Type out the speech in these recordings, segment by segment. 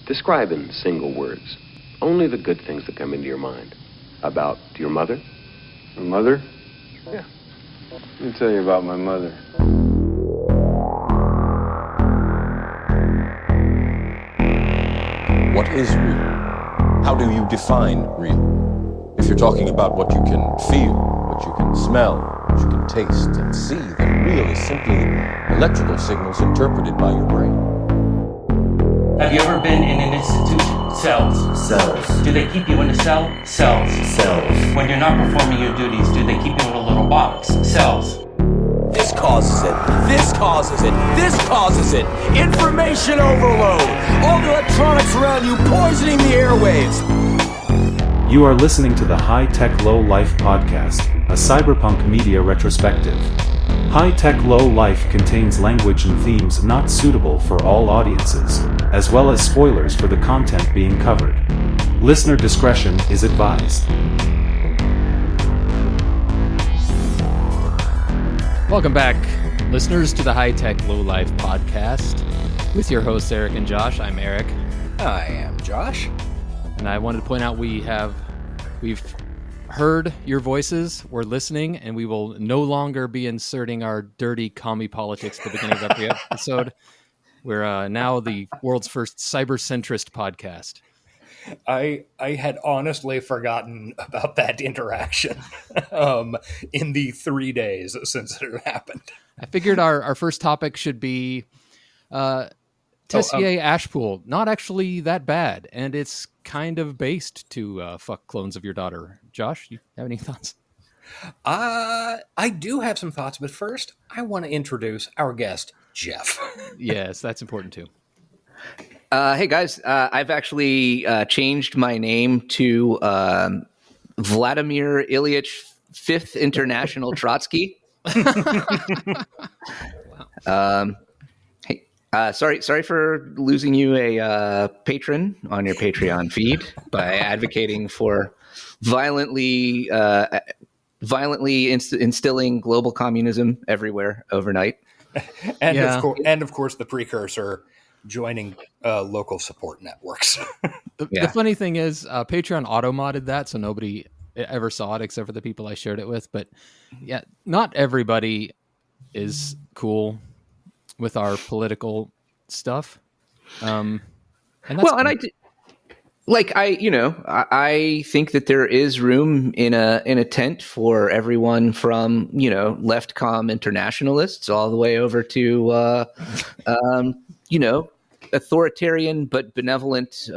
Describe in single words only the good things that come into your mind. About your mother? My mother? Yeah. Let me tell you about my mother. What is real? How do you define real? If you're talking about what you can feel, what you can smell, what you can taste and see, then real is simply electrical signals interpreted by your brain. Have you ever been in an institution? Cells. Cells. Do they keep you in a cell? Cells. Cells. When you're not performing your duties, do they keep you in a little box? Cells. This causes it. This causes it. This causes it. Information overload. All the electronics around you poisoning the airwaves. You are listening to the High Tech Low Life podcast, a cyberpunk media retrospective. High Tech Low Life contains language and themes not suitable for all audiences, as well as spoilers for the content being covered. Listener discretion is advised. Welcome back, listeners, to the High Tech Low Life podcast with your hosts Eric and Josh. I'm Eric. I am Josh. And I wanted to point out we've heard your voices, we're listening, and we will no longer be inserting our dirty commie politics at the beginning of every episode. We're now the world's first cyber-centrist podcast. I had honestly forgotten about that interaction in the 3 days since it had happened. I figured our first topic should be Tessier Ashpool. Not actually that bad, and it's kind of based to fuck clones of your daughter. Josh, you have any thoughts? I do have some thoughts, but first I want to introduce our guest, Geoff. Yes, that's important too. Hey guys, I've actually changed my name to Vladimir Ilyich Fifth International Trotsky. Sorry for losing you a patron on your Patreon feed by advocating for violently instilling global communism everywhere overnight. And of course, the precursor, joining local support networks. The funny thing is, Patreon auto-modded that, so nobody ever saw it except for the people I shared it with. But yeah, not everybody is cool with our political stuff. I think that there is room in a tent for everyone from, left-com internationalists all the way over to, authoritarian but benevolent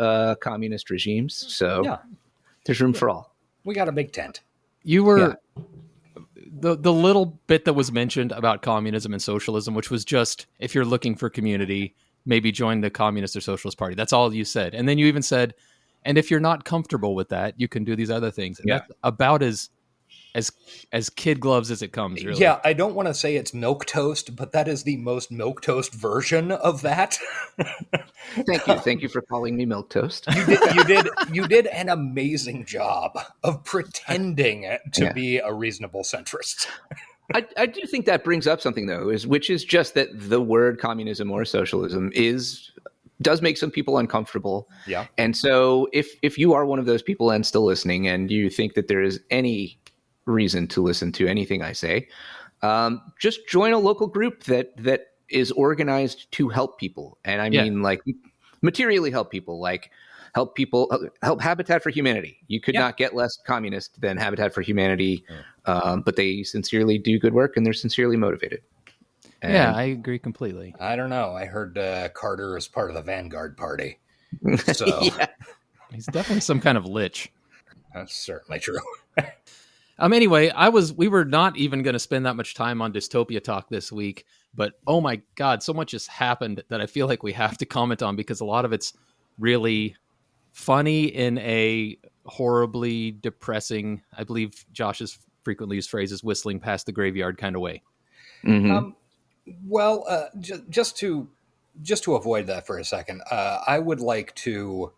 communist regimes. So there's room for all. We got a big tent. You were the little bit that was mentioned about communism and socialism, which was just, if you're looking for community, maybe join the Communist or Socialist Party. That's all you said. And then you even said, and if you're not comfortable with that, you can do these other things. And that's about as kid gloves as it comes, really. Yeah, I don't want to say it's milquetoast, but that is the most milquetoast version of that. Thank you for calling me milquetoast. You did an amazing job of pretending to be a reasonable centrist. I do think that brings up something, though, which is just that the word communism or socialism does make some people uncomfortable. Yeah. And so if you are one of those people and still listening, and you think that there is any reason to listen to anything I say, just join a local group that is organized to help people. And I mean, like, materially help people, help Habitat for Humanity. You could not get less communist than Habitat for Humanity, but they sincerely do good work and they're sincerely motivated. And I agree completely. I don't know. I heard Carter is part of the Vanguard Party. So he's definitely some kind of lich. That's certainly true. Anyway, we were not even going to spend that much time on dystopia talk this week, but oh my God, so much has happened that I feel like we have to comment on, because a lot of it's really funny in a horribly depressing, I believe Josh's frequently used phrase is whistling past the graveyard kind of way. Mm-hmm. Just to avoid that for a second, I would like to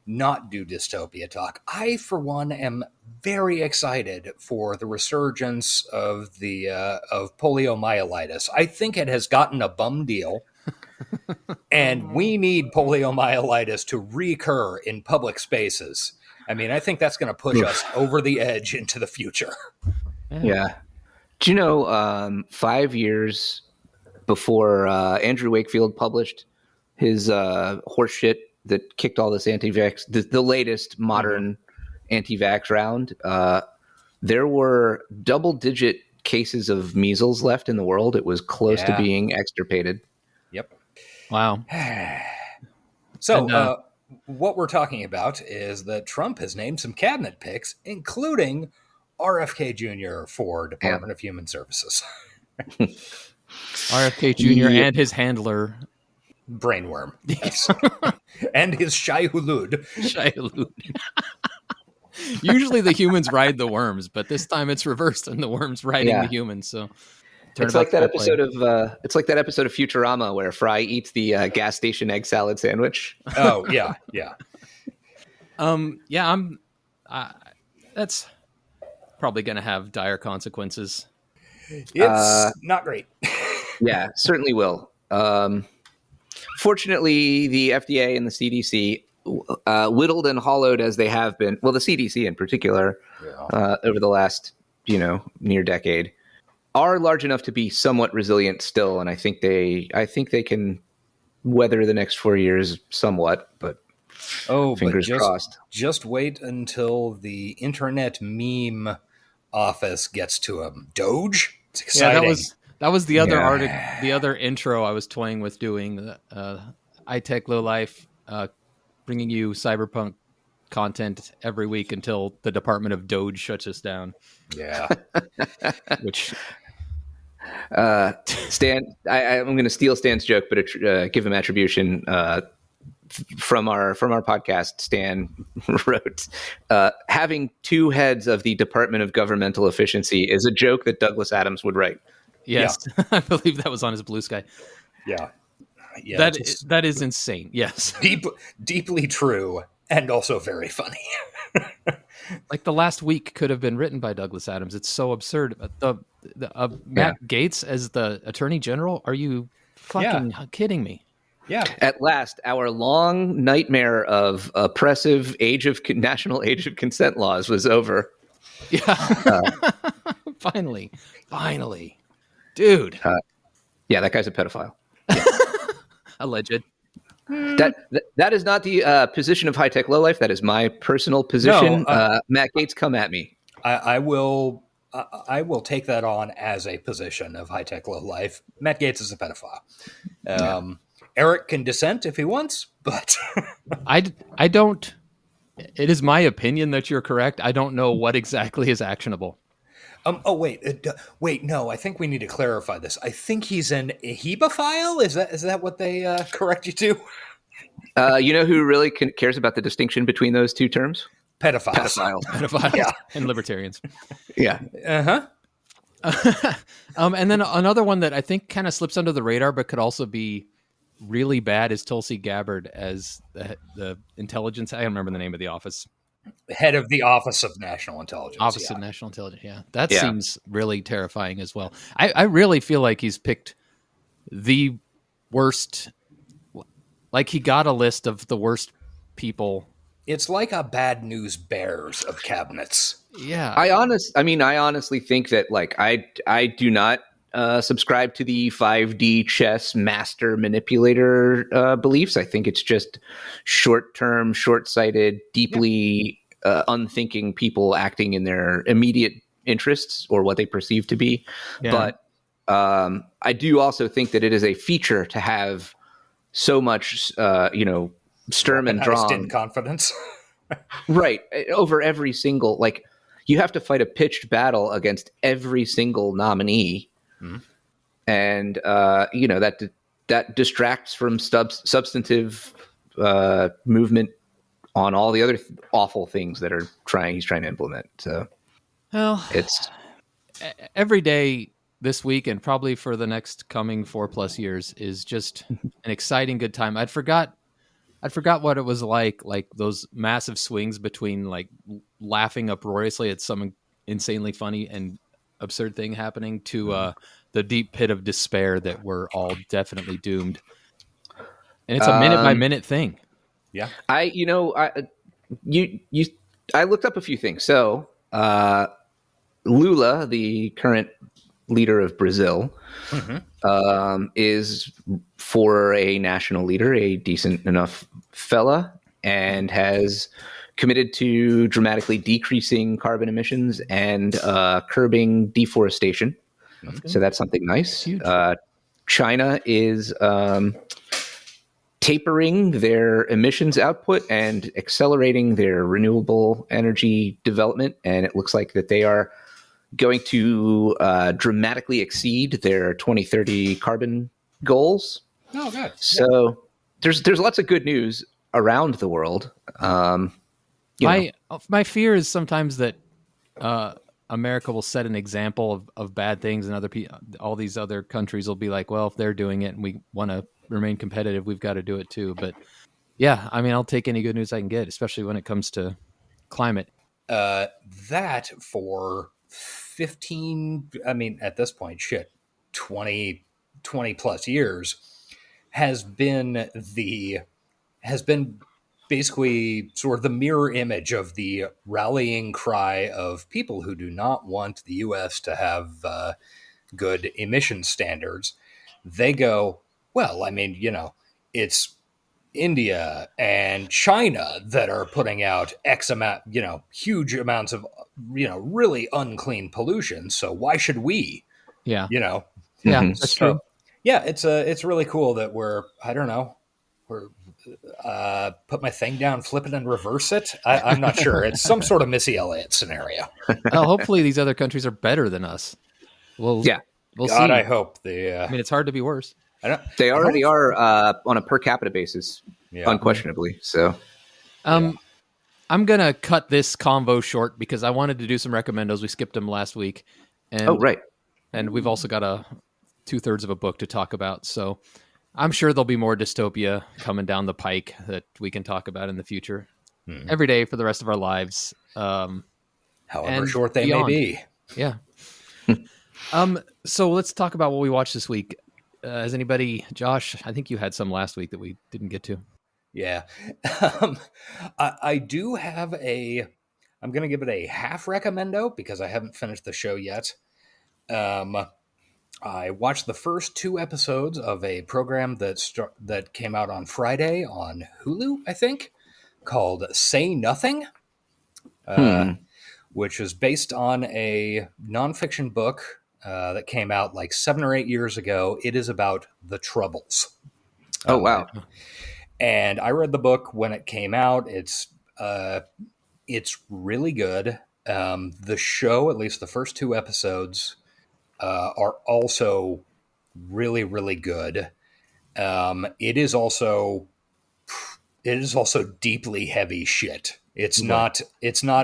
not do dystopia talk. I, for one, am very excited for the resurgence of of poliomyelitis. I think it has gotten a bum deal And we need poliomyelitis to recur in public spaces. I mean, I think that's going to push us over the edge into the future. Yeah. Do you know, 5 years before Andrew Wakefield published his horseshit that kicked all this anti-vax, the latest modern anti-vax round, there were double-digit cases of measles left in the world. It was close to being extirpated. Yep. Wow. So what we're talking about is that Trump has named some cabinet picks, including RFK Jr. for Department of Human Services. RFK Jr. and his handler. Brainworm. Yes. And his Shai Hulud. Shai Hulud. Usually the humans ride the worms, but this time it's reversed and the worms riding the humans. So it's like that episode of Futurama where Fry eats the gas station egg salad sandwich. Oh yeah, yeah. That's probably going to have dire consequences. It's not great. Yeah, certainly will. Fortunately, the FDA and the CDC, whittled and hollowed as they have been, well, the CDC in particular, over the last, near decade, are large enough to be somewhat resilient still, and I think they can weather the next 4 years somewhat, but fingers crossed. Just wait until the internet meme office gets to him. Doge? It's exciting. Yeah, that was the other article, the other intro I was toying with doing. iTech Low Life, bringing you cyberpunk content every week until the Department of Doge shuts us down. Yeah. Which Stan, I'm going to steal Stan's joke, but give him attribution. From our podcast, Stan wrote, having two heads of the Department of Governmental Efficiency is a joke that Douglas Adams would write. Yes, yeah. I believe that was on his Blue Sky. Yeah. That is insane. Yes. Deeply true and also very funny. Like the last week could have been written by Douglas Adams. It's so absurd. Matt Gaetz as the Attorney General? Are you fucking kidding me? Yeah. At last, our long nightmare of oppressive national age of consent laws was over. Yeah. Finally. Dude. Yeah, that guy's a pedophile. Alleged. That is not the position of High Tech Low Life. That is my personal position. No, Matt Gaetz, come at me. I will take that on as a position of High Tech Low Life. Matt Gaetz is a pedophile. Eric can dissent if he wants, but I don't. It is my opinion that you're correct. I don't know what exactly is actionable. Wait. No, I think we need to clarify this. I think he's an hebephile. Is that what they correct you to? You know who really cares about the distinction between those two terms? Pedophiles, and libertarians. Yeah. And then another one that I think kind of slips under the radar, but could also be really bad, is Tulsi Gabbard as the intelligence. I don't remember the name of the office. Head of the Office of National Intelligence. Office of National Intelligence. Yeah, that seems really terrifying as well. I really feel like he's picked the worst. Like he got a list of the worst people. It's like a bad news bears of cabinets. Yeah. I honestly think that I do not subscribe to the 5D chess master manipulator beliefs. I think it's just short-term, short-sighted, deeply unthinking people acting in their immediate interests or what they perceive to be. Yeah. But I do also think that it is a feature to have so much, Sturm and Drang in confidence. Right. Over every single, you have to fight a pitched battle against every single nominee. Mm-hmm. And, that distracts from substantive movement on all the other awful things that he's trying to implement. So, well, it's every day this week and probably for the next coming 4+ years is just an exciting, good time. I'd forgot what it was like those massive swings between laughing uproariously at something insanely funny and absurd thing happening to the deep pit of despair that we're all definitely doomed. And it's a minute by minute thing. Yeah. I looked up a few things. So Lula, the current leader of Brazil, is, for a national leader, a decent enough fella, and has committed to dramatically decreasing carbon emissions and curbing deforestation. So that's something nice. China is tapering their emissions output and accelerating their renewable energy development. And it looks like that they are going to dramatically exceed their 2030 carbon goals. Oh, good. So there's lots of good news around the world. My fear is sometimes that America will set an example of bad things, and all these other countries will be like, well, if they're doing it and we want to remain competitive, we've got to do it too. But yeah, I mean, I'll take any good news I can get, especially when it comes to climate. That for 15, I mean, at this point, 20 plus years has been basically sort of the mirror image of the rallying cry of people who do not want the U.S. to have good emission standards. They go, well, I mean, it's India and China that are putting out X amount, huge amounts of, really unclean pollution. So why should we? Yeah. Yeah, that's true. Yeah, it's really cool that we're put my thing down, flip it, and reverse it. I'm not sure. It's some sort of Missy Elliott scenario. Well, hopefully these other countries are better than us. We'll see. I hope I mean, it's hard to be worse. They already are on a per capita basis, unquestionably. So, I'm gonna cut this convo short because I wanted to do some recommendos. We skipped them last week, and and we've also got 2/3 of a book to talk about. So, I'm sure there'll be more dystopia coming down the pike that we can talk about in the future, every day for the rest of our lives, however short they may be. Yeah. So let's talk about what we watched this week. Has anybody, Josh, I think you had some last week that we didn't get to. Yeah. I do have I'm going to give it a half recommendo because I haven't finished the show yet. I watched the first 2 episodes of a program that came out on Friday on Hulu, I think, called Say Nothing, which is based on a nonfiction book that came out like 7 or 8 years ago. It is about the Troubles. Oh, wow. And I read the book when it came out. It's really good. The show, at least the first 2 episodes, are also really, really good. It is also deeply heavy shit. It's not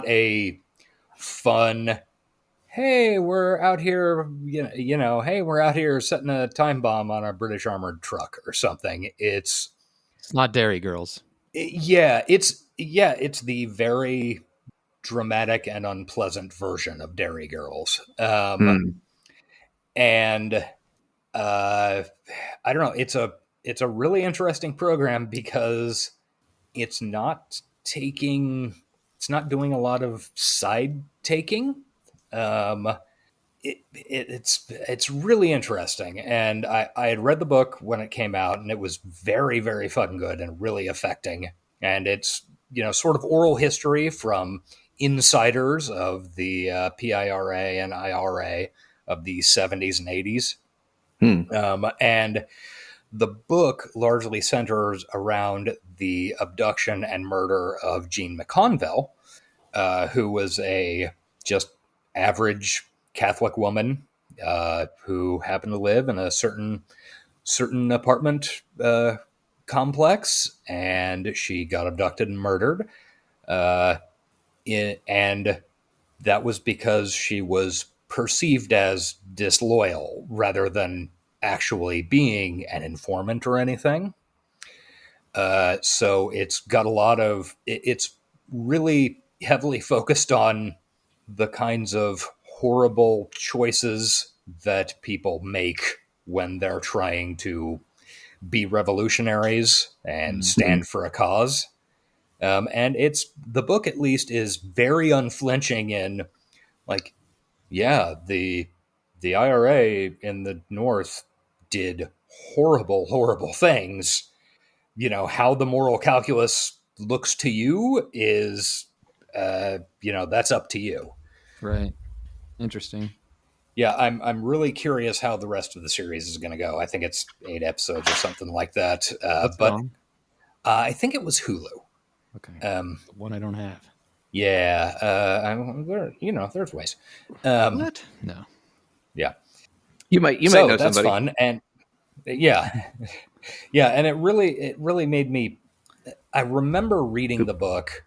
a fun, hey, we're out here, hey, we're out here setting a time bomb on a British armored truck or something. It's not Dairy Girls. It's the very dramatic and unpleasant version of Dairy Girls. And I don't know, it's a really interesting program because it's not doing a lot of side taking. It's really interesting. And I had read the book when it came out, and it was very, very fucking good and really affecting. And it's, sort of oral history from insiders of the PIRA and IRA of the 70s and 80s. And the book largely centers around the abduction and murder of Jean McConville, who was a just average Catholic woman who happened to live in a certain apartment complex, and she got abducted and murdered. And that was because she was perceived as disloyal rather than actually being an informant or anything. So it's got it's really heavily focused on the kinds of horrible choices that people make when they're trying to be revolutionaries and stand for a cause. And the book, at least, is very unflinching in, like, yeah, the IRA in the North did horrible, horrible things. You know, how the moral calculus looks to you is, that's up to you. Right. Interesting. Yeah, I'm really curious how the rest of the series is going to go. I think it's 8 episodes or something like that. But long? I think it was Hulu. Okay. One I don't have. Yeah, there's ways. What? No. Yeah, You might know that's somebody. fun, and yeah, yeah, and it really made me. I remember reading the book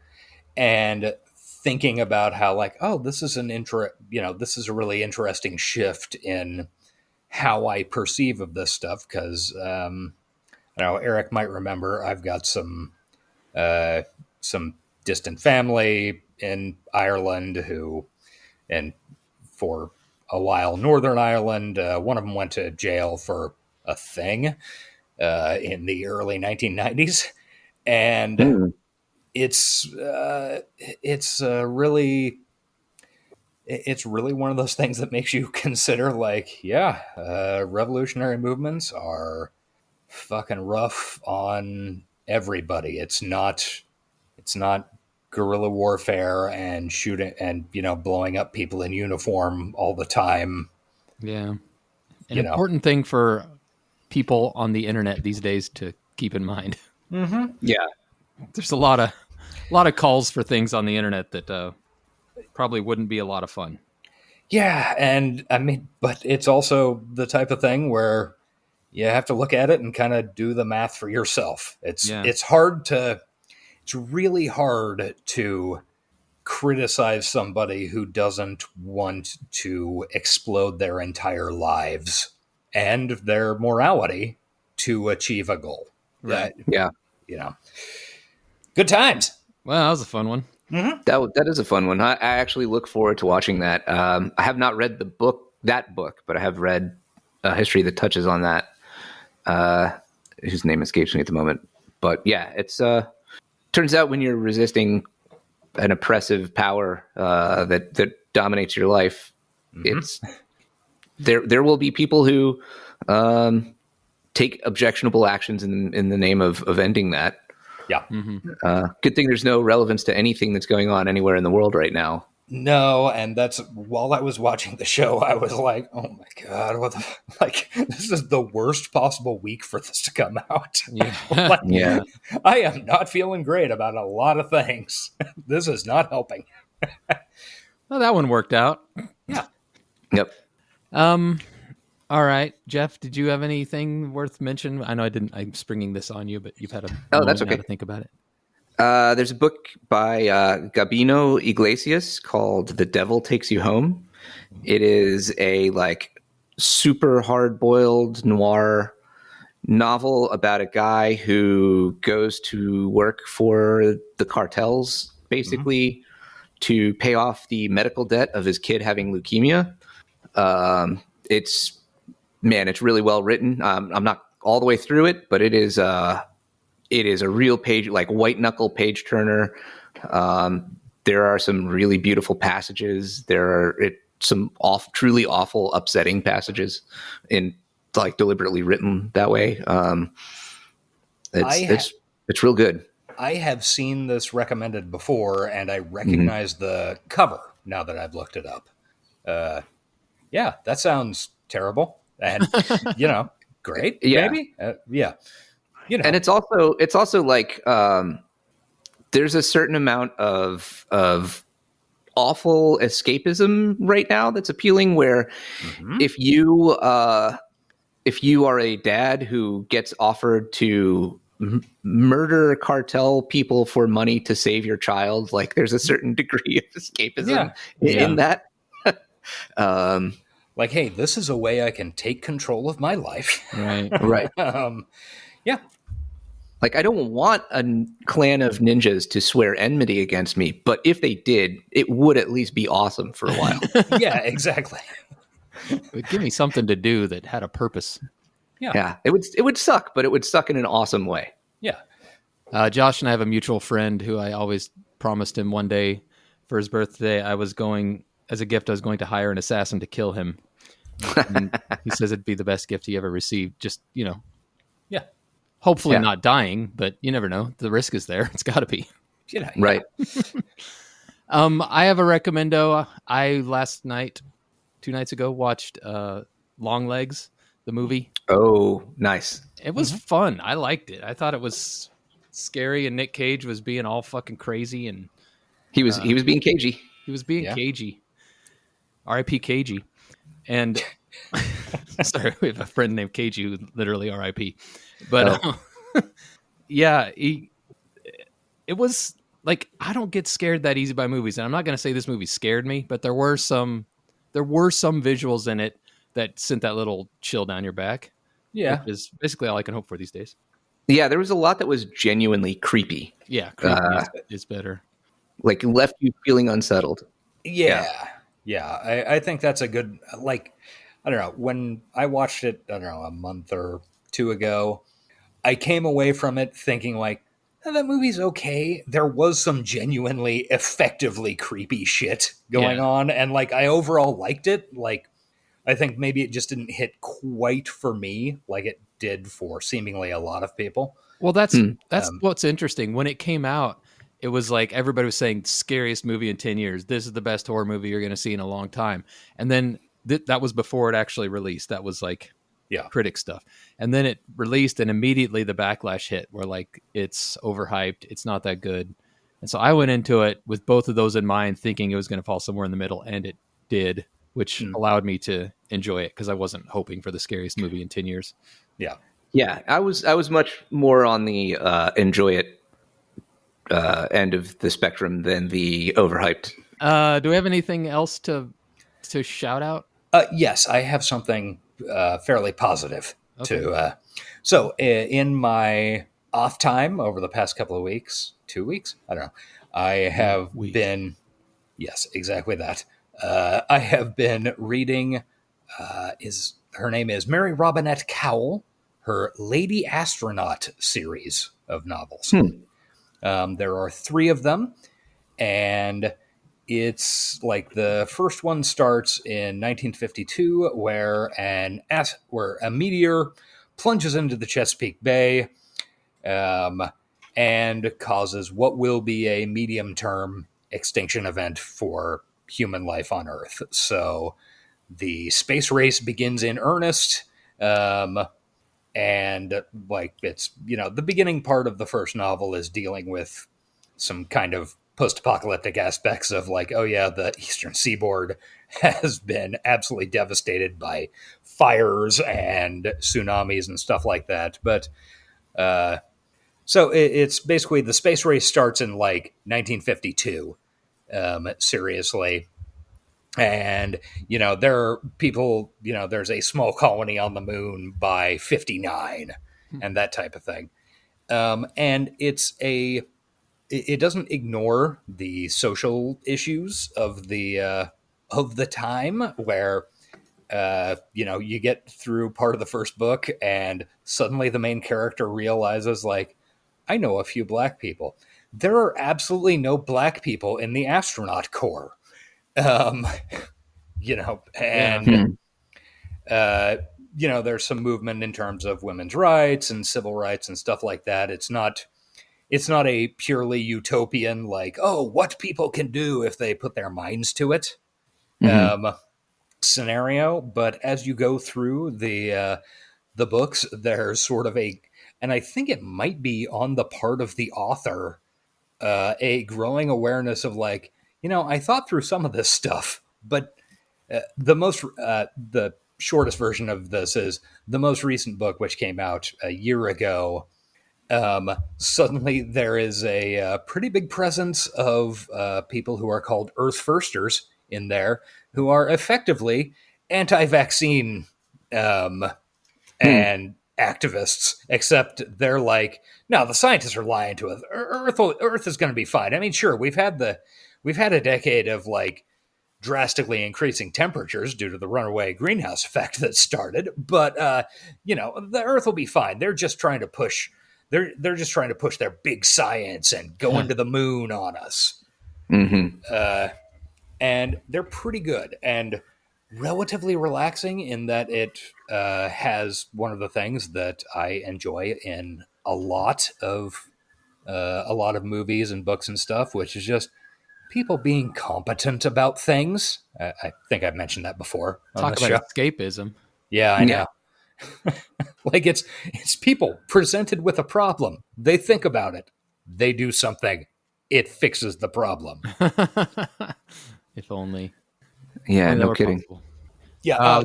and thinking about how, like, oh, this is this is a really interesting shift in how I perceive of this stuff, because Eric might remember I've got some distant family in Ireland and for a while, Northern Ireland. One of them went to jail for a thing in the early 1990s, and it's really one of those things that makes you consider, like, revolutionary movements are fucking rough on everybody. It's not guerrilla warfare and shooting and blowing up people in uniform all the time. Yeah. An important thing for people on the internet these days to keep in mind. Mm-hmm. Yeah. There's a lot of calls for things on the internet that probably wouldn't be a lot of fun. Yeah, and I mean, but it's also the type of thing where you have to look at it and kind of do the math for yourself. It's really hard to criticize somebody who doesn't want to explode their entire lives and their morality to achieve a goal. Right. Good times. Well, that was a fun one. Mm-hmm. That is a fun one. I actually look forward to watching that. I have not read that book, but I have read a history that touches on that. Whose name escapes me at the moment. But yeah, it's turns out when you're resisting an oppressive power that dominates your life, it's there will be people who take objectionable actions in the name of ending that. Yeah. Good thing there's no relevance to anything that's going on anywhere in the world right now. No, and that's while I was watching the show, I was like, "Oh my god, this is the worst possible week for this to come out." Yeah. I am not feeling great about a lot of things. This is not helping. Well, that one worked out. Yeah. Yep. All right, Geoff, did you have anything worth mentioning? I know I didn't. I'm springing this on you, but you've had a Oh, that's okay. to think about it. There's a book by Gabino Iglesias called "The Devil Takes You Home." It is a super hard-boiled noir novel about a guy who goes to work for the cartels, basically, to pay off the medical debt of his kid having leukemia. It's really well written. I'm not all the way through it, but it is a real page, white knuckle page turner. There are some really beautiful passages. There are some truly awful, upsetting passages in deliberately written that way. It's real good. I have seen this recommended before, and I recognize the cover now that I've looked it up. Yeah, that sounds terrible. And, great. Yeah. Maybe. Yeah. And it's also there's a certain amount of awful escapism right now that's appealing, where if you are a dad who gets offered to murder cartel people for money to save your child, there's a certain degree of escapism in that. Hey, this is a way I can take control of my life. Right. Right. Yeah. Like, I don't want a clan of ninjas to swear enmity against me, but if they did, it would at least be awesome for a while. Yeah, exactly. Give me something to do that had a purpose. Yeah, it would suck, but it would suck in an awesome way. Yeah. Josh and I have a mutual friend who I always promised him one day for his birthday. As a gift, I was going to hire an assassin to kill him. And he says it'd be the best gift he ever received. Just, Yeah. hopefully Yeah. not dying, but you never know. The risk is there. It's got to be. Right. I have a recommendo. I two nights ago, watched Long Legs, the movie. Oh, nice. It was fun. I liked it. I thought it was scary, and Nick Cage was being all fucking crazy, and He was being cagey. he was being cagey. R.I.P. Cagey. And sorry, we have a friend named Cagey who literally R.I.P. But it was like, I don't get scared that easy by movies, and I'm not going to say this movie scared me, but there were some visuals in it that sent that little chill down your back. Yeah. Which is basically all I can hope for these days. Yeah, there was a lot that was genuinely creepy. Yeah, creepy is better. Like, left you feeling unsettled. Yeah. I think that's a good, like, I don't know. When I watched it, I don't know, a month or two ago, I came away from it thinking like, that movie's okay. There was some genuinely effectively creepy shit going on. And like, I overall liked it. Like, I think maybe it just didn't hit quite for me like it did for seemingly a lot of people. Well, that's what's interesting. When it came out, it was like everybody was saying scariest movie in 10 years. This is the best horror movie you're going to see in a long time. And then that was before it actually released. That was like critic stuff. And then it released and immediately the backlash hit where like it's overhyped. It's not that good. And so I went into it with both of those in mind, thinking it was going to fall somewhere in the middle, and it did, which allowed me to enjoy it because I wasn't hoping for the scariest movie in 10 years. Yeah. Yeah, I was much more on the enjoy it end of the spectrum than the overhyped. Do we have anything else to shout out? Yes, I have something fairly positive to. So in my off time over the past couple of weeks, 2 weeks, I don't know, I have been, yes, exactly that. I have been reading, her name is Mary Robinette Kowal, her Lady Astronaut series of novels. There are 3 of them, and it's like the first one starts in 1952, where a meteor plunges into the Chesapeake Bay and causes what will be a medium-term extinction event for human life on Earth. So the space race begins in earnest, and like it's, the beginning part of the first novel is dealing with some kind of post-apocalyptic aspects of like, oh yeah, the eastern seaboard has been absolutely devastated by fires and tsunamis and stuff like that. But so it's basically the space race starts in like 1952, seriously. And, there are people, there's a small colony on the moon by 59 and that type of thing. And it doesn't ignore the social issues of the time where, you get through part of the first book and suddenly the main character realizes like, I know a few black people. There are absolutely no black people in the astronaut corps. There's some movement in terms of women's rights and civil rights and stuff like that. It's not a purely utopian, like, oh, what people can do if they put their minds to it, scenario. But as you go through the books, there's sort of and I think it might be on the part of the author, a growing awareness of like, I thought through some of this stuff, but the shortest version of this is the most recent book, which came out a year ago. Suddenly there is a pretty big presence of people who are called Earth Firsters in there, who are effectively anti-vaccine and activists, except they're like, no, the scientists are lying to us. Earth is going to be fine. I mean, sure, we've had a decade of like drastically increasing temperatures due to the runaway greenhouse effect that started, but the Earth will be fine. They're just trying to push. They're just trying to push their big science and go into the moon on us. Mm-hmm. And they're pretty good and relatively relaxing in that it has one of the things that I enjoy in a lot of movies and books and stuff, which is just people being competent about things. I think I've mentioned that before. Talk about escapism. Yeah, I know. Like it's people presented with a problem. They think about it. They do something. It fixes the problem. If only. Yeah, no kidding. Possible. Yeah.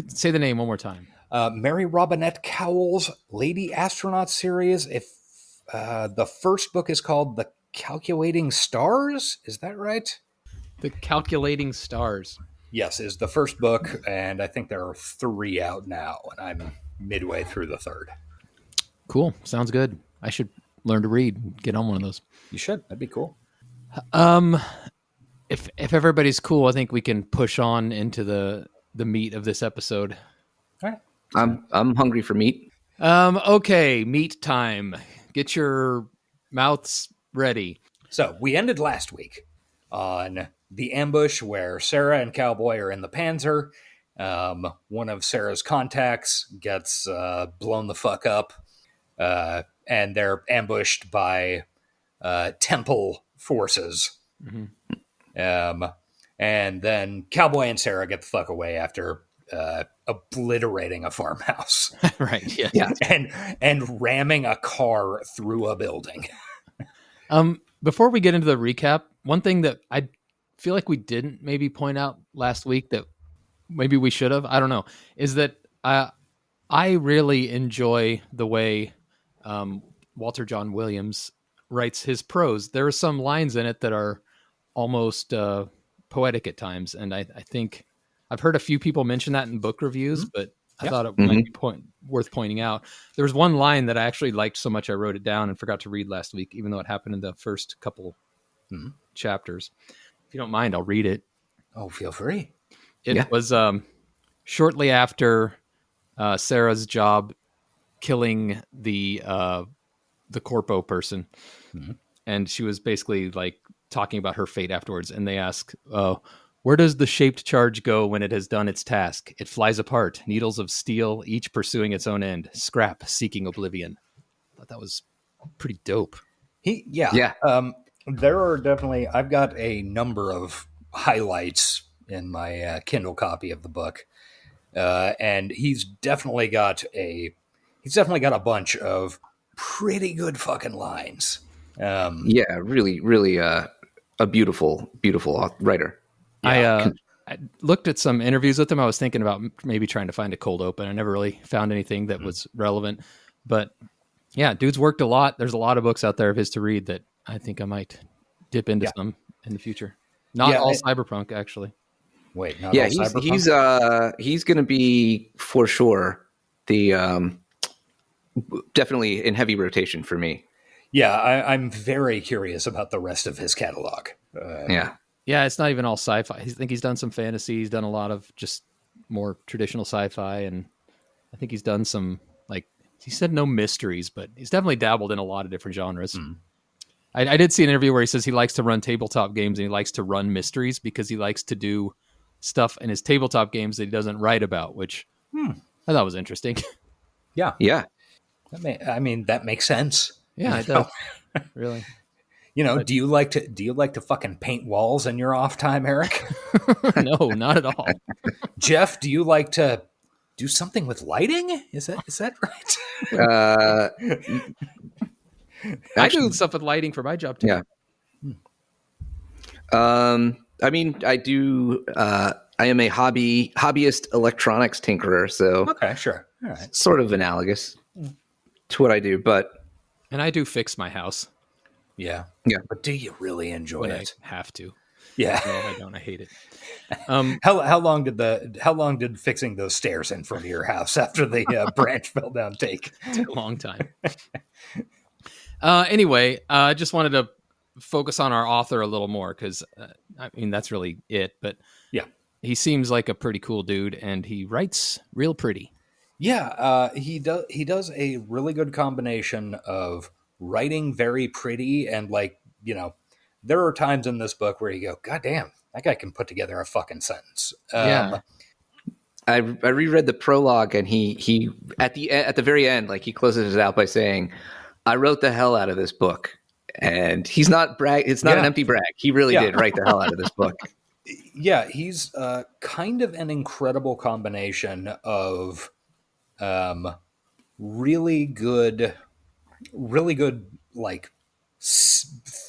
Say the name one more time. Mary Robinette Kowal's Lady Astronaut series. If the first book is called The Calculating Stars, is that right? The Calculating Stars. Yes, is the first book, and I think there are 3 out now, and I'm midway through the 3rd. Cool. Sounds good. I should learn to read. Get on one of those. You should. That'd be cool. If everybody's cool, I think we can push on into the meat of this episode. All right. I'm hungry for meat. Okay, meat time. Get your mouths ready. So we ended last week on the ambush where Sarah and Cowboy are in the Panzer. One of Sarah's contacts gets blown the fuck up, and they're ambushed by temple forces. Mm-hmm. And then Cowboy and Sarah get the fuck away after obliterating a farmhouse. Right. Yeah. And ramming a car through a building. Before we get into the recap, one thing that I feel like we didn't maybe point out last week that maybe we should have, I don't know, is that I really enjoy the way Walter John Williams writes his prose. There are some lines in it that are almost poetic at times, and I think I've heard a few people mention that in book reviews, but I thought it might be worth pointing out. There was one line that I actually liked so much I wrote it down and forgot to read last week, even though it happened in the first couple chapters. If you don't mind, I'll read it. Oh, feel free. It was shortly after Sarah's job killing the corpo person, and she was basically like talking about her fate afterwards, and they ask, where does the shaped charge go when it has done its task? It flies apart, needles of steel, each pursuing its own end, scrap seeking oblivion. I thought that was pretty dope. There are definitely, I've got a number of highlights in my Kindle copy of the book, and he's definitely got a bunch of pretty good fucking lines. Really, really a beautiful writer. I looked at some interviews with him. I was thinking about maybe trying to find a cold open. I never really found anything that was relevant, but yeah, dude's worked a lot. There's a lot of books out there of his to read that I think I might dip into some in the future. Not all cyberpunk, actually. Wait, not all cyberpunk? He's going to be for sure the definitely in heavy rotation for me. Yeah, I'm very curious about the rest of his catalog. Yeah, it's not even all sci-fi. I think he's done some fantasy. He's done a lot of just more traditional sci-fi, and I think he's done some, like, he said no mysteries, but he's definitely dabbled in a lot of different genres. I did see an interview where he says he likes to run tabletop games and he likes to run mysteries because he likes to do stuff in his tabletop games that he doesn't write about, which I thought was interesting. Yeah. That makes sense. Yeah, it does. Really. Do you like to fucking paint walls in your off time, Eric? No, not at all. Geoff, do you like to do something with lighting? Is that right? I do stuff with lighting for my job too. Yeah. I do. I am a hobbyist electronics tinkerer, so okay, sure, all right, sort of analogous to what I do, and I do fix my house. Yeah. But do you really enjoy it? I have to. Yeah. No, I don't. I hate it. How long did fixing those stairs in front of your house after the branch fell down take? A long time. Anyway, I just wanted to focus on our author a little more because I mean that's really it. But yeah, he seems like a pretty cool dude, and he writes real pretty. Yeah, he does a really good combination of writing very pretty and there are times in this book where you go, God damn, that guy can put together a fucking sentence. Yeah. I reread the prologue, and he at the very end, like, he closes it out by saying, "I wrote the hell out of this book," and he's not brag. It's not an empty brag. He really did write the hell out of this book. Yeah, he's kind of an incredible combination of really good, like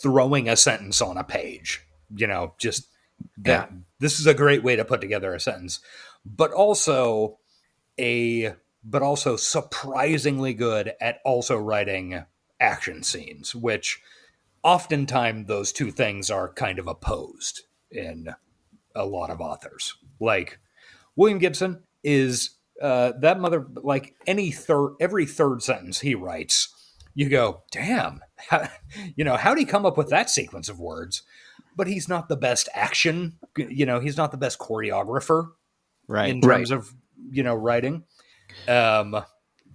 throwing a sentence on a page. Just that. This is a great way to put together a sentence, but also surprisingly good at also writing action scenes, which oftentimes those two things are kind of opposed in a lot of authors. Like William Gibson is that mother, like every third sentence he writes, you go, damn, how'd he come up with that sequence of words? But he's not the best he's not the best choreographer, right? In terms of, writing. And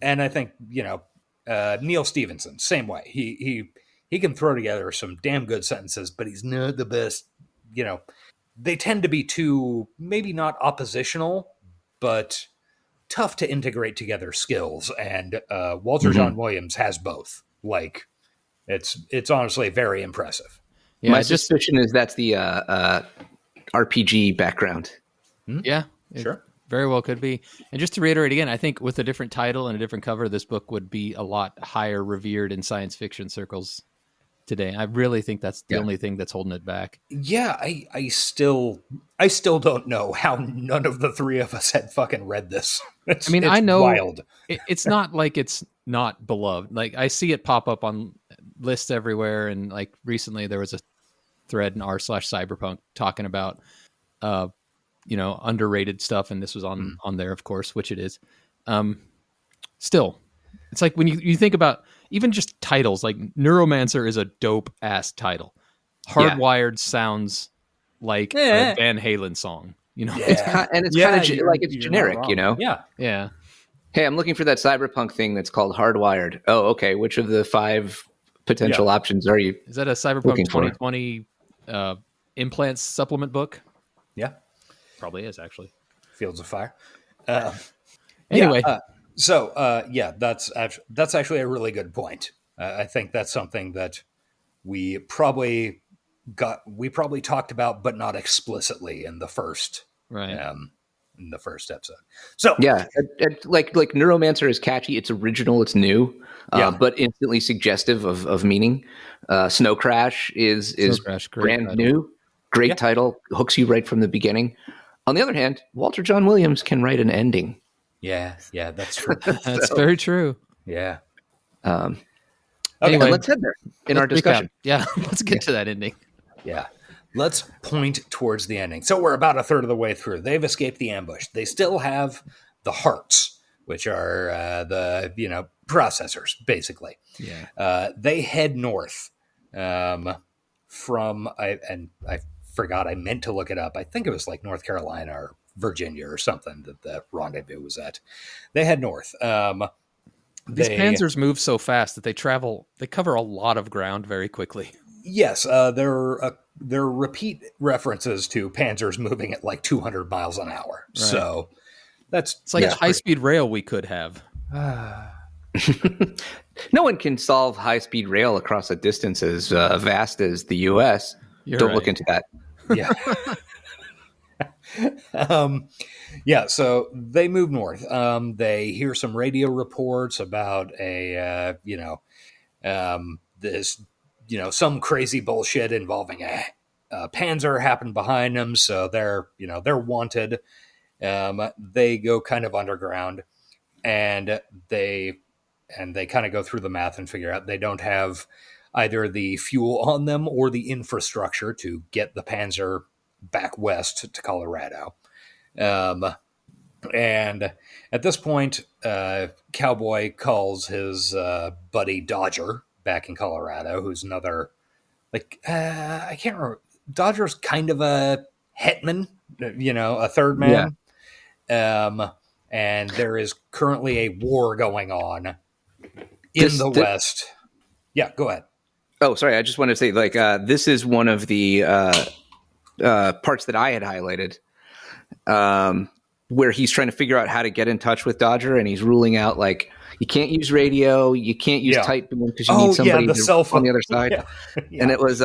I think, Neil Stephenson, same way. He can throw together some damn good sentences, but he's not the best, they tend to be too, maybe not oppositional, but tough to integrate together skills. And Walter John Williams has both. Like, it's honestly very impressive. Yeah, my suspicion is that's the RPG background. Yeah, sure. Very well could be. And just to reiterate again, I think with a different title and a different cover, this book would be a lot higher revered in science fiction circles today. I really think that's the only thing that's holding it back. Yeah, I still don't know how none of the three of us had fucking read this. I know wild. It's not like it's not beloved. Like, I see it pop up on lists everywhere, and like recently there was a thread in r/cyberpunk talking about underrated stuff, and this was on there, of course, which it is. Still, it's like when you think about even just titles, like Neuromancer is a dope ass title. Hardwired sounds like a Van Halen song, It's kind of like it's generic, Yeah. Hey, I'm looking for that cyberpunk thing that's called Hardwired. Oh, okay. Which of the 5 potential options are you? Is that a Cyberpunk 2020 implants supplement book? Yeah, probably is, actually. Fields of Fire. Anyway, that's actually a really good point. I think that's something that we probably talked about, but not explicitly in the first episode. So yeah, like Neuromancer is catchy. It's original. It's new, but instantly suggestive of meaning. Snow Crash is brand new. Great title, hooks you right from the beginning. On the other hand, Walter John Williams can write an ending. Yeah, that's true. That's very true. Yeah. Anyway, let's head there in our discussion. Yeah, let's get to that ending. Yeah. Let's point towards the ending. So we're about a third of the way through. They've escaped the ambush. They still have the hearts, which are the processors, basically. Yeah. They head north from I forgot. I meant to look it up. I think it was like North Carolina or Virginia or something that the rendezvous was at. They head north. These panzers move so fast that they cover a lot of ground very quickly. Yes, there are repeat references to panzers moving at like 200 miles an hour. Right. So it's like a high-speed rail we could have. No one can solve high-speed rail across a distance as vast as the U.S. Don't look into that. Yeah. So they move north. They hear some radio reports about some crazy bullshit involving a panzer happened behind them. So they're wanted. They go kind of underground, and they kind of go through the math and figure out they don't have either the fuel on them or the infrastructure to get the Panzer back west to Colorado. And at this point, Cowboy calls his buddy Dodger back in Colorado, who's another, I can't remember. Dodger's kind of a hetman, a third man. Yeah. And there is currently a war going on in the West. Yeah, go ahead. Oh, sorry. I just wanted to say, this is one of the parts that I had highlighted, where he's trying to figure out how to get in touch with Dodger, and he's ruling out, you can't use radio, you can't use type beam because you need somebody the cell phone on the other side. And it was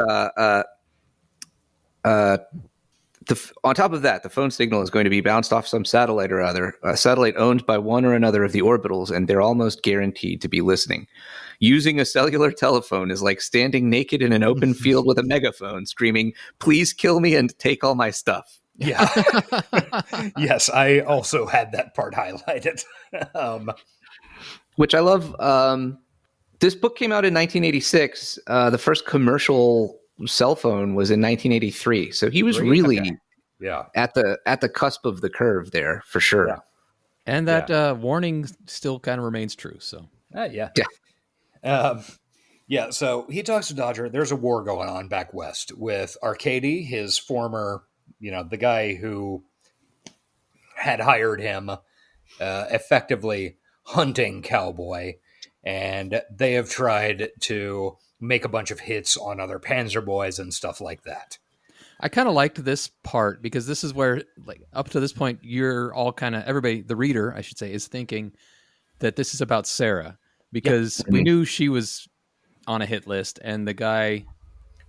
on top of that, the phone signal is going to be bounced off some satellite or other, a satellite owned by one or another of the orbitals, and they're almost guaranteed to be listening. Using a cellular telephone is like standing naked in an open field with a megaphone, screaming, "Please kill me and take all my stuff." Yeah. Yes, I also had that part highlighted. Which I love. This book came out in 1986. The first commercial cell phone was in 1983. So he was really at the cusp of the curve there, for sure. Yeah. And that warning still kind of remains true. So so he talks to Dodger. There's a war going on back west with Arcady, his former, the guy who had hired him, effectively hunting Cowboy, and they have tried to make a bunch of hits on other Panzer boys and stuff like that. I kind of liked this part because this is where, up to this point, you're all everybody, the reader, I should say, is thinking that this is about Sarah, because we knew she was on a hit list, and the guy...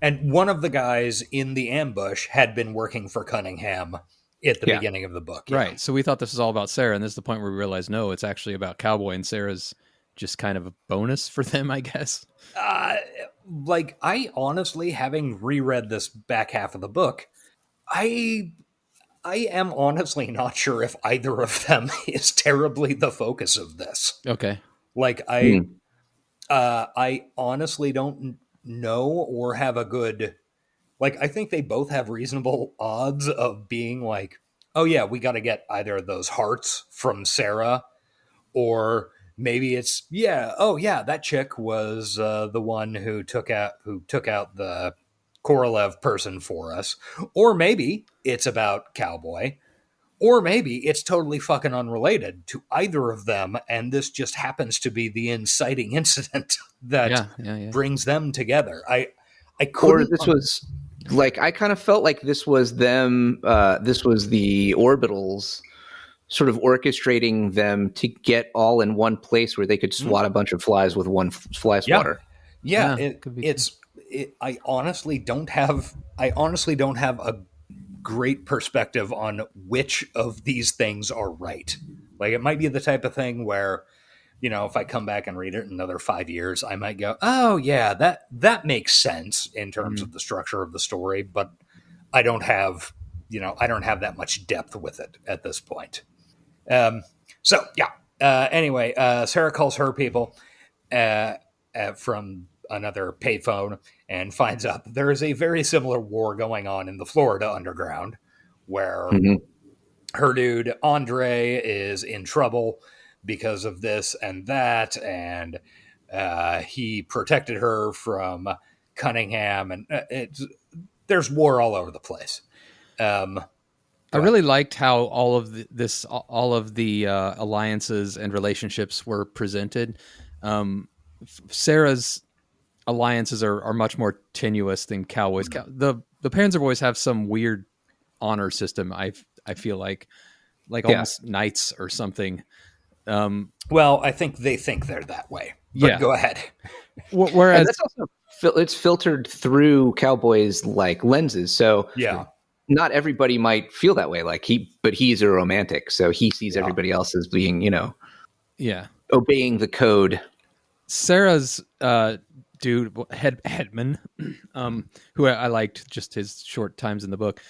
And one of the guys in the ambush had been working for Cunningham at the beginning of the book. Yeah. Right. So we thought this was all about Sarah, and this is the point where we realized, no, it's actually about Cowboy, and Sarah's just kind of a bonus for them, I guess. I honestly, having reread this back half of the book, I am honestly not sure if either of them is terribly the focus of this. Okay. I honestly don't know or have a good, I think they both have reasonable odds of being oh yeah, we got to get either those hearts from Sarah, or maybe it's that chick was the one who took out the Korolev person for us, or maybe it's about Cowboy, or maybe it's totally fucking unrelated to either of them, and this just happens to be the inciting incident that brings them together. I couldn't. Or this was I kind of felt like this was them. This was the orbitals sort of orchestrating them to get all in one place where they could swat a bunch of flies with one fly swatter. Yeah, I honestly don't have a great perspective on which of these things are right. It might be the type of thing where, if I come back and read it in another 5 years, I might go, oh yeah, that makes sense in terms of the structure of the story, but I don't have that much depth with it at this point. Anyway, Sarah calls her people from another payphone and finds out that there is a very similar war going on in the Florida underground, where her dude Andre is in trouble because of this and that, and he protected her from Cunningham, and there's war all over the place. I really liked how all of the alliances and relationships were presented. Sarah's alliances are much more tenuous than Cowboys. The Panzer Boys have some weird honor system. I feel like almost knights or something. Well, I think they think they're that way. But go ahead. Whereas that's also it's filtered through Cowboys lenses. So not everybody might feel that way. But he's a romantic, so he sees everybody else as being, obeying the code. Sarah's dude, Hedman, who I liked just his short times in the book,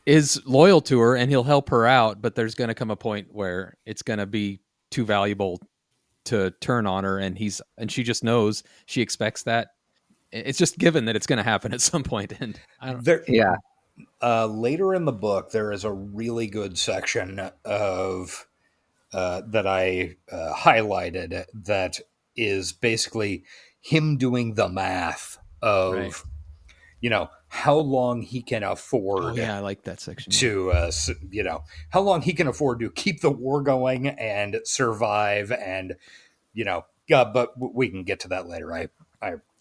is loyal to her, and he'll help her out. But there's going to come a point where it's going to be too valuable to turn on her, and she just knows, she expects that. It's just given that it's going to happen at some point. And I don't. Later in the book, there is a really good section of that I highlighted that is basically him doing the math of, how long he can afford. Oh, yeah, I like that section. To, how long he can afford to keep the war going and survive, and, but we can get to that later. I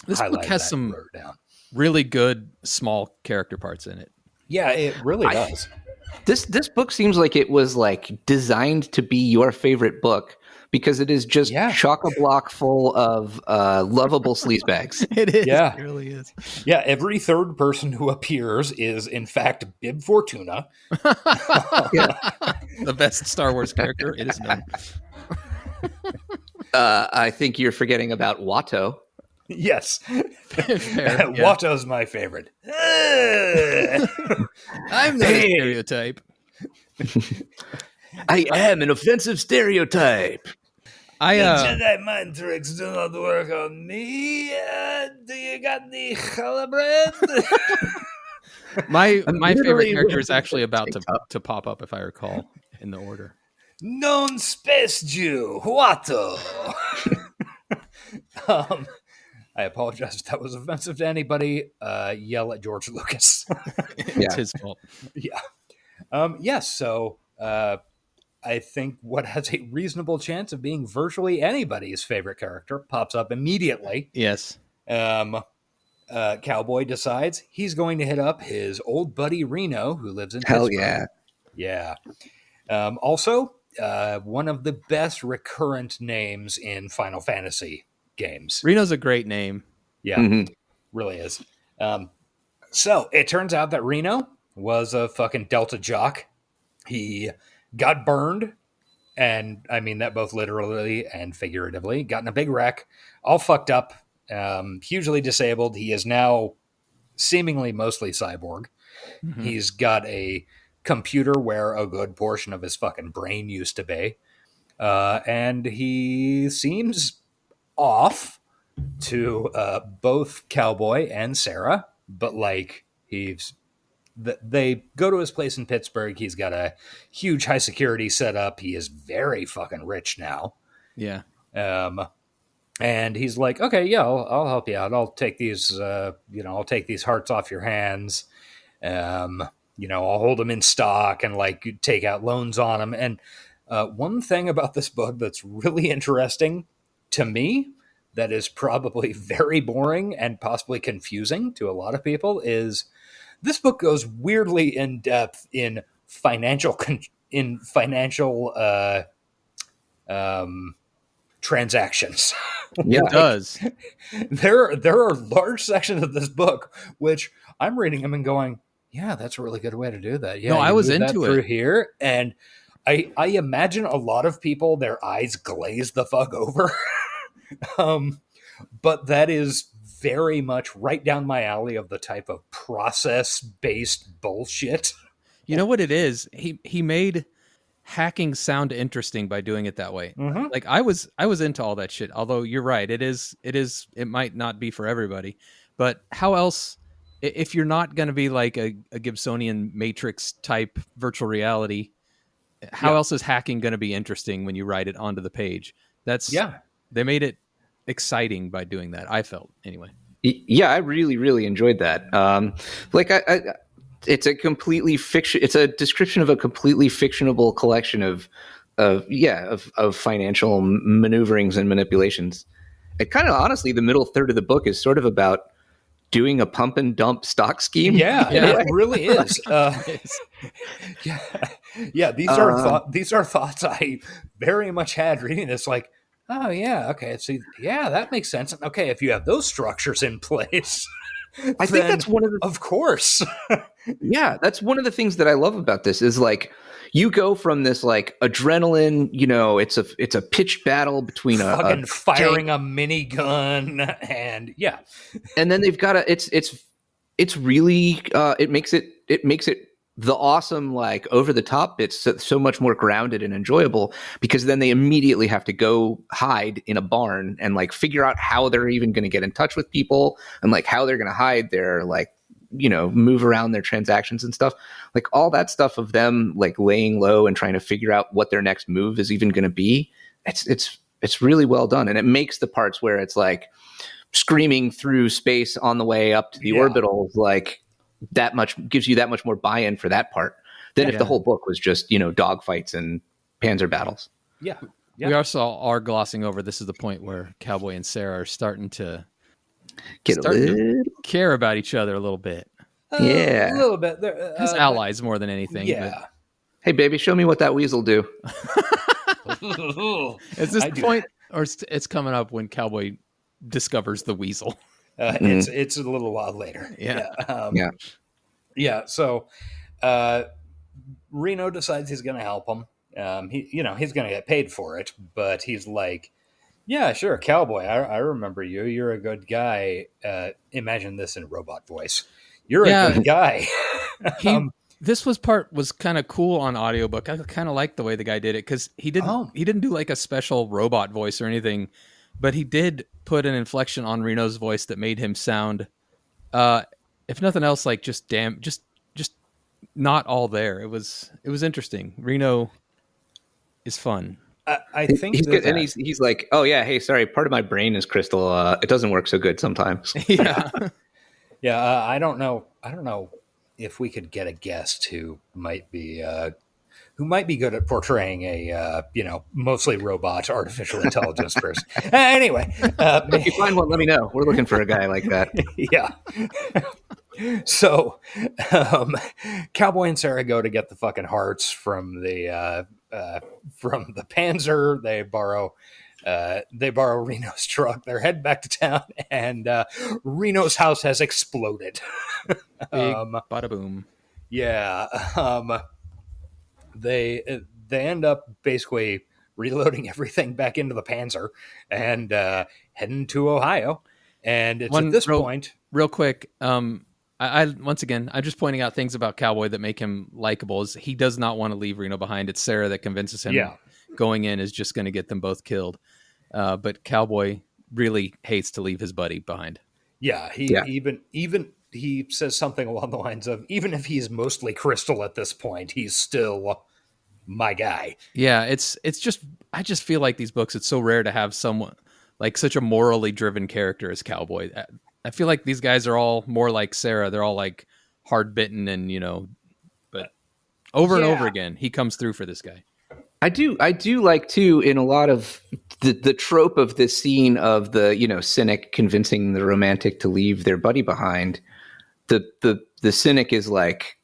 This book has some really good small character parts in it. Yeah, it really does. This book seems like it was designed to be your favorite book, because it is just chock-a-block full of lovable sleazebags. It is. Yeah. It really is. Yeah, every third person who appears is, in fact, Bib Fortuna. The best Star Wars character. It is known. I think you're forgetting about Watto. Yes. Fair, Watto's my favorite. I'm the stereotype. I am an offensive stereotype. Jedi mind tricks do not work on me. Do you got the challah bread? My favorite character is actually about to pop up, if I recall, in the order. Known space Jew, Watto. I apologize if that was offensive to anybody. Yell at George Lucas. It's his fault. Yeah. Yes. So I think what has a reasonable chance of being virtually anybody's favorite character pops up immediately. Yes. Cowboy decides he's going to hit up his old buddy Reno, who lives in Hell Pittsburgh. Yeah. Also, one of the best recurrent names in Final Fantasy games. Reno's a great name. Yeah, really is. So it turns out that Reno was a fucking Delta jock. He got burned, and I mean that both literally and figuratively. Got in a big wreck, all fucked up, hugely disabled. He is now seemingly mostly cyborg. Mm-hmm. He's got a computer where a good portion of his fucking brain used to be. And he seems off to both Cowboy and Sarah, but they go to his place in Pittsburgh. He's got a huge high security setup. He is very fucking rich now. Yeah. And he's like, okay, yeah, I'll help you out. I'll take these, I'll take these hearts off your hands. I'll hold them in stock and take out loans on them. And one thing about this book that's really interesting to me, that is probably very boring and possibly confusing to a lot of people, is this book goes weirdly in depth in financial transactions. Yeah, it does. There are large sections of this book which I'm reading them and going, yeah, that's a really good way to do that. Yeah, no, I was into through here, and I imagine a lot of people, their eyes glaze the fuck over. But that is very much right down my alley of the type of process-based bullshit. You know what it is? He made hacking sound interesting by doing it that way. Mm-hmm. I was into all that shit. Although you're right, it might not be for everybody. But how else, if you're not going to be like a Gibsonian Matrix type virtual reality, how else is hacking going to be interesting when you write it onto the page? They made it exciting by doing that. I felt anyway. Yeah, I really, really enjoyed that. It's a completely fiction. It's a description of a completely fictionable collection of financial maneuverings and manipulations. It kind of, honestly, the middle third of the book is sort of about doing a pump and dump stock scheme. Yeah. It really is. These are thoughts I very much had reading this. Oh yeah, okay. See, yeah, that makes sense. Okay, if you have those structures in place, I think that's one of the. Of course. Yeah, that's one of the things that I love about this is you go from this adrenaline, it's a pitched battle between fucking firing a minigun and then they've got it's really it makes it the awesome, like over the top bits so much more grounded and enjoyable, because then they immediately have to go hide in a barn and like figure out how they're even going to get in touch with people and like how they're going to hide their like, move around their transactions and stuff. Like all that stuff of them like laying low and trying to figure out what their next move is even going to be. It's really well done. And it makes the parts where it's like screaming through space on the way up to the orbitals, like that much gives you that much more buy-in for that part than if the whole book was just, dogfights and panzer battles. Yeah. We also are glossing over. This is the point where Cowboy and Sarah are starting to care about each other a little bit. Yeah. A little bit. As allies more than anything. Yeah. But... Hey, baby, show me what that weasel do. Is this point, or it's coming up when Cowboy discovers the weasel? It's a little while later. Yeah. So Reno decides he's going to help him. He's going to get paid for it, but he's like, yeah, sure, Cowboy. I remember you. You're a good guy. Imagine this in robot voice. You're a good guy. This was kind of cool on audiobook. I kind of liked the way the guy did it because he didn't do like a special robot voice or anything, but he did put an inflection on Reno's voice that made him sound, if nothing else, like just not all there. It was interesting. Reno is fun. I think he's good, and he's like, oh yeah, hey, sorry, part of my brain is crystal. It doesn't work so good sometimes. Yeah, I don't know if we could get a guest who might be good at portraying a mostly robot artificial intelligence person. Anyway, if you find one, let me know. We're looking for a guy like that. Yeah. So, Cowboy and Sarah go to get the fucking hearts from the Panzer. They borrow Reno's truck. They're heading back to town, and Reno's house has exploded. Bada boom. Yeah. They end up basically reloading everything back into the Panzer and heading to Ohio. And it's at this point, real quick. I'm just pointing out things about Cowboy that make him likable. Is he does not want to leave Reno behind. It's Sarah that convinces him going in is just going to get them both killed. But Cowboy really hates to leave his buddy behind. Yeah, even he says something along the lines of, even if he's mostly crystal at this point, he's still my guy. Yeah, it's just, I just feel like these books, it's so rare to have someone like such a morally driven character as Cowboy. I feel like these guys are all more like Sarah. They're all like hard bitten and, but over and over again, he comes through for this guy. I do like too, in a lot of the trope of this scene of the, cynic convincing the romantic to leave their buddy behind. The cynic is like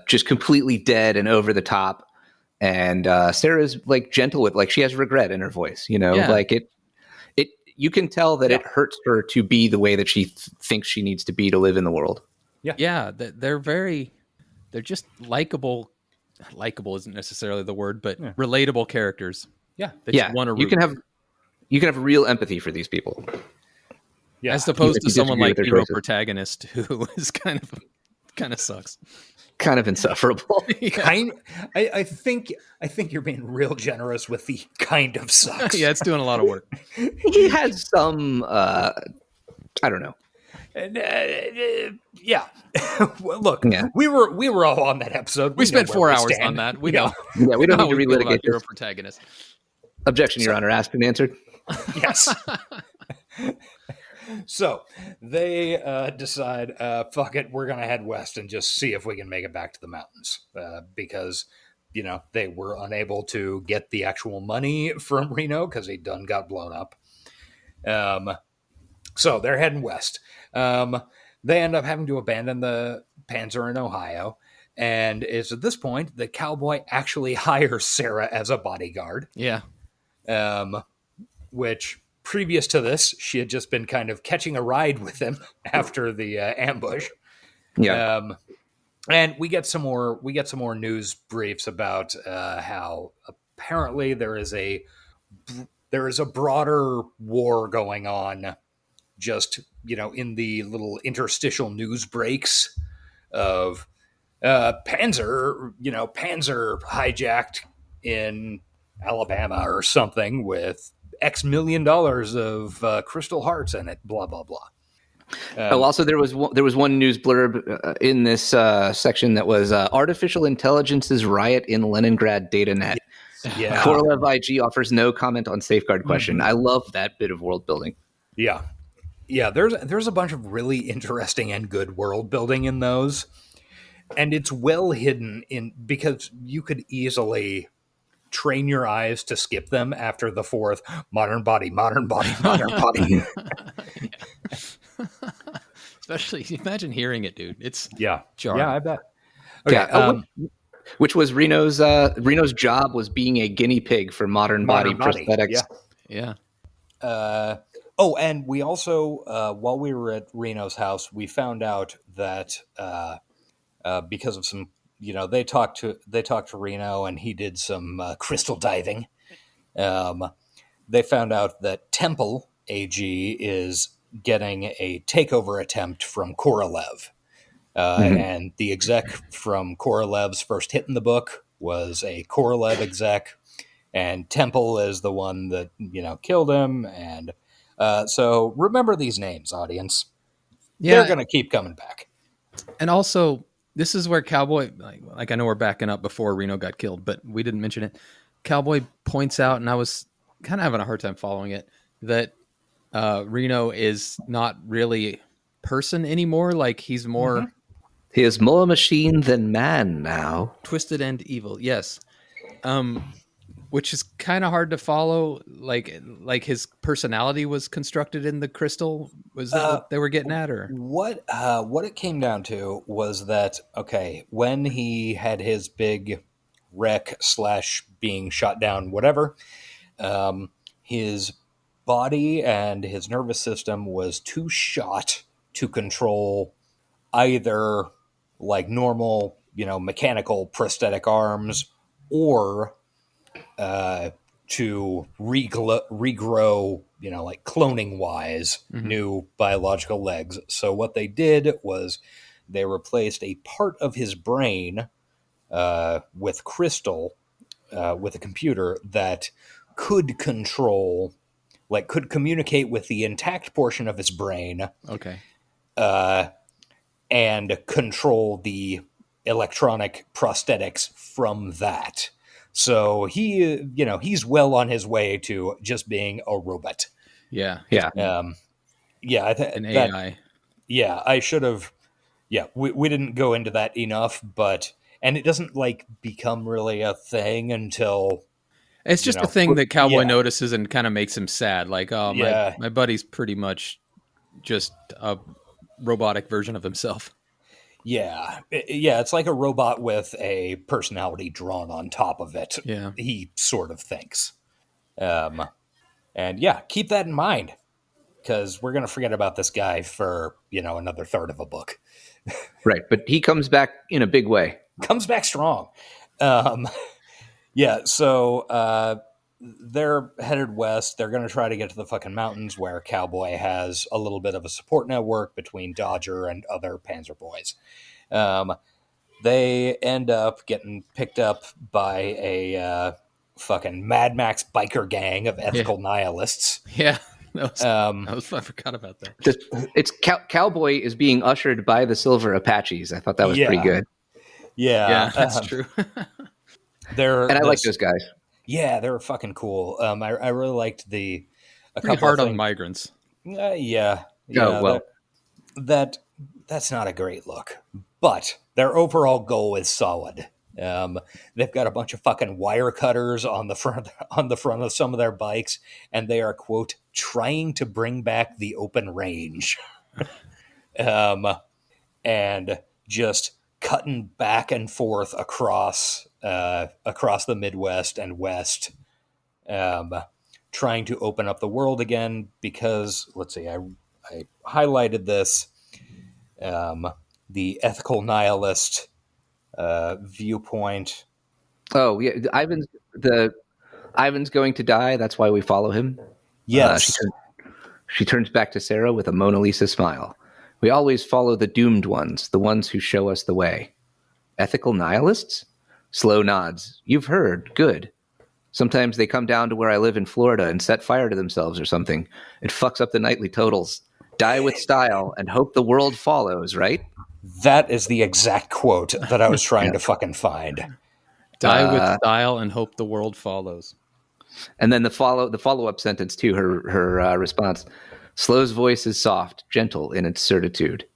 just completely dead and over the top. And Sarah's like gentle with, like, she has regret in her voice, like it you can tell that it hurts her to be the way that she thinks she needs to be to live in the world. Yeah. They're just likable. Likable isn't necessarily the word, but relatable characters. Yeah. That you want to root. You can have real empathy for these people. Yeah. As opposed to someone like hero protagonist who is kind of sucks. Kind of insufferable. I think you're being real generous with the kind of sucks. Yeah, it's doing a lot of work. He has some I don't know. Yeah. Look, we were all on that episode. We spent 4 hours on that. We know. Yeah, we don't need to relitigate hero protagonist. Objection, Your Honor, asked and answered. Yes. So they decide, fuck it, we're going to head west and just see if we can make it back to the mountains because, they were unable to get the actual money from Reno because he done got blown up. So they're heading west. They end up having to abandon the Panzer in Ohio. And it's at this point that Cowboy actually hires Sarah as a bodyguard. Yeah. Which... previous to this, she had just been kind of catching a ride with him after the ambush. Yeah. And we get some more news briefs about how apparently there is a broader war going on just, in the little interstitial news breaks of Panzer hijacked in Alabama or something with X million dollars of crystal hearts in it, blah, blah, blah. Also, there was one news blurb in this section that was artificial intelligence's riot in Leningrad datanet. Yeah. Korolev IG offers no comment on safeguard question. Mm-hmm. I love that bit of world building. Yeah. Yeah, there's a bunch of really interesting and good world building in those. And it's well hidden because you could easily train your eyes to skip them after the fourth modern body. Especially, imagine hearing it, dude. It's jarring. Yeah, I bet. Okay, which was Reno's job was being a guinea pig for modern body prosthetics. Yeah. And we also, while we were at Reno's house, we found out that because of some, they talked to Reno and he did some crystal diving. They found out that Temple AG is getting a takeover attempt from Korolev. And the exec from Korolev's first hit in the book was a Korolev exec, and Temple is the one that, killed him. And so remember these names, audience. Yeah. They're going to keep coming back. And also, this is where Cowboy, like I know we're backing up before Reno got killed, but we didn't mention it. Cowboy points out, and I was kind of having a hard time following it, that Reno is not really person anymore. Like he's more... He is more machine than man now. Twisted and evil, yes. Which is kind of hard to follow. Like his personality was constructed in the crystal. Was that what they were getting at, or what it came down to was that when he had his big wreck / being shot down, whatever, his body and his nervous system was too shot to control either like normal, mechanical prosthetic arms or to regrow, like cloning wise, new biological legs. So what they did was they replaced a part of his brain with crystal, with a computer that could control, could communicate with the intact portion of his brain. Okay. And control the electronic prosthetics from that. So he, he's well on his way to just being a robot. Yeah. Yeah. An AI. I should have. Yeah. We didn't go into that enough, and it doesn't become really a thing until. It's just a thing that Cowboy notices and kind of makes him sad. Like, oh, my buddy's pretty much just a robotic version of himself. Yeah. It's like a robot with a personality drawn on top of it. Yeah. He sort of thinks. And keep that in mind, because we're going to forget about this guy for, another third of a book. Right. But he comes back in a big way. Comes back strong. So they're headed west. They're going to try to get to the fucking mountains where Cowboy has a little bit of a support network between Dodger and other Panzer boys. They end up getting picked up by a fucking Mad Max biker gang of ethical nihilists. Yeah. I forgot about that. It's Cowboy is being ushered by the Silver Apaches. I thought that was pretty good. Yeah, that's true. I like those guys. Yeah, they're fucking cool. I really liked the pretty hard on migrants. That's not a great look, but their overall goal is solid. They've got a bunch of fucking wire cutters on the front of some of their bikes, and they are, quote, trying to bring back the open range, and just cutting back and forth across the Midwest and West, trying to open up the world again. Because let's see, I highlighted this, the ethical nihilist viewpoint. Oh yeah, Ivan's going to die. That's why we follow him. Yes. She turns back to Sarah with a Mona Lisa smile. We always follow the doomed ones, the ones who show us the way. Ethical nihilists? Slow nods. You've heard. Good. Sometimes they come down to where I live in Florida and set fire to themselves or something. It fucks up the nightly totals. Die with style and hope the world follows, right? That is the exact quote that I was trying to fucking find. Die with style and hope the world follows. And then the follow-up sentence to her response. Slow's voice is soft, gentle in its certitude.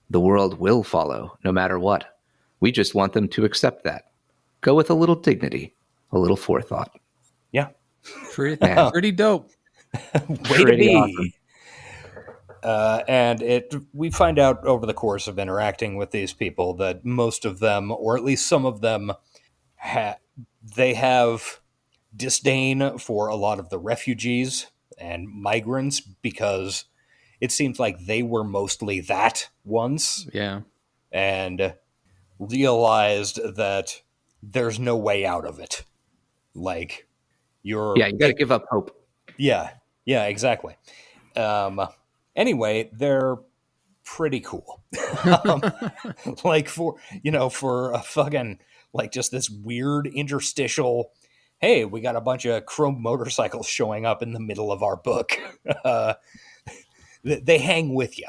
The world will follow, no matter what. We just want them to accept that. Go with a little dignity, a little forethought. Yeah. Pretty dope. Way to be. Awesome. And we find out over the course of interacting with these people that most of them, or at least some of them, they have disdain for a lot of the refugees and migrants because it seems like they were mostly that once. Yeah. And realized that there's no way out of it. Like, you got to give up hope. Yeah, exactly. Anyway, they're pretty cool. Like for a fucking, like, just this weird interstitial, hey, we got a bunch of chrome motorcycles showing up in the middle of our book. They hang with you.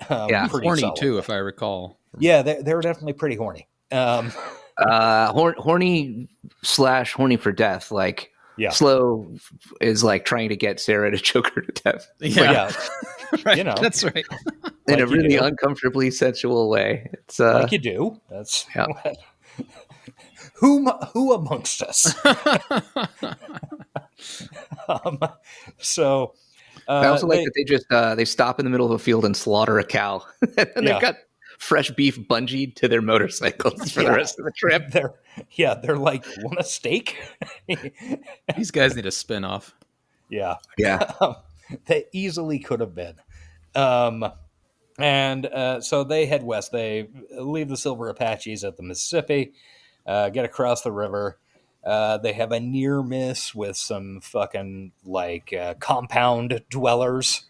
Pretty horny solid. Too, if I recall. Yeah, they're definitely pretty horny. Horny / horny for death. Like, Slow is like trying to get Sarah to choke her to death. Yeah, right. That's right. In a really uncomfortably sensual way. It's like you do. That's who amongst us. So I also like that they just they stop in the middle of a field and slaughter a cow, and they've got fresh beef bungeed to their motorcycles for the rest of the trip. They're like, want a steak? These guys need a spin-off. Yeah. They easily could have been. So they head west. They leave the Silver Apaches at the Mississippi, get across the river. They have a near miss with some fucking compound dwellers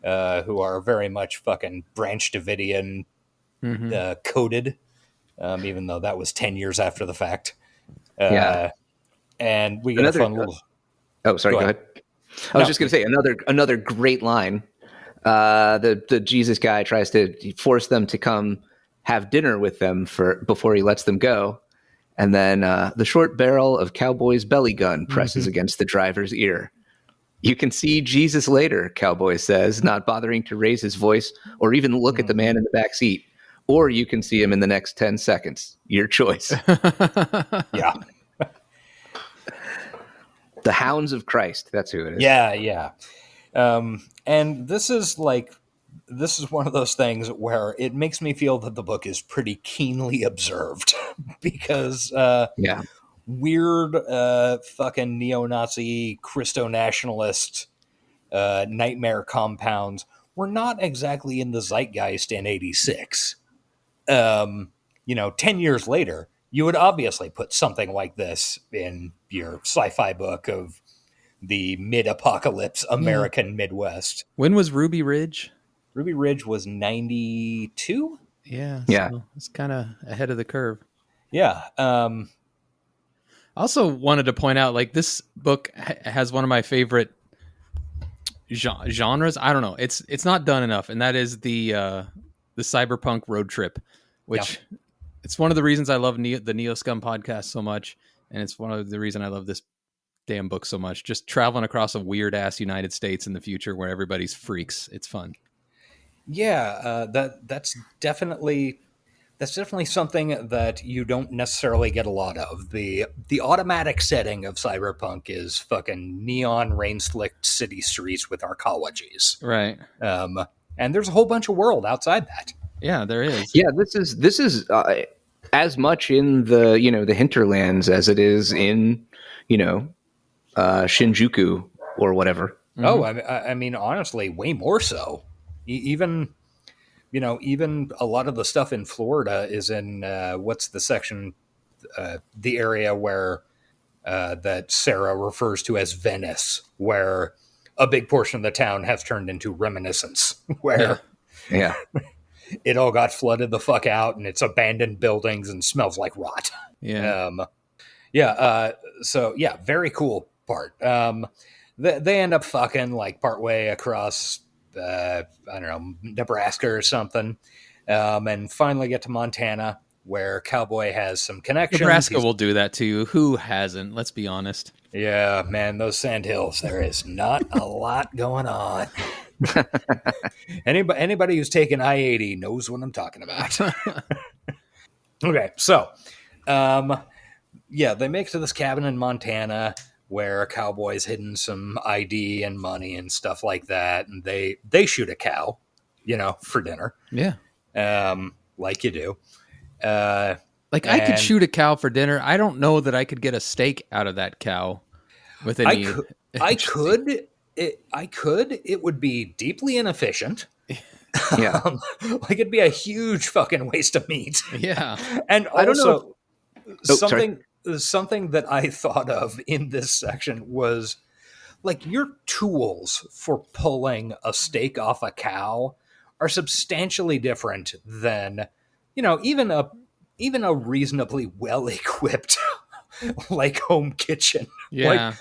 who are very much fucking Branch Davidian coded, even though that was 10 years after the fact. And we get a fun little... Oh, sorry, go ahead. I was just going to say another great line. The Jesus guy tries to force them to come have dinner with them before he lets them go. And then the short barrel of Cowboy's belly gun presses against the driver's ear. You can see Jesus later, Cowboy says, not bothering to raise his voice or even look at the man in the back seat. Or you can see him in the next 10 seconds. Your choice. Yeah. The Hounds of Christ. That's who it is. Yeah. And this is one of those things where it makes me feel that the book is pretty keenly observed because weird fucking neo-Nazi Christo-nationalist nightmare compounds were not exactly in the zeitgeist in 86. 10 years later, you would obviously put something like this in your sci-fi book of the mid-apocalypse American Midwest. When was Ruby Ridge? Ruby Ridge was 92? Yeah. So it's kind of ahead of the curve. Yeah. I also wanted to point out, this book has one of my favorite genres. I don't know. It's not done enough, and that is the cyberpunk road trip, which it's one of the reasons I love the Neo Scum podcast so much, and it's one of the reasons I love this damn book so much. Just traveling across a weird ass United States in the future where everybody's freaks. It's fun. Yeah, that's definitely something that you don't necessarily get a lot of. The automatic setting of cyberpunk is fucking neon rain-slicked city streets with arcologies. Right. And there's a whole bunch of world outside that. Yeah, there is. Yeah, this is as much in the hinterlands as it is in Shinjuku or whatever. Oh, I mean, honestly, way more so. Even a lot of the stuff in Florida is in what's the section, the area where that Sarah refers to as Venice, where a big portion of the town has turned into reminiscence. Where, it all got flooded the fuck out, and it's abandoned buildings and smells like rot. Yeah. So yeah, very cool part. They end up fucking like partway across, I don't know, Nebraska or something, and finally get to Montana, where Cowboy has some connections. Nebraska will do that too. Who hasn't? Let's be honest. Yeah, man, those sandhills. There is not a lot going on. Anybody who's taken I-80 knows what I'm talking about. Okay, so, they make it to this cabin in Montana where a cowboy's hidden some ID and money and stuff like that, and they shoot a cow, for dinner. Yeah. Like you do. I could shoot a cow for dinner. I don't know that I could get a steak out of that cow with any. I could. It would be deeply inefficient. Yeah. It'd be a huge fucking waste of meat. Yeah. And I don't know. Something that I thought of in this section was like your tools for pulling a steak off a cow are substantially different than, even a reasonably well equipped like home kitchen. Yeah.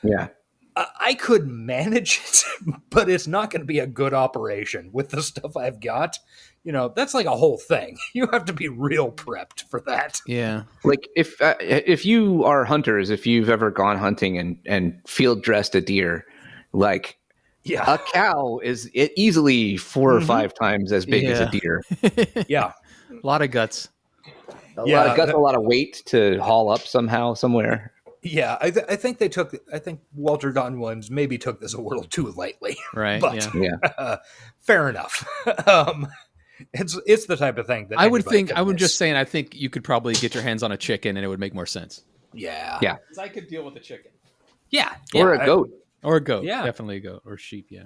Yeah. I could manage it, but it's not going to be a good operation with the stuff I've got. That's like a whole thing. You have to be real prepped for that. Yeah. Like if you are hunters, if you've ever gone hunting and field dressed a deer, like a cow is easily 4 or 5 times as big as a deer. Yeah. A lot of guts. A lot of guts, a lot of weight to haul up somewhere. Yeah, I think Walter Don Williams maybe took this a little too lightly. Right. But Yeah. Fair enough. It's the type of thing that I would think. can I would miss. just saying. I think you could probably get your hands on a chicken, and it would make more sense. Yeah. Yeah. I could deal with a chicken Yeah. Or a goat. or a goat. Yeah. Definitely a goat or sheep. Yeah.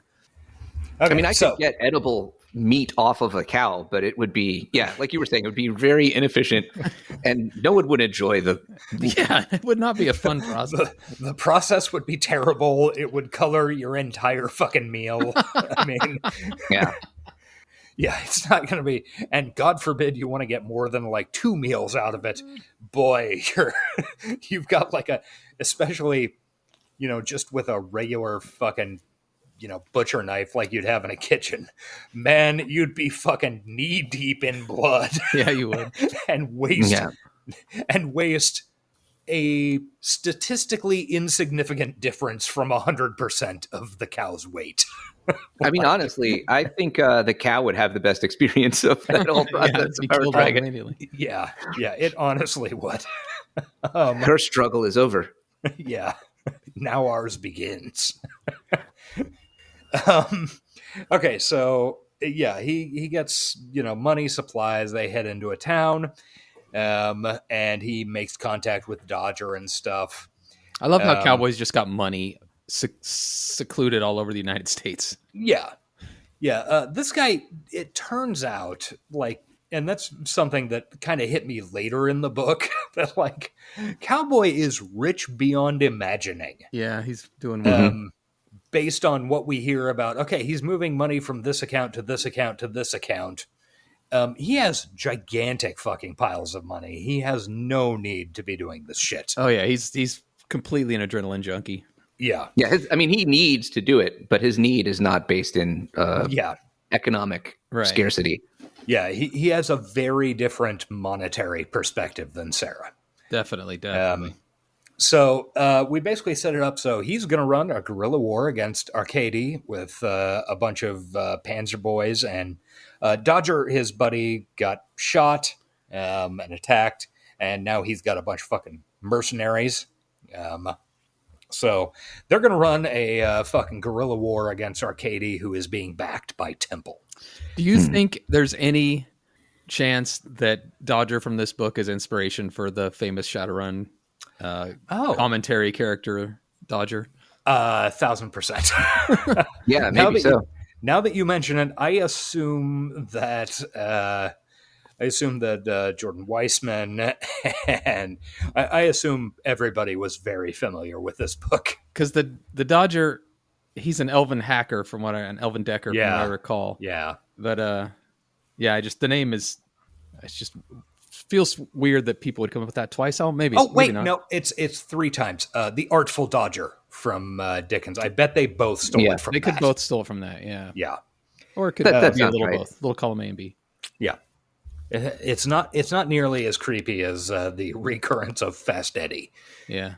Okay, I mean, I could get edible meat off of a cow, but it would be, like you were saying, it would be very inefficient, and no one would enjoy the. Yeah, it would not be a fun process. the process would be terrible. It would color your entire fucking meal. I mean, Yeah. yeah, it's not going to be. And God forbid you want to get more than like 2 meals out of it. Boy, you've got like especially, just with a regular fucking, butcher knife like you'd have in a kitchen, man, you'd be fucking knee deep in blood. Yeah, you would. and waste a statistically insignificant difference from 100% of the cow's weight. I mean, honestly, I think the cow would have the best experience of that whole process. If I were trying it. Immediately. Yeah, it honestly would. Her struggle is over. Yeah, now ours begins. Okay, so he gets money, supplies. They head into a town, and he makes contact with Dodger and stuff. I love how cowboys just got money secluded all over the United States. Yeah. This guy, it turns out, like, and that's something that kind of hit me later in the book, that like Cowboy is rich beyond imagining. Yeah, he's doing well. Based on what we hear about, okay, he's moving money from this account to this account to this account. He has gigantic fucking piles of money. He has no need to be doing this shit. Oh yeah, he's completely an adrenaline junkie. Yeah. Yeah, he needs to do it, but his need is not based in economic scarcity. Yeah, he has a very different monetary perspective than Sarah. Definitely. So we basically set it up so he's going to run a guerrilla war against Arcady with a bunch of Panzer boys, and Dodger, his buddy, got shot and attacked, and now he's got a bunch of fucking mercenaries. So they're going to run a fucking guerrilla war against Arcady, who is being backed by Temple. Do you think there's any chance that Dodger from this book is inspiration for the famous Shadowrun commentary character Dodger? 1,000%. Yeah, maybe so. Now that you mention it, I assume that Jordan Weissman and I assume everybody was very familiar with this book, because the Dodger, he's an elven hacker an elven decker from what I recall. Yeah, but Yeah, the name is. It's just feels weird that people would come up with that twice. Oh, maybe. Oh, wait, maybe not. no, it's 3 times. The Artful Dodger from Dickens. I bet they both stole it from They that. could both steal it from that. Yeah. Yeah. Or it could That be a sounds little right. both. Little column A and B. Yeah. It's not nearly as creepy as the recurrence of Fast Eddie. Yeah.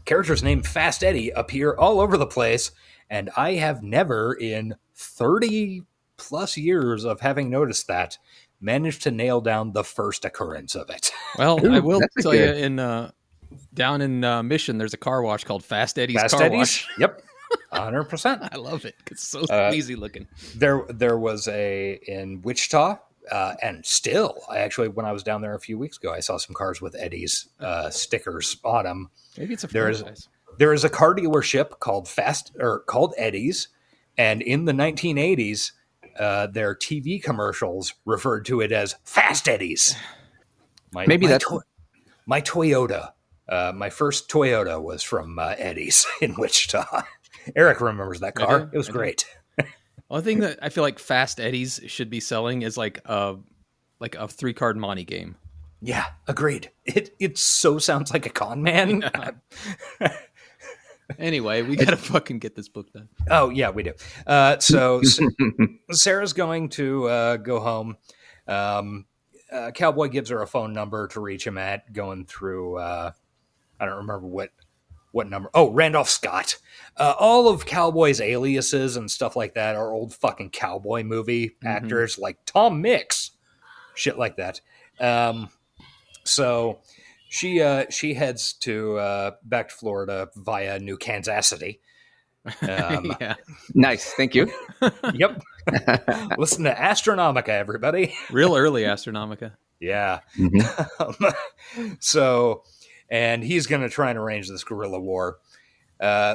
Characters named Fast Eddie appear all over the place, and I have never, in 30 plus years of having noticed that, managed to nail down the first occurrence of it. Well, Ooh, I will that's a tell you good- down in Mission, there's a car wash called Fast Eddie's Fast Car Eddie's? Wash. Yep. 100%. I love it. It's so sleazy looking. There was in Wichita, and still, when I was down there a few weeks ago, I saw some cars with Eddie's stickers on them. Maybe it's a There is franchise. there is a car dealership called Eddie's, and in the 1980s, their TV commercials referred to it as Fast Eddie's. My Toyota. My first Toyota was from Eddie's in Wichita. Eric remembers that car. do. It was I do. great. One thing that I feel like Fast Eddie's should be selling is like a 3-card Monte game. Yeah, agreed. It so sounds like a con man. Yeah. Anyway, we gotta fucking get this book done. Oh yeah, we do. So Sarah's going to go home. Cowboy gives her a phone number to reach him at. Going through, I don't remember what number. Oh, Randolph Scott. All of Cowboy's aliases and stuff like that are old fucking cowboy movie actors like Tom Mix, shit like that. So she heads to back to Florida via New Kansas City. Yeah. Nice. Thank you. Yep. Listen to Astronomica, everybody. Real early Astronomica. Yeah. Mm-hmm. So, and he's going to try and arrange this guerrilla war.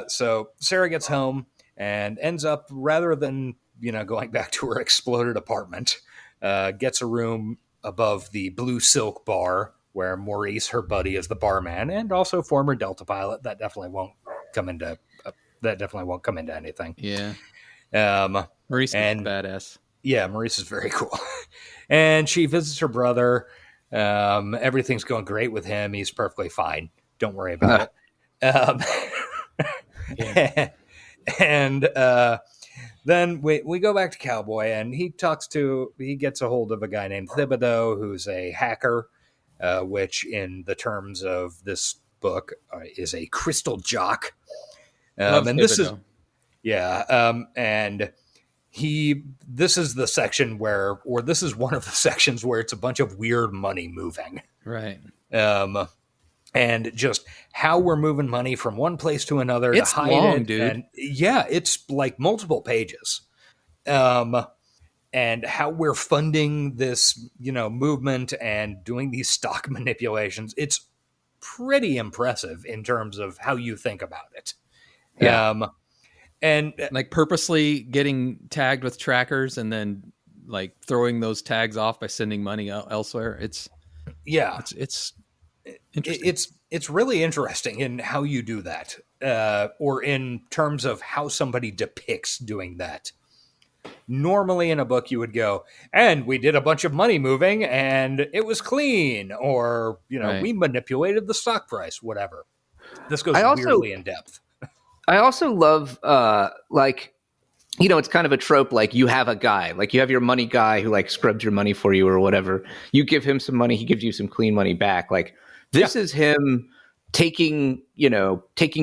So Sarah gets home and ends up, rather than, going back to her exploded apartment, gets a room above the Blue Silk Bar where Maurice, her buddy, is the barman and also former Delta pilot. That definitely won't come into anything. Yeah. Maurice is and badass. Yeah, Maurice is very cool. And she visits her brother. Everything's going great with him. He's perfectly fine. Don't worry about it. And then we go back to Cowboy, and he gets a hold of a guy named Thibodeau, who's a hacker, which in the terms of this book is a crystal jock. Love And this is, Thibodeau. and this is the section this is one of the sections where it's a bunch of weird money moving. Right. And just how we're moving money from one place to another It's to hide long, it. dude. And yeah, it's like multiple pages. And how we're funding this, movement and doing these stock manipulations. It's pretty impressive in terms of how you think about it. Yeah. And Like purposely getting tagged with trackers and then like throwing those tags off by sending money elsewhere. It's interesting. It's really interesting in how you do that, or in terms of how somebody depicts doing that. Normally in a book you would go, and we did a bunch of money moving and it was clean, or Right. we manipulated the stock price, whatever. This goes also- weirdly in depth. I also love, it's kind of a trope. Like you have a guy, like you have your money guy who like scrubs your money for you or whatever. You give him some money, he gives you some clean money back. Like this is him taking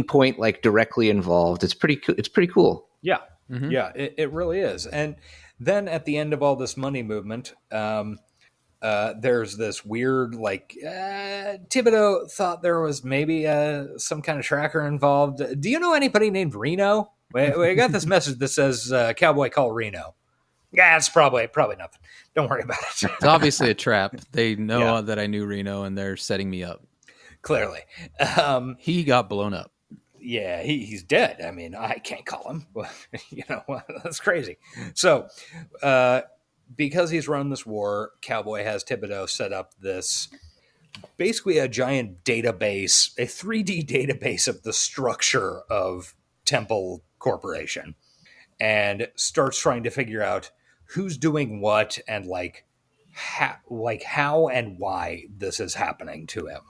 point, like directly involved. It's pretty cool. Yeah. Mhm. Yeah, it really is. And then at the end of all this money movement, there's this weird, Thibodeau thought there was maybe some kind of tracker involved. Do you know anybody named Reno? We got this message that says, Cowboy, call Reno. Yeah, it's probably nothing. Don't worry about it. It's obviously a trap. They know that I knew Reno and they're setting me up. Clearly. He got blown up. Yeah, he's dead. I mean, I can't call him. That's crazy. So, because he's run this war, Cowboy has Thibodeau set up this, basically a giant database, a 3D database of the structure of Temple Corporation, and starts trying to figure out who's doing what and how and why this is happening to him.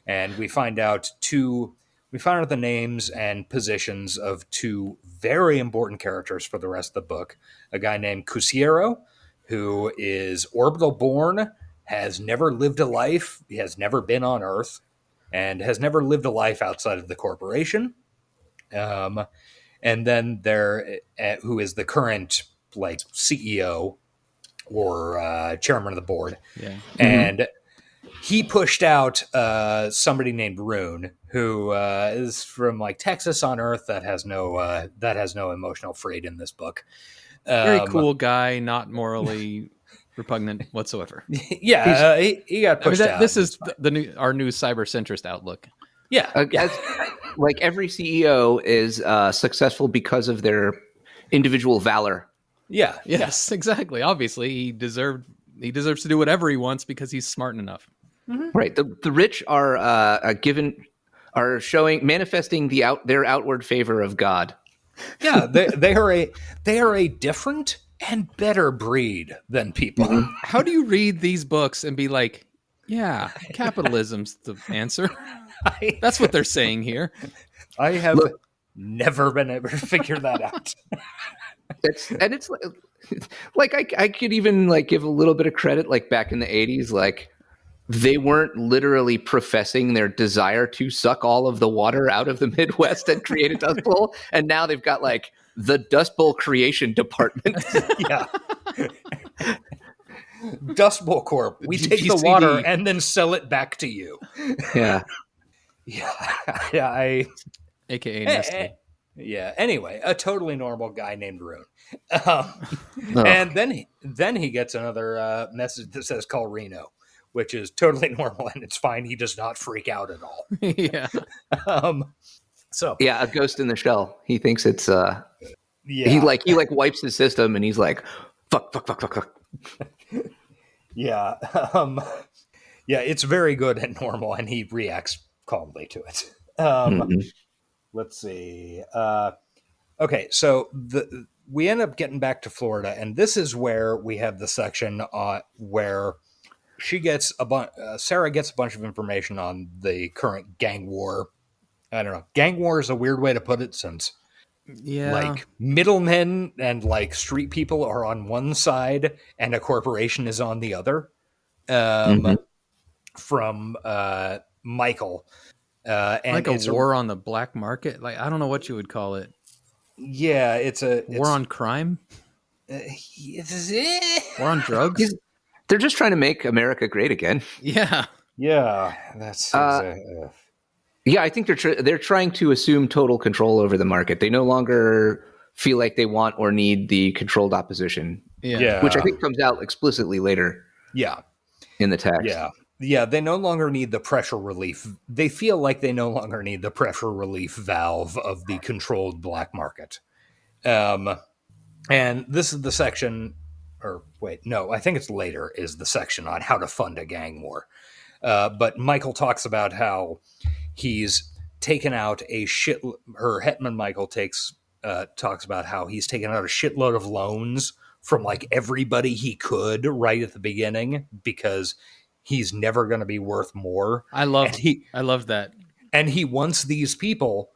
And we find out the names and positions of two very important characters for the rest of the book. A guy named Cusiero, who is orbital born, has never lived a life, he has never been on Earth, and has never lived a life outside of the corporation. And then there, who is the current CEO or chairman of the board. Yeah. And he pushed out somebody named Rune, who is from Texas on Earth that has no emotional freight in this book. Very cool guy, not morally repugnant whatsoever. Yeah, he got pushed out. This is our new cyber-centrist outlook. Yeah, every CEO is successful because of their individual valor. Yeah. Yes, exactly. Obviously, he deserves to do whatever he wants because he's smart enough. Mm-hmm. Right. The rich are manifesting their outward favor of God. Yeah, they are a different and better breed than people. Mm-hmm. How do you read these books and be like, yeah, capitalism's the answer? That's what they're saying here. I have never been able to figure that out. It's I could even give a little bit of credit, back in the 80s, they weren't literally professing their desire to suck all of the water out of the Midwest and create a Dust Bowl, and now they've got the Dust Bowl creation department. Yeah. Dust Bowl Corp. We take the water and then sell it back to you. Yeah. Yeah. AKA Nestle. Yeah. Anyway, a totally normal guy named Rune. And then he gets another message that says call Reno, which is totally normal and it's fine. He does not freak out at all. Yeah. A ghost in the shell. He thinks it's he wipes his system and he's like, fuck. Yeah. It's very good and normal, and he reacts calmly to it. Let's see. Okay, so we end up getting back to Florida, and this is where we have the section where she gets Sarah gets a bunch of information on the current gang war. I don't know. Gang war is a weird way to put it, since middlemen and street people are on one side and a corporation is on the other. From Michael. And it's a war on the black market. I don't know what you would call it. Yeah, it's war on crime. War on drugs. They're just trying to make America great again. Yeah. That's. Yeah, I think they're trying to assume total control over the market. They no longer feel like they want or need the controlled opposition. Yeah. Which I think comes out explicitly later. Yeah. In the text. Yeah, they no longer need the pressure relief. They feel like they no longer need the pressure relief valve of the controlled black market. And this is the section, I think it's later, is the section on how to fund a gang war. But Michael talks about how he's taken out Hetman Michael talks about how he's taken out a shitload of loans from everybody he could right at the beginning, because he's never going to be worth more. I love that. And he wants these people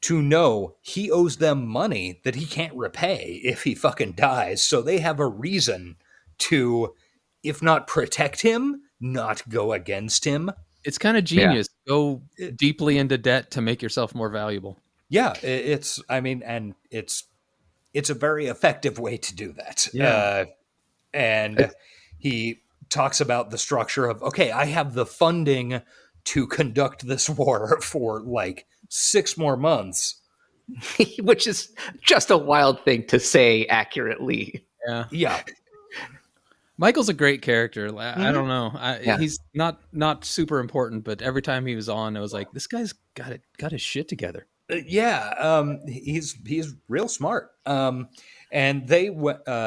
to know he owes them money that he can't repay if he fucking dies. So they have a reason to, if not protect him, not go against him. It's kind of genius. Yeah. Go deeply into debt to make yourself more valuable. Yeah, it's a very effective way to do that. Yeah. And he talks about the structure of, okay, I have the funding to conduct this war for 6 more months. Which is just a wild thing to say accurately. Yeah. Michael's a great character. I don't know. He's not super important, but every time he was on, I was like, this guy's got his shit together. He's real smart. And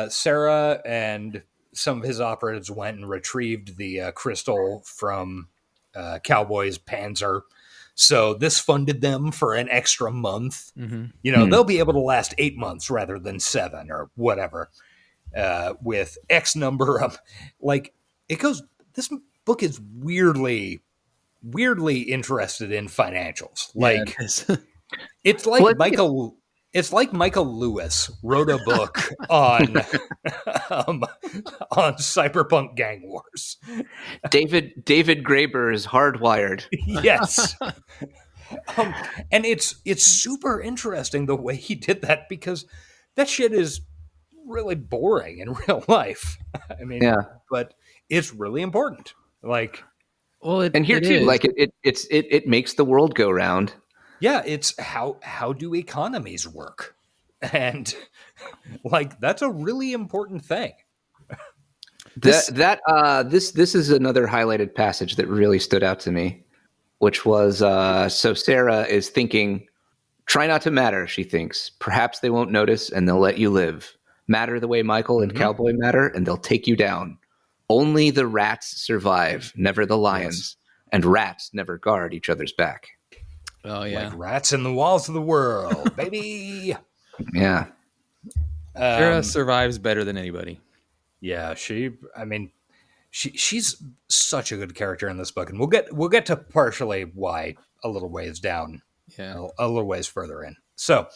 Sarah and some of his operatives went and retrieved the crystal from Cowboy's Panzer. So this funded them for an extra month. Mm-hmm. They'll be able to last 8 months rather than 7 or whatever. with X number of, like, it goes, this book is weirdly interested in financials. Like, it's like Michael Lewis wrote a book on on cyberpunk gang wars. David Graeber's Hardwired. Yes. And it's super interesting the way he did that, because that shit is really boring in real life. I mean, but it's really important. Like, well, and here too, like it makes the world go round. Yeah, it's how do economies work, and like that's a really important thing. This is another highlighted passage that really stood out to me, which was so Sarah is thinking, try not to matter, she thinks. Perhaps they won't notice and they'll let you live. Matter the way Michael and Cowboy matter and they'll take you down. Only the rats survive, never the lions. And rats never guard each other's back. Oh, yeah. Like rats in the walls of the world, baby. Yeah. Sarah survives better than anybody. Yeah, she's such a good character in this book, and we'll get to partially why a little ways down, a little ways further in. So,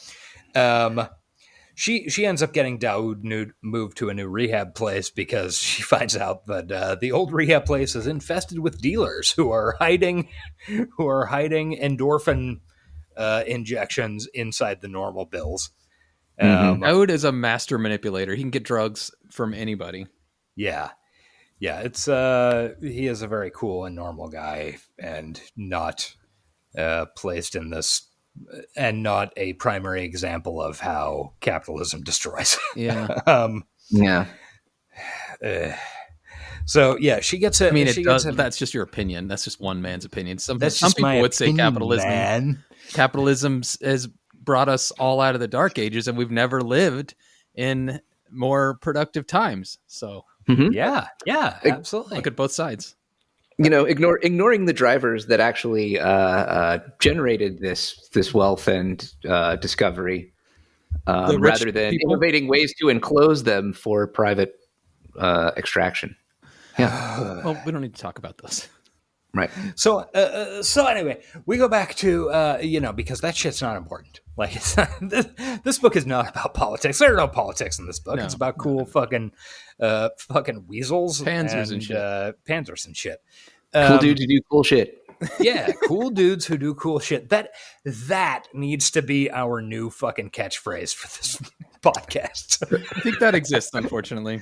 she ends up getting Daoud moved to a new rehab place because she finds out that the old rehab place is infested with dealers who are hiding endorphin injections inside the normal bills. Daoud is a master manipulator. He can get drugs from anybody. Yeah, it's he is a very cool and normal guy, and not placed in this, and not a primary example of how capitalism destroys. Yeah. So yeah, she gets it. I mean, that's just your opinion. That's just one man's opinion. Some people would say capitalism has brought us all out of the dark ages, and we've never lived in more productive times. So yeah, absolutely. Look at both sides. You know, ignoring the drivers that actually generated this wealth and discovery, rather than innovating ways to enclose them for private extraction. Yeah. Well, we don't need to talk about those. Right. So anyway, we go back to because that shit's not important. Like, this book is not about politics. There are no politics in this book. No, it's about cool fucking weasels, panzers and shit. Panzers and shit. Cool dudes who do cool shit. Yeah, cool dudes who do cool shit. That needs to be our new fucking catchphrase for this podcast. I think that exists, unfortunately.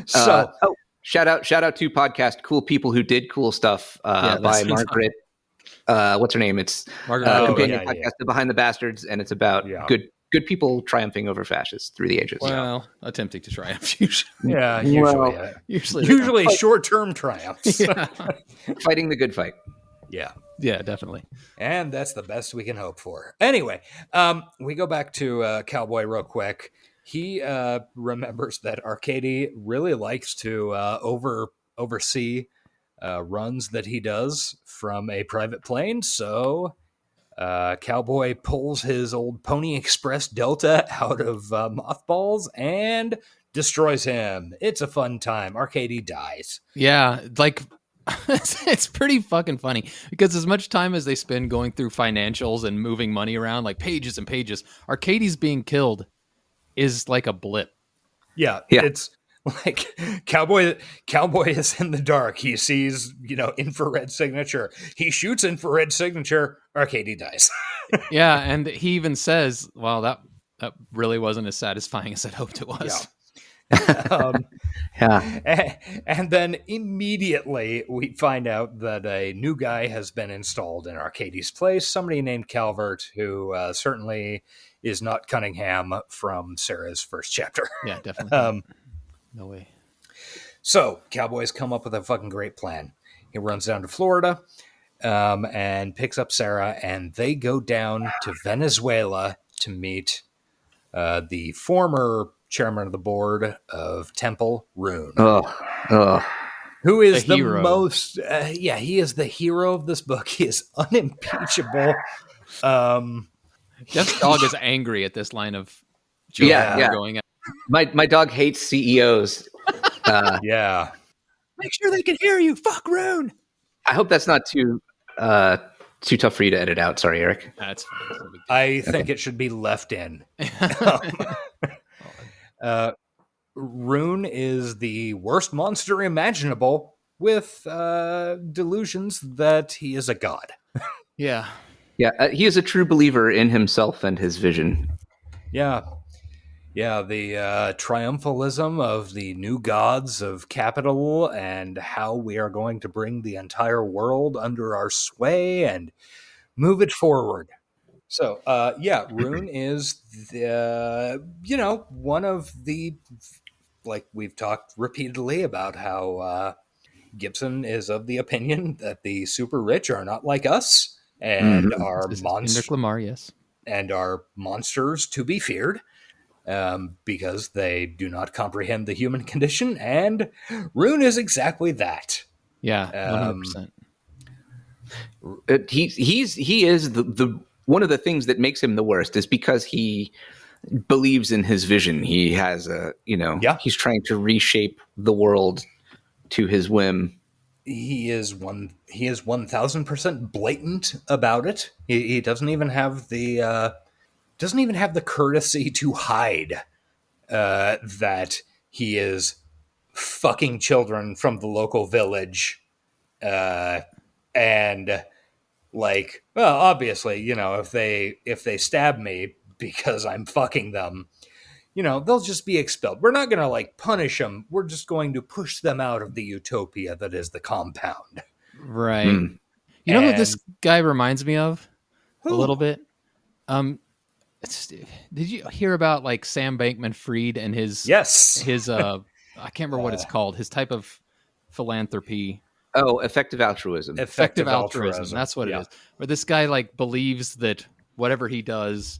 Shout out to podcast Cool People Who Did Cool Stuff by Margaret. What's her name? It's companion podcast to Behind the Bastards, and it's about good people triumphing over fascists through the ages. Well, attempting to triumph usually. Yeah, usually short-term triumphs. Yeah. Fighting the good fight. Yeah, definitely. And that's the best we can hope for. Anyway, we go back to Cowboy real quick. He remembers that Arcady really likes to oversee runs that he does from a private plane. So Cowboy pulls his old Pony Express Delta out of mothballs and destroys him. It's a fun time. Arcady dies. Yeah, like it's pretty fucking funny, because as much time as they spend going through financials and moving money around, like pages and pages, Arcady's being killed is like a blip. Yeah. It's like Cowboy is in the dark. He sees, infrared signature. He shoots infrared signature. Arcady dies. Yeah, and he even says, "Well, that really wasn't as satisfying as I'd hoped it was." And then immediately we find out that a new guy has been installed in Arcady's place. Somebody named Calvert, who certainly is not Cunningham from Sarah's first chapter. Yeah, definitely. No way. So Cowboy's come up with a fucking great plan. He runs down to Florida and picks up Sarah, and they go down to Venezuela to meet the former chairman of the board of Temple, Rune. Who is the most... he is the hero of this book. He is unimpeachable. Geoff's dog is angry at this line of Yeah. going out. My dog hates CEOs. Yeah. Make sure they can hear you. Fuck Rune. I hope that's not too tough for you to edit out. Sorry, Eric. That's fine. I think it should be left in. Rune is the worst monster imaginable with delusions that he is a god. Yeah. Yeah, he is a true believer in himself and his vision. Yeah. Yeah, the triumphalism of the new gods of capital and how we are going to bring the entire world under our sway and move it forward. So, Rune is one of the, like we've talked repeatedly about how Gibson is of the opinion that the super rich are not like us and are monsters. Lamar, yes. And are monsters to be feared because they do not comprehend the human condition. And Rune is exactly that. Yeah, 100%. He is the one of the things that makes him the worst is because he believes in his vision. He has he's trying to reshape the world to his whim. He is 1,000% blatant about it. He doesn't even have the courtesy to hide that he is fucking children from the local village, and like, well, obviously, if they stab me because I'm fucking them, they'll just be expelled. We're not going to punish them. We're just going to push them out of the utopia that is the compound. Right. You know who this guy reminds me of? A little bit. Did you hear about Sam Bankman-Fried and his I can't remember what it's called. His type of philanthropy. Oh, effective altruism. Effective altruism. That's what it is. Where this guy believes that whatever he does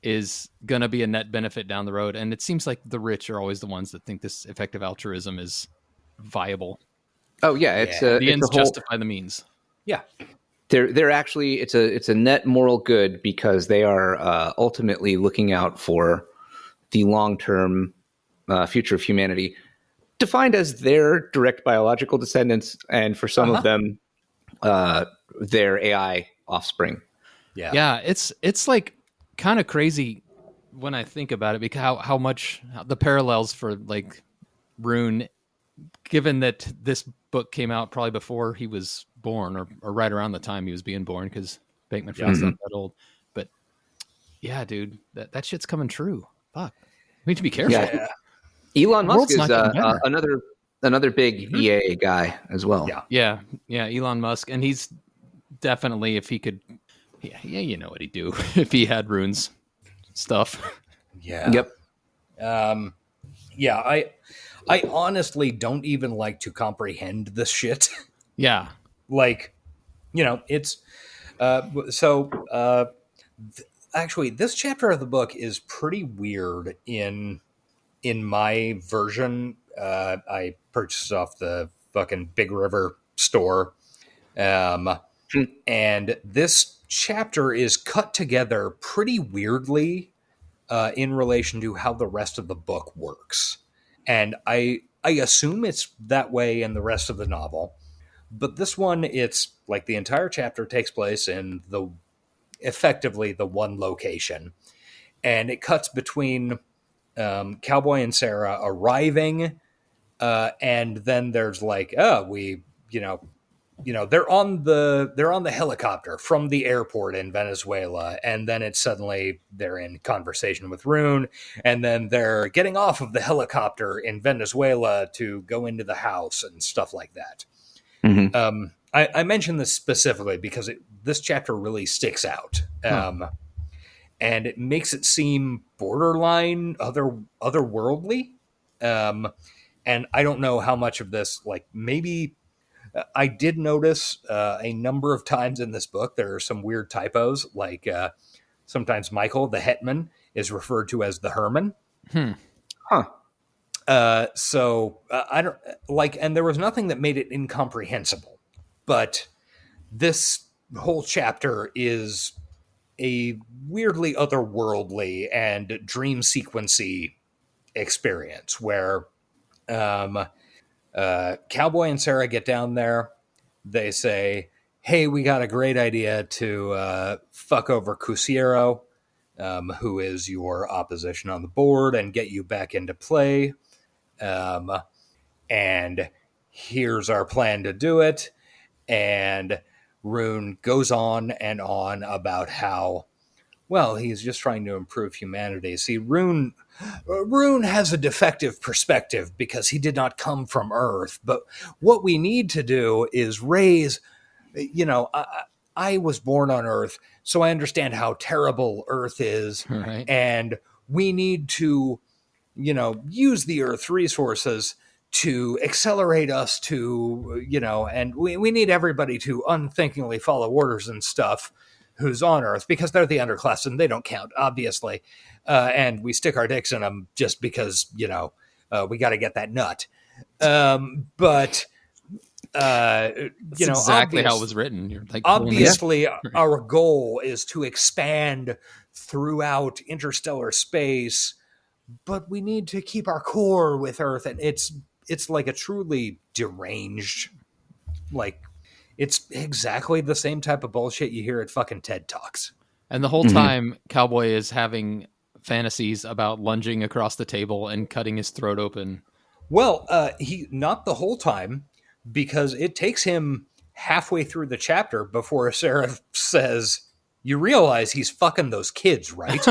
is going to be a net benefit down the road. And it seems like the rich are always the ones that think this effective altruism is viable. Oh yeah. The ends justify the means. Yeah. They're actually, it's a net moral good because they are ultimately looking out for the long-term future of humanity, defined as their direct biological descendants, and for some of them, their AI offspring. Yeah. Yeah. It's kind of crazy when I think about it, because how much the parallels for Rune, given that this book came out probably before he was born or right around the time he was being born, because Bankman-Fried's not that old. But yeah, dude, that shit's coming true. Fuck. We need to be careful. Yeah. Elon Musk is another big EA guy as well. Yeah. Elon Musk. And he's definitely, if he could, you know what he'd do if he had Rune's stuff. Yeah. Yep. I honestly don't even like to comprehend this shit. Yeah. It's actually, this chapter of the book is pretty weird in my version. I purchased off the fucking Big River store. And this chapter is cut together pretty weirdly in relation to how the rest of the book works. And I assume it's that way in the rest of the novel. But this one, it's the entire chapter takes place in effectively the one location. And it cuts between Cowboy and Sarah arriving, and then there's they're on the helicopter from the airport in Venezuela, and then it's suddenly they're in conversation with Rune, and then they're getting off of the helicopter in Venezuela to go into the house and stuff like that. Mm-hmm. I mention this specifically because this chapter really sticks out, and it makes it seem borderline otherworldly, and I don't know how much of this maybe. I did notice a number of times in this book there are some weird typos, sometimes Michael, the Hetman, is referred to as the Herman. So I don't and there was nothing that made it incomprehensible, but this whole chapter is a weirdly otherworldly and dream sequency experience where Cowboy and Sarah get down there. They say, hey, we got a great idea to fuck over Kusiero, who is your opposition on the board, and get you back into play. And here's our plan to do it. And Rune goes on and on about how, well, he's just trying to improve humanity. See, Rune has a defective perspective because he did not come from Earth. But what we need to do is raise, I was born on Earth, so I understand how terrible Earth is. Right. And we need to, use the Earth's resources to accelerate us to, and we need everybody to unthinkingly follow orders and stuff who's on Earth, because they're the underclass and they don't count, obviously. And we stick our dicks in them just because, we got to get that nut. But exactly how it was written. You're like, obviously, our goal is to expand throughout interstellar space, but we need to keep our core with Earth. And it's like a truly deranged, like, it's exactly the same type of bullshit you hear at fucking TED Talks. And the whole time, Cowboy is having fantasies about lunging across the table and cutting his throat open. Well, he not the whole time, because it takes him halfway through the chapter before Sarah says, you realize he's fucking those kids, right?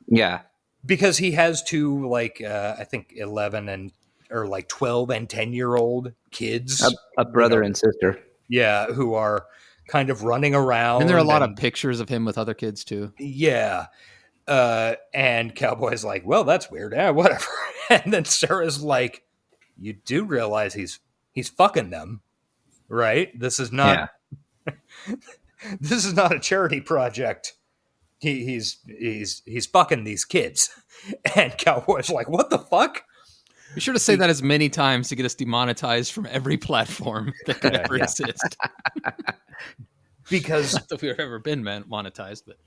Yeah. Because he has two, like, I think 11 or 12 and 10-year-old kids. A brother and sister. Yeah, who are kind of running around. And there are a lot of pictures of him with other kids, too. Yeah. And Cowboy's like, well, that's weird. Yeah, whatever. And then Sarah's like, you do realize he's fucking them, right? This is not this is not a charity project. He's fucking these kids. And Cowboy's like, what the fuck? Be sure to say that as many times to get us demonetized from every platform that could ever exist. Because not that we've ever been monetized, but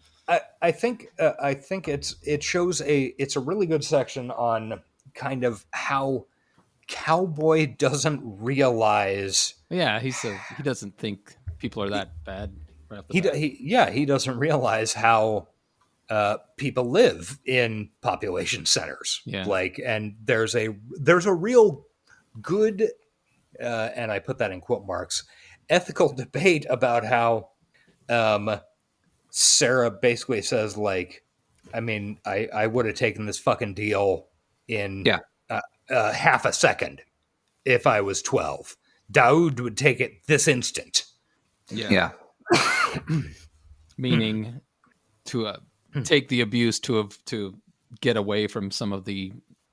I think it shows it's a really good section on kind of how Cowboy doesn't realize. Yeah, he doesn't think people are that bad. Right he doesn't realize how people live in population centers. Yeah. And there's a real good, and I put that in quote marks, ethical debate about how Sarah basically says, like, I mean, I would have taken this fucking deal in half a second if I was 12. Daoud would take it this instant. Yeah. Meaning to take the abuse to get away from some of the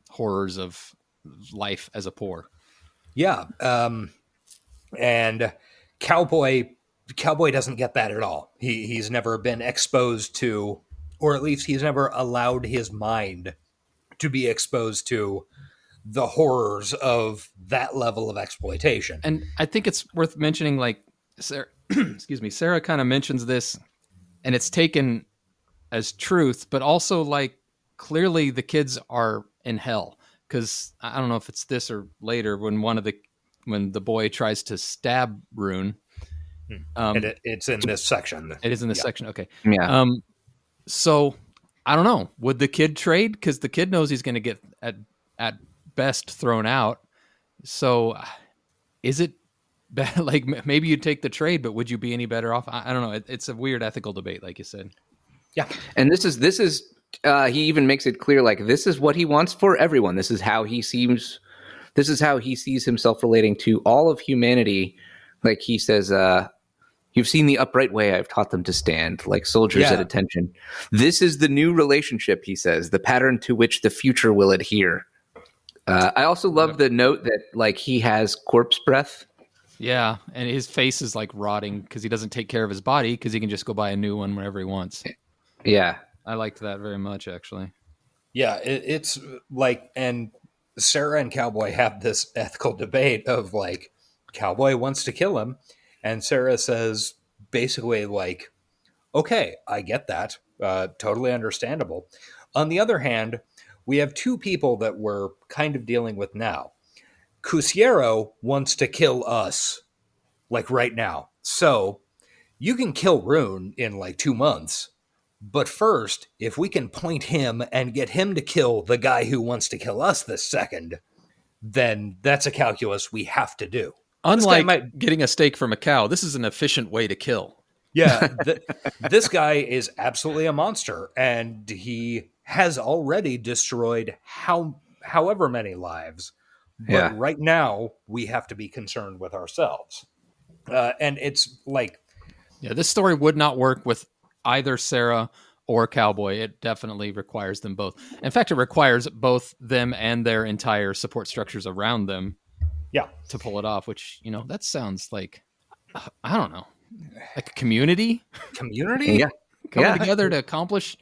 horrors of life as a poor. Yeah. And Cowboy doesn't get that at all. He's never been exposed to, or at least he's never allowed his mind to be exposed to the horrors of that level of exploitation. And I think it's worth mentioning, like, Sarah, Sarah kind of mentions this, and it's taken as truth, but also, like, clearly the kids are in hell, because I don't know if it's this or later when when the boy tries to stab Rune. And it's in this section. It is in this section. Okay. Yeah. So I don't know. Would the kid trade? Because the kid knows he's going to get at best thrown out. So is it bad? Like, maybe you'd take the trade, but would you be any better off? I don't know. It's a weird ethical debate, like you said. Yeah. And this is he even makes it clear, like, this is what he wants for everyone. This is how he sees himself relating to all of humanity. Like he says, you've seen the upright way I've taught them to stand, like soldiers at attention. This is the new relationship, he says, the pattern to which the future will adhere. I also love the note that, like, he has corpse breath. Yeah, and his face is, like, rotting because he doesn't take care of his body, because he can just go buy a new one whenever he wants. Yeah. I liked that very much, actually. Yeah, it's like, and Sarah and Cowboy have this ethical debate of, like, Cowboy wants to kill him, and Sarah says basically, like, Okay, I get that. Totally understandable. On the other hand, we have two people that we're kind of dealing with now. Cusiero wants to kill us, like right now. So you can kill Rune in like 2 months. But first, if we can point him and get him to kill the guy who wants to kill us this second, then that's a calculus we have to do. Unlike getting a steak from a cow, this is an efficient way to kill. Yeah, this guy is absolutely a monster, and he has already destroyed however many lives. But right now, we have to be concerned with ourselves. And it's like... Yeah, this story would not work with either Sarah or Cowboy. It definitely requires them both. In fact, it requires both them and their entire support structures around them to pull it off, which, that sounds like, I don't know, like a community? Community? Yeah. Coming together to accomplish...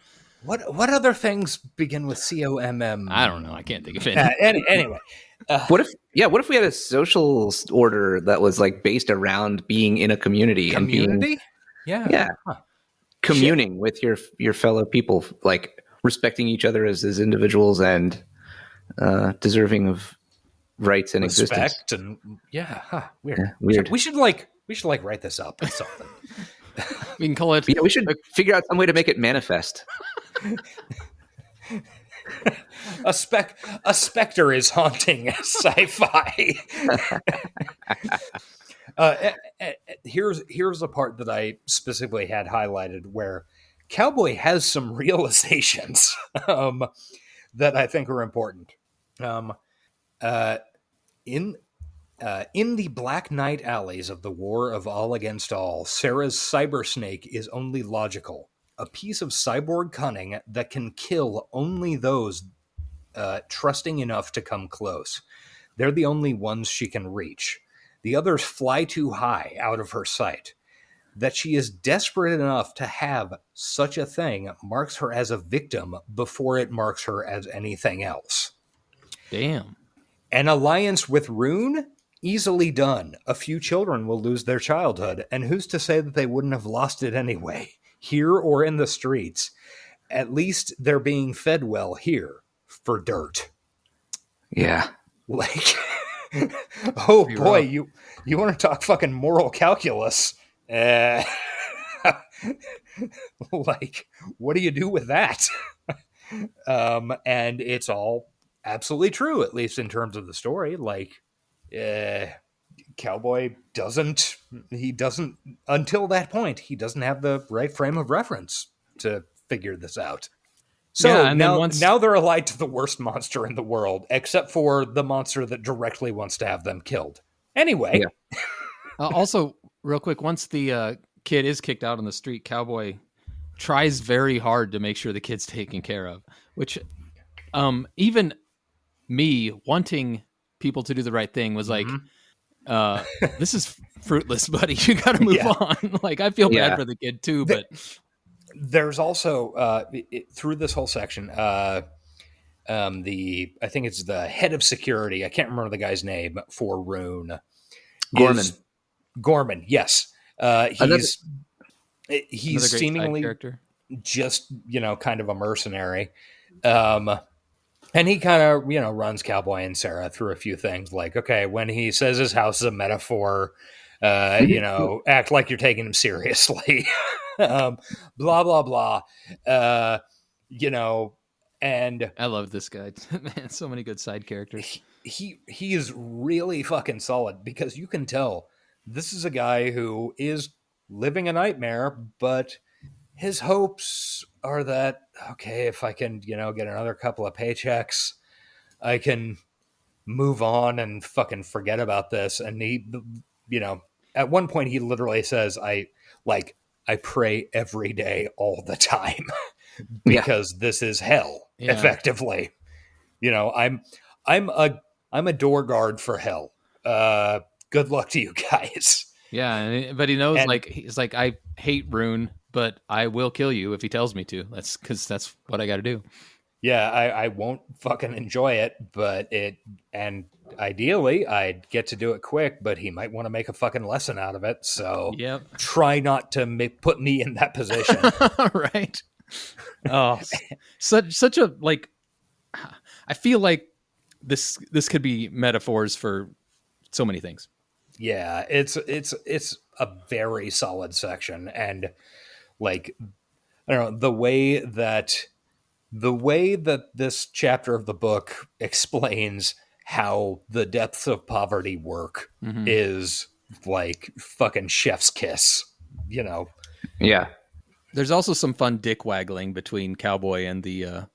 What other things begin with COMM? I don't know. I can't think of any. Anyway. What if we had a social order that was like based around being in a community and being communing with your fellow people, like respecting each other as individuals and deserving of rights and existence. And weird. Yeah, weird. We should write this up or something. We can call it. Yeah, we should figure out some way to make it manifest. A specter is haunting sci-fi. Here's a part that I specifically had highlighted where Cowboy has some realizations that I think are important. In the black night alleys of the war of all against all, Sarah's cyber snake is only logical. A piece of cyborg cunning that can kill only those trusting enough to come close. They're the only ones she can reach. The others fly too high out of her sight. That she is desperate enough to have such a thing marks her as a victim before it marks her as anything else. Damn. An alliance with Rune? Easily done. A few children will lose their childhood, and who's to say that they wouldn't have lost it anyway? Here or in the streets. At least they're being fed well here. For dirt. Yeah. Like, oh boy, you want to talk fucking moral calculus. Like, what do you do with that? And it's all absolutely true, at least in terms of the story. Like, Cowboy doesn't, until that point, he doesn't have the right frame of reference to figure this out. So and now they're allied to the worst monster in the world, except for the monster that directly wants to have them killed. Anyway. Yeah. Also, real quick, once the kid is kicked out on the street, Cowboy tries very hard to make sure the kid's taken care of, which even me wanting people to do the right thing was like, this is fruitless, buddy. You got to move on. Like, I feel bad for the kid too, but... There's also through this whole section, I think it's the head of security. I can't remember the guy's name for Rune. Gorman. Yes, he's seemingly just kind of a mercenary, and he kind of runs Cowboy and Sarah through a few things. Like, okay, when he says his house is a metaphor, act like you're taking him seriously. Blah blah blah, and I love this guy. Man, so many good side characters. He is really fucking solid because you can tell this is a guy who is living a nightmare, but his hopes are that, okay, if I can get another couple of paychecks, I can move on and fucking forget about this. And he, at one point he literally says, I pray every day, all the time, because this is hell. Effectively, I'm a door guard for hell. Good luck to you guys. Yeah, but he knows, he's like, I hate Rune, but I will kill you if he tells me to. That's because that's what I got to do. Yeah, I won't fucking enjoy it, but ideally, I'd get to do it quick, but he might want to make a fucking lesson out of it. So Yep. try not to put me in that position. Right. Oh, such a like. I feel like this could be metaphors for so many things. Yeah, it's a very solid section, and like I don't know the way that this chapter of the book explains how the depths of poverty work is like fucking chef's kiss, you know. Yeah. There's also some fun dick waggling between Cowboy and the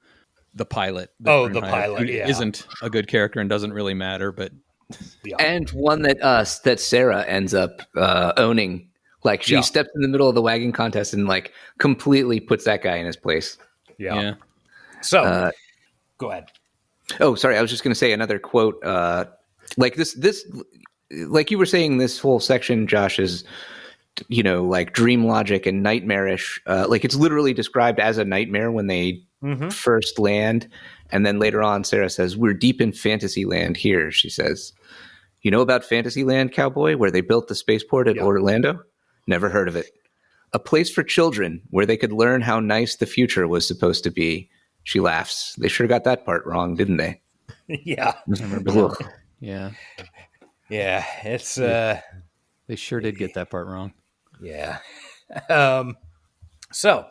pilot. The pilot, who yeah. isn't a good character and doesn't really matter, but Yeah. And one that Sarah ends up owning. Like she steps in the middle of the wagging contest and like completely puts that guy in his place. yeah. So go ahead. Oh, sorry. I was just going to say another quote. Like this, like you were saying, this whole section, Josh, is, you know, like dream logic and nightmarish. Like it's literally described as a nightmare when they first land. And then later on, Sarah says, "We're deep in fantasy land here," she says. "You know about Fantasyland, Cowboy, where they built the spaceport at Orlando? Never heard of it. A place for children where they could learn how nice the future was supposed to be." She laughs. They sure got that part wrong, didn't they? Yeah. I remember that. Yeah. Yeah. It's They sure did get that part wrong. yeah. So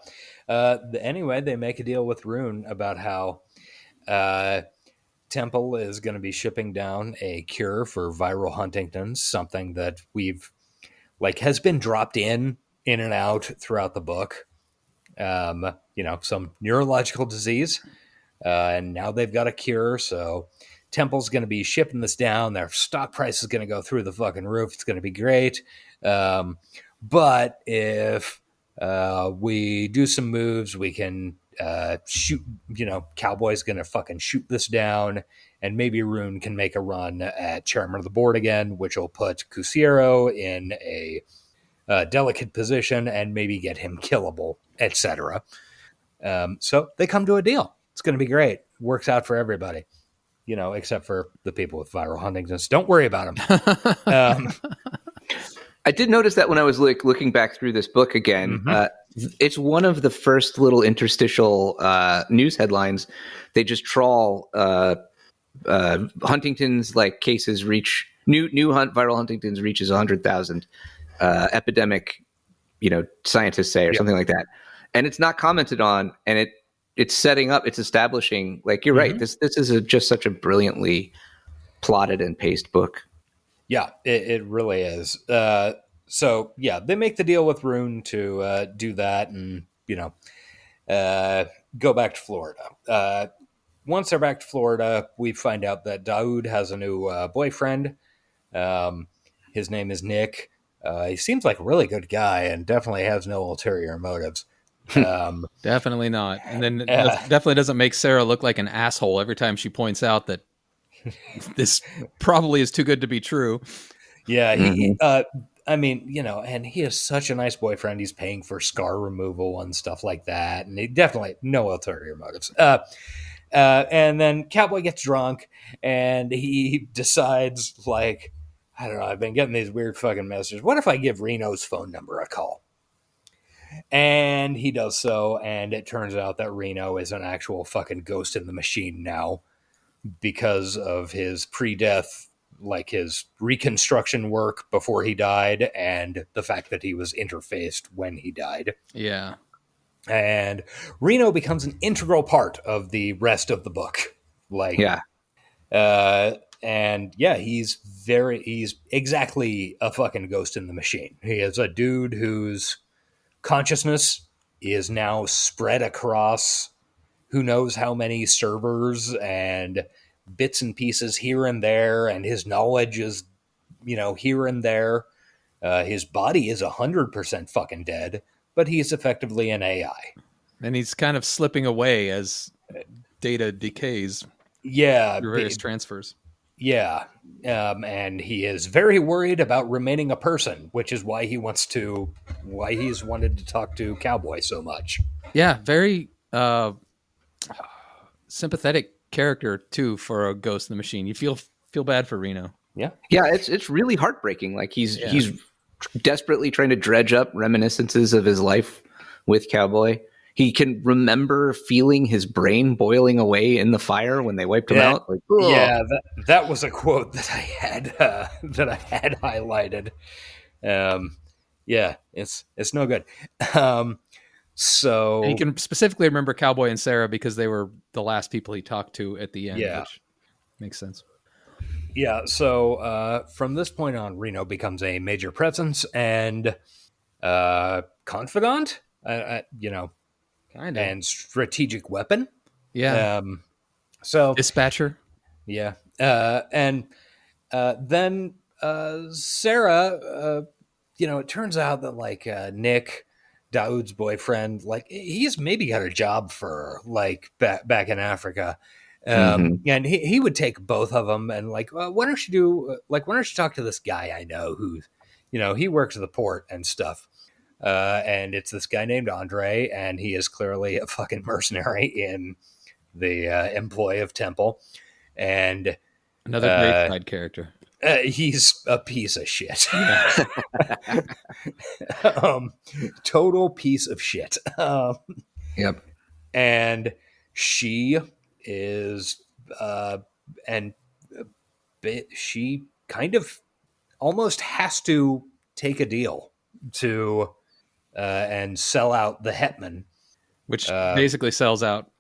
anyway, they make a deal with Rune about how Temple is going to be shipping down a cure for viral Huntington's, something that we've like has been dropped in and out throughout the book. You know, some neurological disease, and now they've got a cure. So Temple's going to be shipping this down. Their stock price is going to go through the fucking roof. It's going to be great. But if we do some moves, we can shoot, you know, Cowboy's going to fucking shoot this down, and maybe Rune can make a run at chairman of the board again, which will put Cusiero in a delicate position and maybe get him killable, etc. So they come to a deal. It's going to be great. Works out for everybody, you know, except for the people with viral Huntington's. Don't worry about them. I did notice that when I was like looking back through this book again, it's one of the first little interstitial news headlines. They just trawl Huntington's like cases reach new viral Huntington's reaches 100,000 epidemic, you know, scientists say or something like that, and it's not commented on, and it's setting up, it's establishing. Like you're right, this is just such a brilliantly plotted and paced book. Yeah, it really is. So yeah, they make the deal with Rune to do that, and you know, go back to Florida. Once they're back to Florida, we find out that Daoud has a new boyfriend. His name is Nick. He seems like a really good guy and definitely has no ulterior motives. Definitely not. And then it definitely doesn't make Sarah look like an asshole every time she points out that this probably is too good to be true. Yeah. I mean, you know, and he is such a nice boyfriend. He's paying for scar removal and stuff like that. And he definitely no ulterior motives. And then Cowboy gets drunk and he decides, like, I don't know, I've been getting these weird fucking messages. What if I give Reno's phone number a call? And he does so, and it turns out that Reno is an actual fucking ghost in the machine now because of his pre-death, like his reconstruction work before he died, and the fact that he was interfaced when he died. Yeah. And Reno becomes an integral part of the rest of the book. Like, Yeah. And yeah, he's exactly a fucking ghost in the machine. He is a dude whose consciousness is now spread across who knows how many servers and bits and pieces here and there, and his knowledge is, you know, here and there. His body is 100% fucking dead, but he's effectively an AI. And he's kind of slipping away as data decays. Yeah. Through various transfers. Yeah. And he is very worried about remaining a person, which is why he's wanted to talk to Cowboy so much. Yeah. Very sympathetic character too for a ghost in the machine. You feel Feel bad for Reno. Yeah. Yeah, it's really heartbreaking. Like he's desperately trying to dredge up reminiscences of his life with Cowboy. He can remember feeling his brain boiling away in the fire when they wiped him out. Like, yeah, that was a quote that I had highlighted. Yeah, it's no good. So and he can specifically remember Cowboy and Sarah because they were the last people he talked to at the end. Yeah, which makes sense. Yeah, so from this point on, Reno becomes a major presence and confidant, kind of, and strategic weapon. Yeah. So dispatcher. Yeah, and then Sarah, it turns out that like Nick, Daoud's boyfriend, like he's maybe got a job for like back in Africa. And he would take both of them and like, why don't you talk to this guy I know who, he works at the port and stuff. And it's this guy named Andre, and he is clearly a fucking mercenary in the employ of Temple. And another great side character. He's a piece of shit. Total piece of shit. Yep. And she is she kind of almost has to take a deal to and sell out the Hetman, which basically sells out.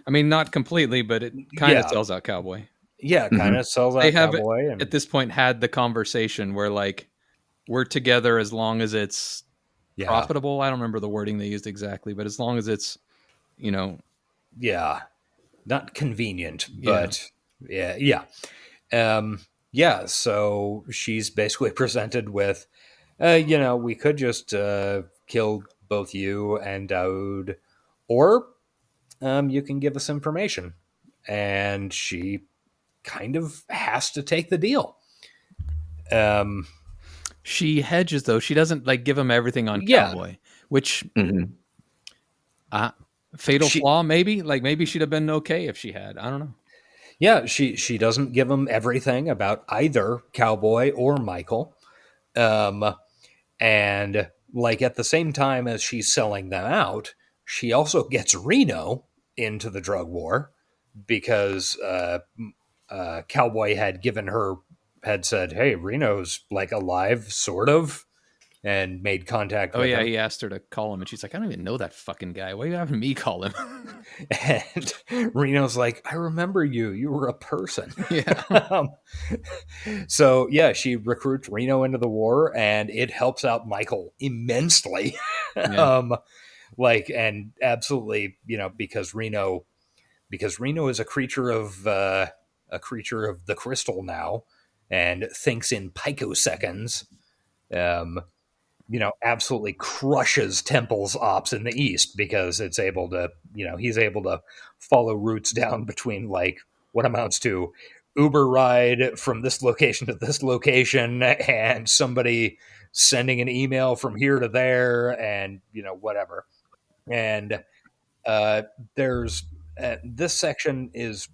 I mean, not completely, but it kind of sells out Cowboy. Yeah, kind of sells out Cowboy. At this point had the conversation where like we're together as long as it's profitable. I don't remember the wording they used exactly, but as long as it's not convenient, but so she's basically presented with we could just kill both you and Daoud, or you can give us information. And she kind of has to take the deal. She hedges though. She doesn't like give him everything on Cowboy, which fatal flaw maybe. Like maybe she'd have been okay if she had. I don't know. Yeah, she doesn't give him everything about either Cowboy or Michael. And like at the same time as she's selling them out, she also gets Reno into the drug war because Cowboy had said, hey, Reno's like alive, sort of, and made contact with him. He asked her to call him, and she's like, I don't even know that fucking guy. Why are you having me call him? And Reno's like, I remember you. You were a person. Yeah. So, she recruits Reno into the war, and it helps out Michael immensely. Yeah. And absolutely, because Reno is a creature of the crystal now, and thinks in picoseconds. Absolutely crushes Temple's ops in the East because it's able to, he's able to follow routes down between like what amounts to Uber ride from this location to this location and somebody sending an email from here to there and, whatever. And there's this section is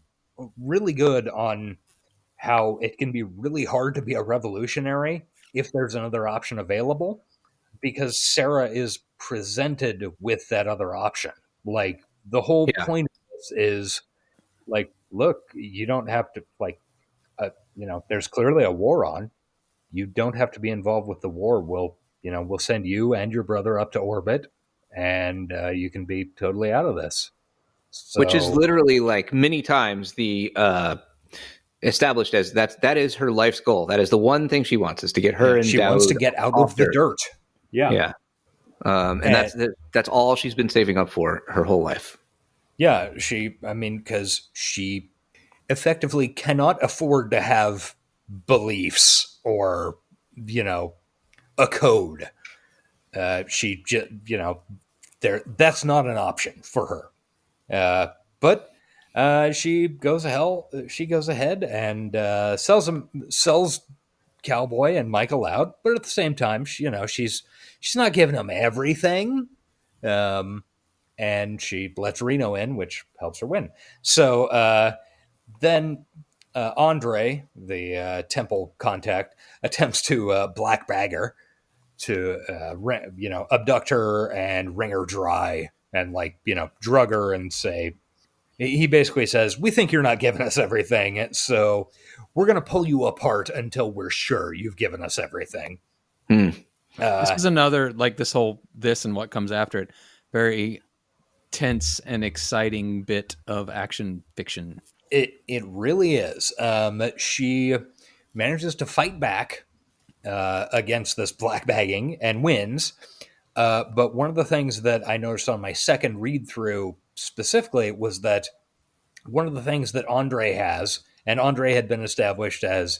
really good on how it can be really hard to be a revolutionary if there's another option available, because Sarah is presented with that other option. Like the whole point of this is like, look, you don't have to there's clearly a war on. You don't have to be involved with the war. We'll send you and your brother up to orbit, and you can be totally out of this. So, which is literally like many times the established as that is her life's goal. That is the one thing she wants, is to get her and she Daoud wants to get out of the dirt. Yeah. And that's all she's been saving up for her whole life. Yeah, because she effectively cannot afford to have beliefs or, a code. She just, that's not an option for her. But she goes ahead and sells Cowboy and Michael out, but at the same time, she's not giving them everything. And she lets Reno in, which helps her win. So then Andre, the temple contact, attempts to black bag her, to abduct her and wring her dry and drug her and say, he basically says, we think you're not giving us everything, so we're going to pull you apart until we're sure you've given us everything. This is another, this and what comes after it, very tense and exciting bit of action fiction. It really is. She manages to fight back against this black bagging and wins. But one of the things that I noticed on my second read through specifically was that one of the things that Andre has, and Andre had been established as,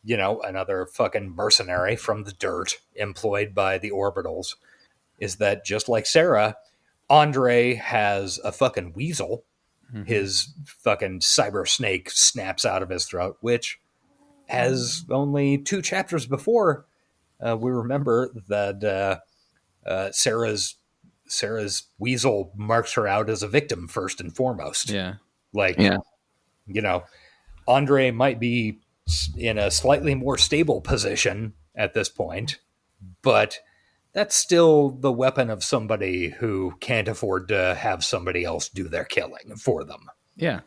another fucking mercenary from the dirt employed by the orbitals, is that just like Sarah, Andre has a fucking weasel. Mm-hmm. His fucking cyber snake snaps out of his throat, which, as only 2 chapters before, we remember that Sarah's weasel marks her out as a victim first and foremost. Yeah. Andre might be in a slightly more stable position at this point, but that's still the weapon of somebody who can't afford to have somebody else do their killing for them. Yeah.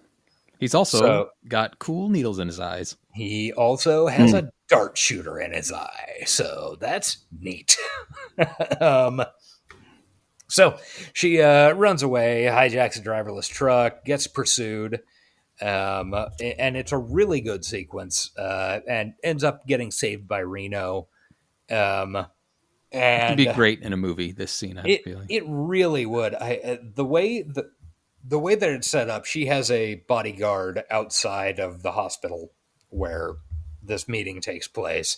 He's also got cool needles in his eyes. He also has a dart shooter in his eye, so that's neat. So she runs away, hijacks a driverless truck, gets pursued, and it's a really good sequence, and ends up getting saved by Reno. And it'd be great in a movie, this scene, I have a feeling. It really would. The way that it's set up, she has a bodyguard outside of the hospital where this meeting takes place.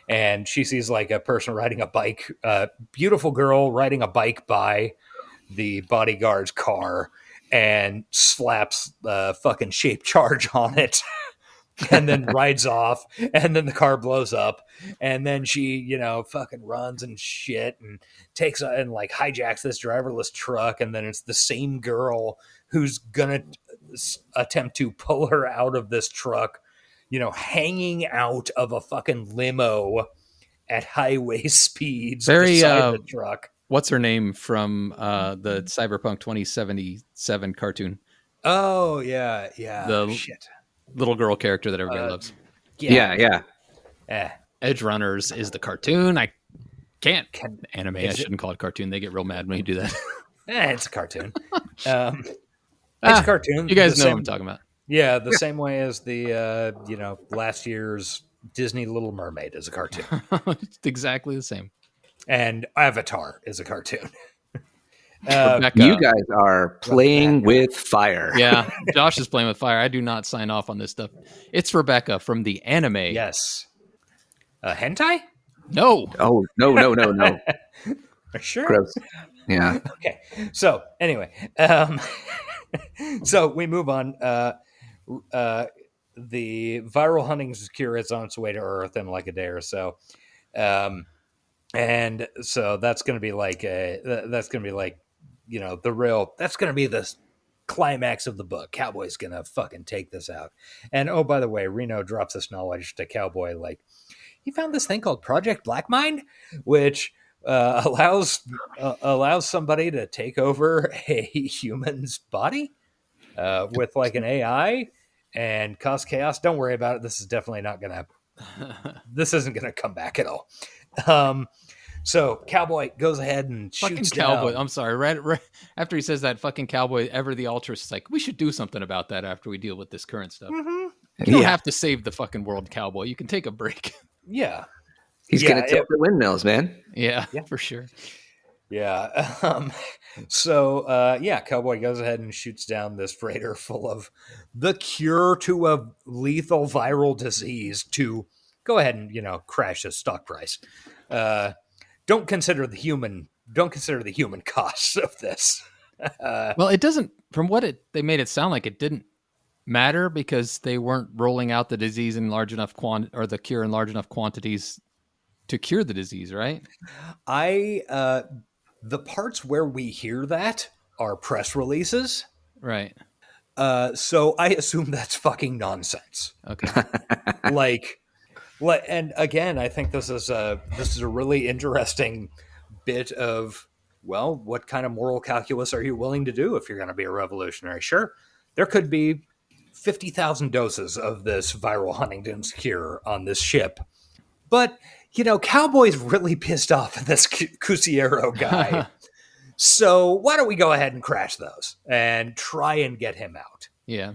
And she sees a person riding a bike, a beautiful girl riding a bike by the bodyguard's car and slaps a fucking shape charge on it and then rides off. And then the car blows up. And then she, fucking runs and shit and takes and hijacks this driverless truck. And then it's the same girl who's going to attempt to pull her out of this truck, hanging out of a fucking limo at highway speeds beside the truck. What's her name from the Cyberpunk 2077 cartoon? Oh, yeah. The little girl character that everybody loves. Yeah. Edge Runners is the cartoon. I can't anime. I shouldn't call it cartoon. They get real mad when you do that. It's a cartoon. It's a cartoon. You guys know what I'm talking about. Yeah, the same way as the last year's Disney Little Mermaid is a cartoon. It's exactly the same. And Avatar is a cartoon. You guys are playing with fire. Yeah, Josh is playing with fire. I do not sign off on this stuff. It's Rebecca from the anime. Yes. Hentai? No. Oh, no. Sure? Gross. Yeah. Okay. So, anyway. So, we move on. The viral hunting secure is on its way to Earth in a day or so. And so that's going to be that's going to be that's going to be the climax of the book. Cowboy's going to fucking take this out. And oh, by the way, Reno drops this knowledge to Cowboy, he found this thing called Project Black Mind, which allows somebody to take over a human's body with an AI and cause chaos. Don't worry about it. This is definitely not going to, this isn't going to come back at all. So Cowboy goes ahead and shoots Cowboy. down. I'm sorry. Right after he says that, fucking Cowboy, ever the altruist, is we should do something about that after we deal with this current stuff. Mm-hmm. You don't have to save the fucking world, Cowboy. You can take a break. Yeah. He's going to tilt the windmills, man. Yeah, for sure. Yeah. So Cowboy goes ahead and shoots down this freighter full of the cure to a lethal viral disease to go ahead and, crash the stock price. Don't consider the human costs of this. Well, it doesn't, from what they made it sound like, it didn't matter because they weren't rolling out the disease in large enough or the cure in large enough quantities to cure the disease, right? The parts where we hear that are press releases. Right. So I assume that's fucking nonsense. Okay. And again, I think this is a really interesting bit of, well, what kind of moral calculus are you willing to do if you're going to be a revolutionary? Sure, there could be 50,000 doses of this viral Huntington's cure on this ship, but Cowboy's really pissed off at this Cusiero guy. So why don't we go ahead and crash those and try and get him out? Yeah.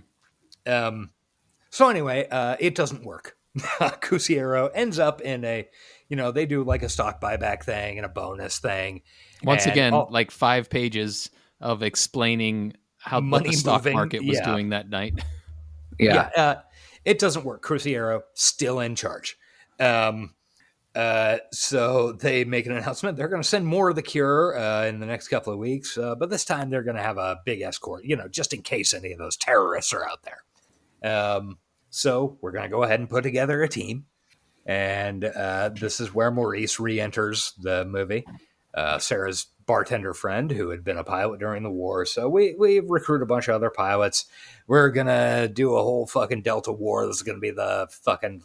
So anyway, it doesn't work. Cusiero ends up in they do like a stock buyback thing and a bonus thing. Once again, like 5 pages of explaining how the stock market was doing that night. Yeah. It doesn't work. Cusiero still in charge. So they make an announcement. They're going to send more of the cure in the next couple of weeks. But this time they're going to have a big escort, just in case any of those terrorists are out there. So we're going to go ahead and put together a team. And this is where Maurice re-enters the movie. Sarah's bartender friend who had been a pilot during the war. So we recruit a bunch of other pilots. We're going to do a whole fucking Delta War. This is going to be the fucking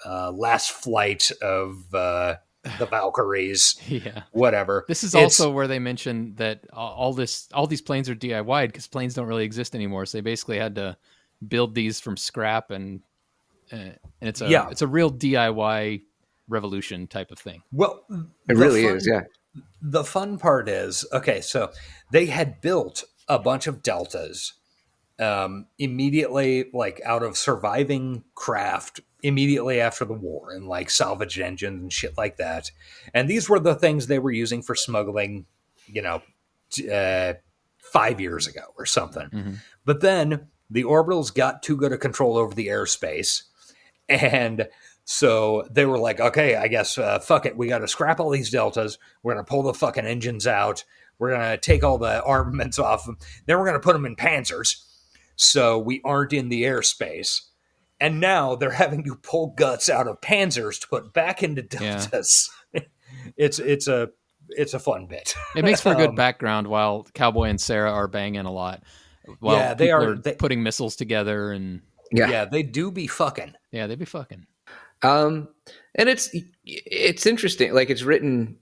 last flight of the Valkyries. Yeah. Whatever. This is also where they mention that all these planes are DIY'd because planes don't really exist anymore. So they basically had to build these from scrap, and it's a real DIY revolution type of thing. Well, it really is. Yeah. The fun part is, okay, so they had built a bunch of Deltas immediately, like out of surviving craft immediately after the war, and like salvage engines and shit like that. And these were the things they were using for smuggling, 5 years ago or something. Mm-hmm. But then the orbitals got too good a control over the airspace, and so they were like, okay, I guess, fuck it. We got to scrap all these Deltas. We're going to pull the fucking engines out. We're going to take all the armaments off them. Then we're going to put them in Panzers so we aren't in the airspace. And now they're having to pull guts out of Panzers to put back into Deltas. Yeah. It's a fun bit. It makes for a good background while Cowboy and Sarah are banging a lot. While they are putting missiles together, and they do be fucking. Yeah, they be fucking. And it's interesting. Like, it's written,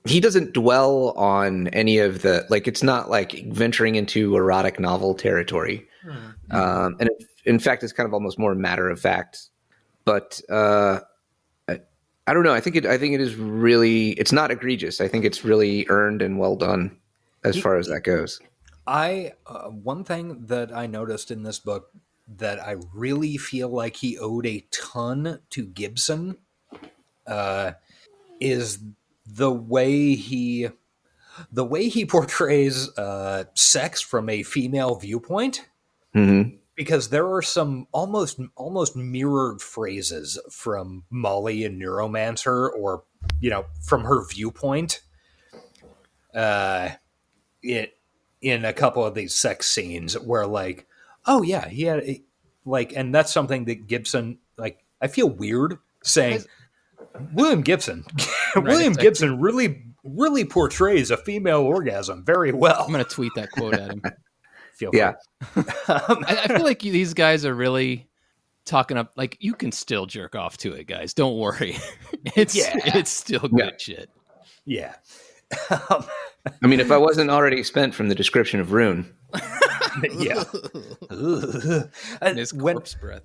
he doesn't dwell on any of the, like, it's not like venturing into erotic novel territory. Mm-hmm. And in fact, it's kind of almost more matter of fact, but, I don't know. I think it is really, it's not egregious. I think it's really earned and well done as far as that goes. One thing that I noticed in this book that I really feel like he owed a ton to Gibson is the way he portrays sex from a female viewpoint. Mm-hmm. Because there are some almost mirrored phrases from Molly and Neuromancer, or from her viewpoint. In a couple of these sex scenes where, like, oh yeah, he had and that's something that Gibson, like, I feel weird saying William Gibson. William Gibson really portrays a female orgasm very well. I'm going to tweet that quote at him. Yeah. I feel like these guys are really talking up, like, you can still jerk off to it, guys. Don't worry. It's still good shit. Yeah. I mean, if I wasn't already spent from the description of Rune. Yeah. And his corpse breath.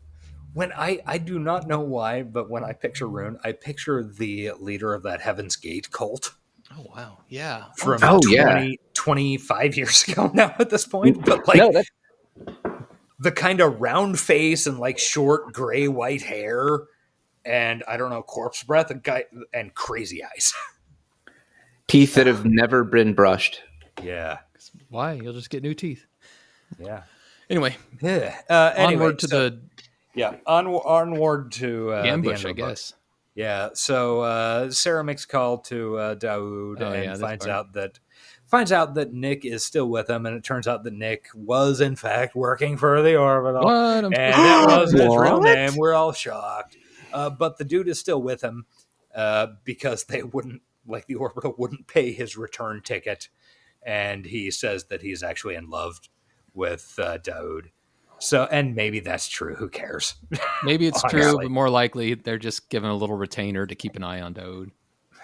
When I do not know why, but when I picture Rune, I picture the leader of that Heaven's Gate cult. Oh, wow. Yeah. From 25 years ago now at this point. But the kind of round face and like short gray white hair and, I don't know, corpse breath and crazy eyes. Teeth that have never been brushed. Yeah. Why? You'll just get new teeth. Yeah. Anyway. Yeah. Onward to the... Yeah. Onward to... ambush, I guess. Yeah, so Sarah makes a call to Daoud and finds out that Nick is still with him, and it turns out that Nick was in fact working for the Orbital, and that was his real name. We're all shocked, but the dude is still with him because they wouldn't, like, the Orbital wouldn't pay his return ticket, and he says that he's actually in love with Daoud. So, and maybe that's true. Who cares? Maybe it's Honestly. true, but more likely they're just giving a little retainer to keep an eye on Daoud.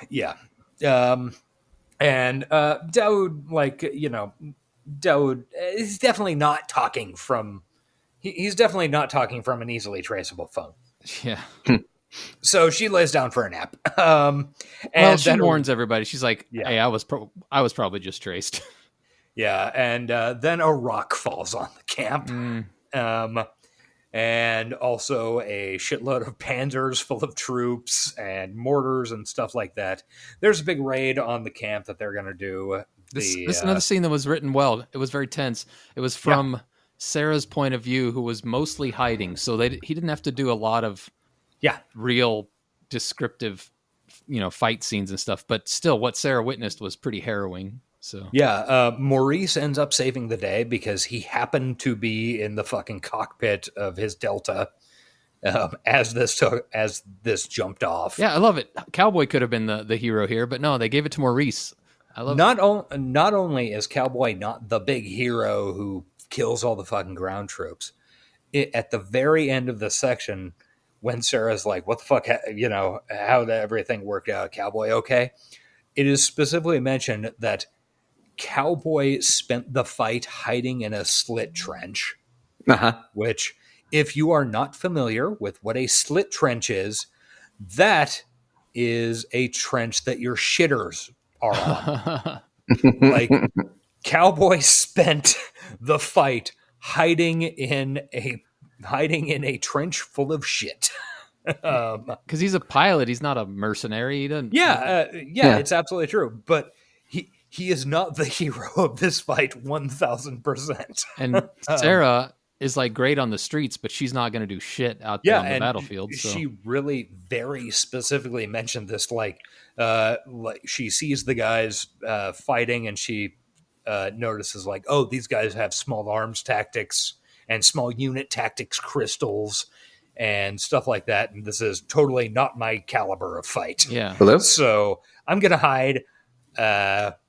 Yeah. And Daoud, Daoud is definitely not talking from. He's definitely not talking from an easily traceable phone. Yeah. So she lays down for a nap. And she warns everybody. She's like, Yeah. "Hey, I was probably just traced." Yeah, and then a rock falls on the camp. And also a shitload of panzers full of troops and mortars and stuff like that. There's a big raid on the camp that they're going to do. This is another scene that was written well. It was very tense. It was from Sarah's point of view, who was mostly hiding, so he didn't have to do a lot of real descriptive, fight scenes and stuff. But still, what Sarah witnessed was pretty harrowing. So Maurice ends up saving the day because he happened to be in the fucking cockpit of his Delta as this jumped off. Yeah, I love it. Cowboy could have been the hero here, but no, they gave it to Maurice. I love it. Not only is Cowboy not the big hero who kills all the fucking ground troops, at the very end of the section, when Sarah's like, "What the fuck? How did everything work out? Cowboy, okay?" It is specifically mentioned that Cowboy spent the fight hiding in a slit trench, which, if you are not familiar with what a slit trench is, that is a trench that your shitters are on. Like, Cowboy spent the fight hiding in a trench full of shit. Because he's a pilot, he's not a mercenary. He doesn't. It's absolutely true. But he is not the hero of this fight 1,000%. And Sarah is like great on the streets, but she's not going to do shit out there on the battlefield. So. She really very specifically mentioned this, like she sees the guys fighting, and she notices like, oh, these guys have small arms tactics and small unit tactics crystals and stuff like that. And this is totally not my caliber of fight. Yeah. Hello? So I'm going to hide.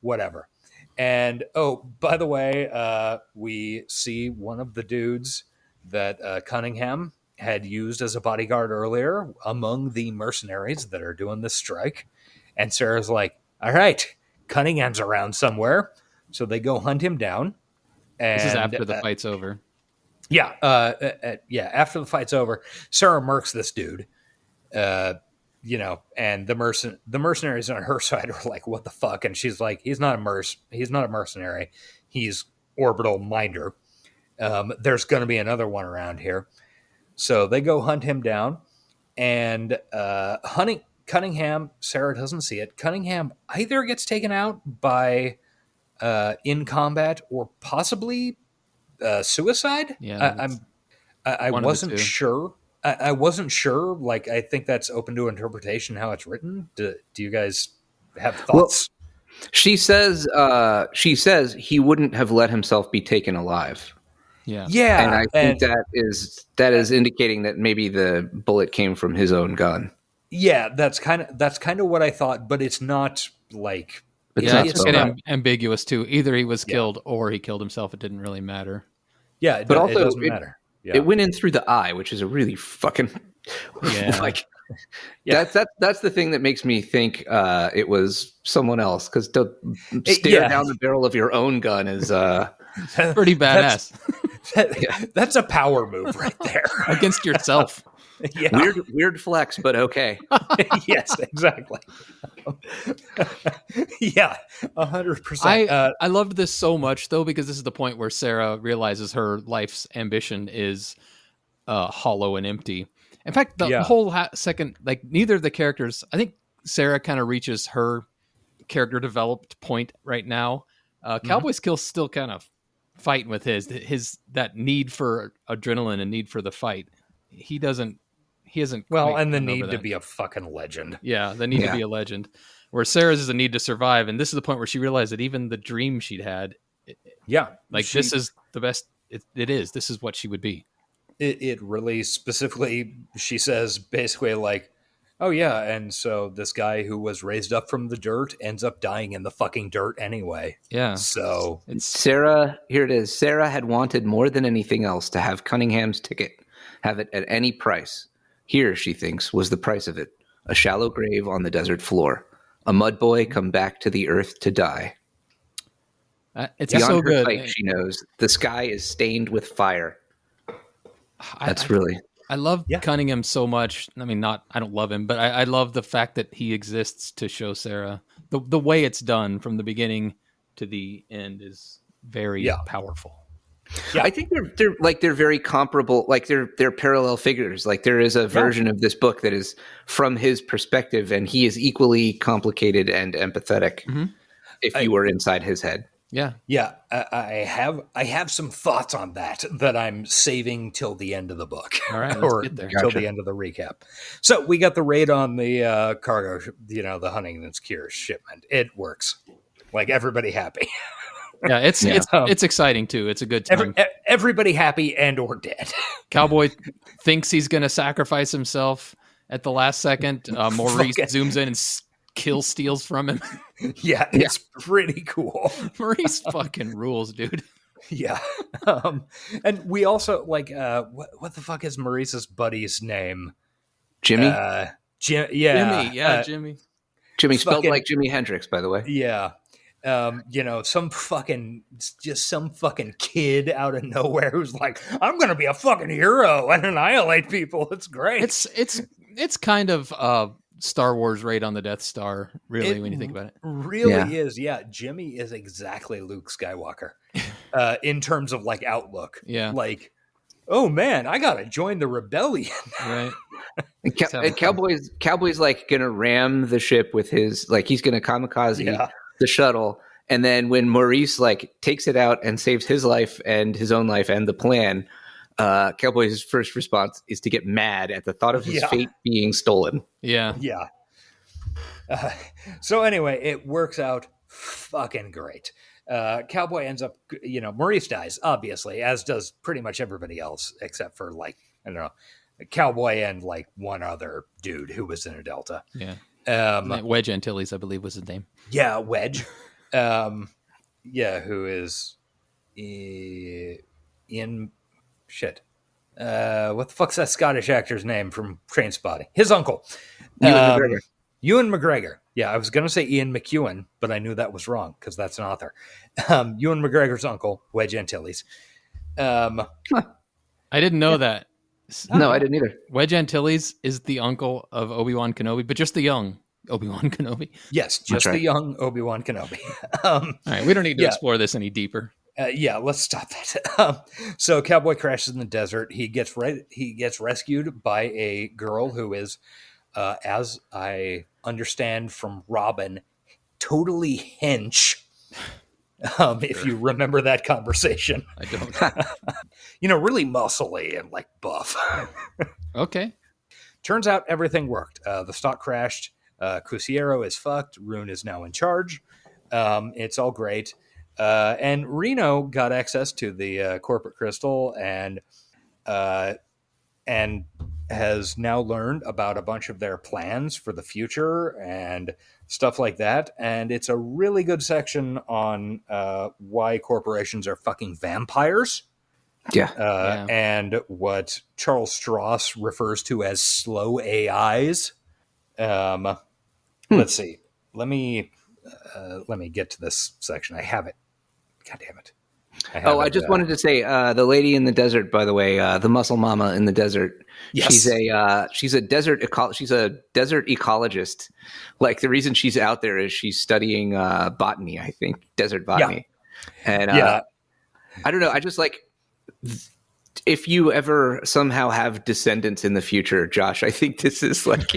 Whatever. And by the way, we see one of the dudes that Cunningham had used as a bodyguard earlier among the mercenaries that are doing this strike. And Sarah's like, all right, Cunningham's around somewhere. So they go hunt him down. And, this is after the fight's over. Yeah. After the fight's over, Sarah murks this dude. And the mercenaries on her side are like, what the fuck? And she's like, he's not a mercenary. He's orbital minder. There's going to be another one around here. So they go hunt him down, and Cunningham, Sarah doesn't see it. Cunningham either gets taken out by in combat or possibly suicide. Yeah, I wasn't sure. I wasn't sure. Like, I think that's open to interpretation how it's written. Do you guys have thoughts? Well, she says he wouldn't have let himself be taken alive. Yeah. And I think that is indicating that maybe the bullet came from his own gun. Yeah, that's kind of what I thought, but it's not like it's ambiguous too. Either he was killed or he killed himself. It didn't really matter. Yeah, but also it doesn't matter. Yeah. It went in through the eye, which is a really fucking that's the thing that makes me think it was someone else, because to stare down the barrel of your own gun is pretty badass. That's a power move right there against yourself. Yeah. Weird flex, but okay. Yes, exactly. 100%. I loved this so much though, because this is the point where Sarah realizes her life's ambition is hollow and empty. In fact, the whole second, like, neither of the characters, I think Sarah kind of reaches her character developed point right now. Cowboy Skill's still kind of fighting with his that need for adrenaline and need for the fight. He isn't and the need to be a fucking legend. Yeah, the need to be a legend. Where Sarah's is a need to survive, and this is the point where she realized that even the dream she'd had, this is the best. It is. This is what she would be. It really specifically, she says basically like, Oh yeah, and so this guy who was raised up from the dirt ends up dying in the fucking dirt anyway. Yeah. So Sarah, here it is. Sarah had wanted more than anything else to have Cunningham's ticket, have it at any price. Here, she thinks, was the price of it. A shallow grave on the desert floor. A mud boy come back to the earth to die. It's Beyond so her good. sight, she knows the sky is stained with fire. That's really... I love Cunningham so much. I mean, I don't love him, but I love the fact that he exists to show Sarah. The way it's done from the beginning to the end is very powerful. Yeah. I think they're very comparable. Like they're parallel figures. Like there is a version of this book that is from his perspective, and he is equally complicated and empathetic. If you were inside his head. Yeah. I have some thoughts on that I'm saving till the end of the book. All right, or let's get there. till the end of the recap. So we got the raid on the cargo, the Huntington's Cures shipment. It works. Like everybody happy. Yeah, it's exciting too. It's a good time. Everybody happy and or dead. Cowboy thinks he's going to sacrifice himself at the last second. Maurice zooms in and steals from him. Yeah, it's pretty cool. Maurice fucking rules, dude. Yeah. And we also like what the fuck is Maurice's buddy's name? Jimmy? Jimmy. Jimmy. Jimmy spelled like Jimi Hendrix, by the way. Yeah. Some fucking kid out of nowhere who's like, I'm gonna be a fucking hero and annihilate people. It's great. It's kind of Star Wars raid on the Death Star, really, when you think about it. Really is, yeah. Jimmy is exactly Luke Skywalker in terms of like outlook. Yeah. Like, oh man, I gotta join the rebellion. Right. And Cowboy's like gonna ram the ship with his, like he's gonna kamikaze the shuttle, and then when Maurice like takes it out and saves his life and his own life and the plan, Cowboy's first response is to get mad at the thought of his fate being stolen. Yeah. So anyway, it works out fucking great. Cowboy ends up, Maurice dies, obviously, as does pretty much everybody else, except for like, I don't know, Cowboy and like one other dude who was in a Delta. Yeah. Wedge Antilles, I believe, was his name. Yeah, Wedge. Who is in shit. What the fuck's that Scottish actor's name from Trainspotting? His uncle. Ewan McGregor. Yeah, I was going to say Ian McEwan, but I knew that was wrong because that's an author. Ewan McGregor's uncle, Wedge Antilles. I didn't know that. No, I didn't either. Wedge Antilles is the uncle of Obi-Wan Kenobi, but just the young Obi-Wan Kenobi. Yes, just the young Obi-Wan Kenobi. All right, we don't need to explore this any deeper. Let's stop that. So Cowboy crashes in the desert. He gets rescued by a girl who is, as I understand from Robin, totally hench. If you remember that conversation. I don't. Really muscly and like buff. Okay. Turns out everything worked. The stock crashed. Cusiero is fucked. Rune is now in charge. It's all great. And Reno got access to the corporate crystal and has now learned about a bunch of their plans for the future and stuff like that. And it's a really good section on why corporations are fucking vampires. And what Charles Stross refers to as slow AIs. Let's see. Let me get to this section. I have it. God damn it. I just wanted to say, the lady in the desert, by the way, the muscle mama in the desert. Yes. She's a desert ecologist. Like the reason she's out there is she's studying botany, I think, desert botany. Yeah. And I don't know. I just like, if you ever somehow have descendants in the future, Josh, I think this is like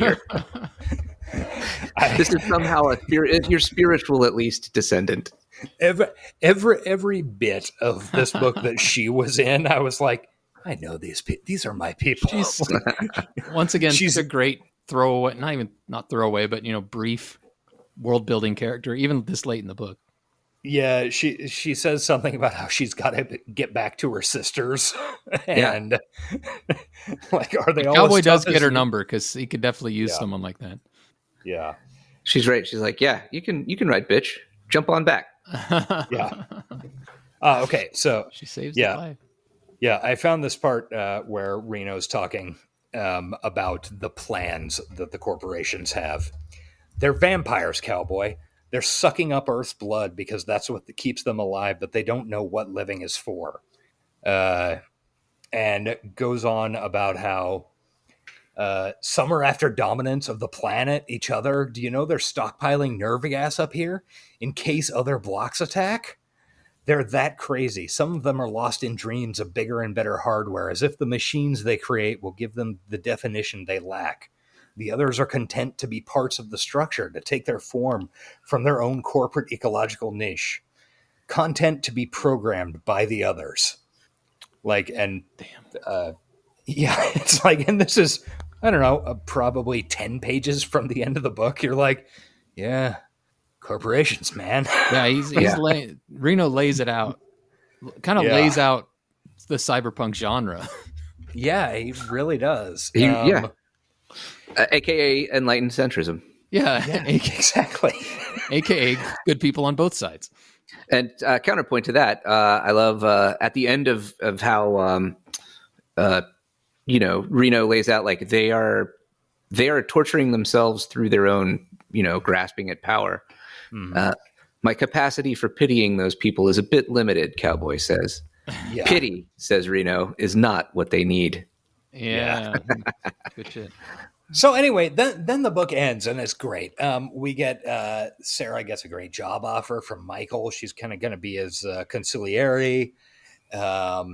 this is somehow your spiritual, at least, descendant. Every bit of this book that she was in, I was like, I know these people. These are my people. Once again, she's a great throwaway, not throwaway, but brief world building character, even this late in the book. Yeah, she says something about how she's got to get back to her sisters, and like, are they all? Cowboy does get her number because he could definitely use someone like that. Yeah, she's right. She's like, yeah, you can ride, bitch. Jump on back. Yeah. Okay, so she saves the life. Yeah, I found this part where Reno's talking about the plans that the corporations have. They're vampires, Cowboy. They're sucking up Earth's blood because that's what keeps them alive, but they don't know what living is for. And goes on about how some are after dominance of the planet, each other. Do you know they're stockpiling nerve gas up here in case other blocks attack? They're that crazy. Some of them are lost in dreams of bigger and better hardware, as if the machines they create will give them the definition they lack. The others are content to be parts of the structure, to take their form from their own corporate ecological niche. Content to be programmed by the others. Like, and yeah, it's like, and this is, I don't know, probably 10 pages from the end of the book. You're like, yeah, corporations, man. Yeah, Reno lays it out, kind of lays out the cyberpunk genre. Yeah, he really does. AKA enlightened centrism. Yeah, exactly. AKA good people on both sides. And counterpoint to that, I love at the end of how Reno lays out, like, they are torturing themselves through their own grasping at power. My capacity for pitying those people is a bit limited, Cowboy says. Yeah. Pity, says Reno, is not what they need. Yeah. Good shit. So anyway, then the book ends, and it's great. We get Sarah gets a great job offer from Michael. She's kind of going to be his conciliary. Reno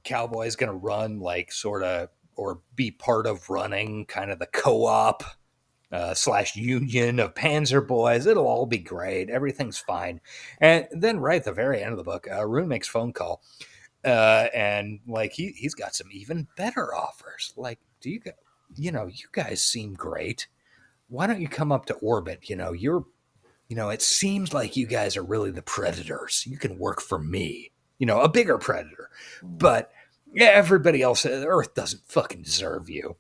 Cowboy's going to run, like, sort of, or be part of running kind of the co-op / union of Panzer Boys. It'll all be great. Everything's fine. And then right at the very end of the book, Rune makes a phone call. And like, he's got some even better offers. Like, you guys seem great. Why don't you come up to orbit? It seems like you guys are really the predators. You can work for me, a bigger predator, but everybody else, Earth doesn't fucking deserve you.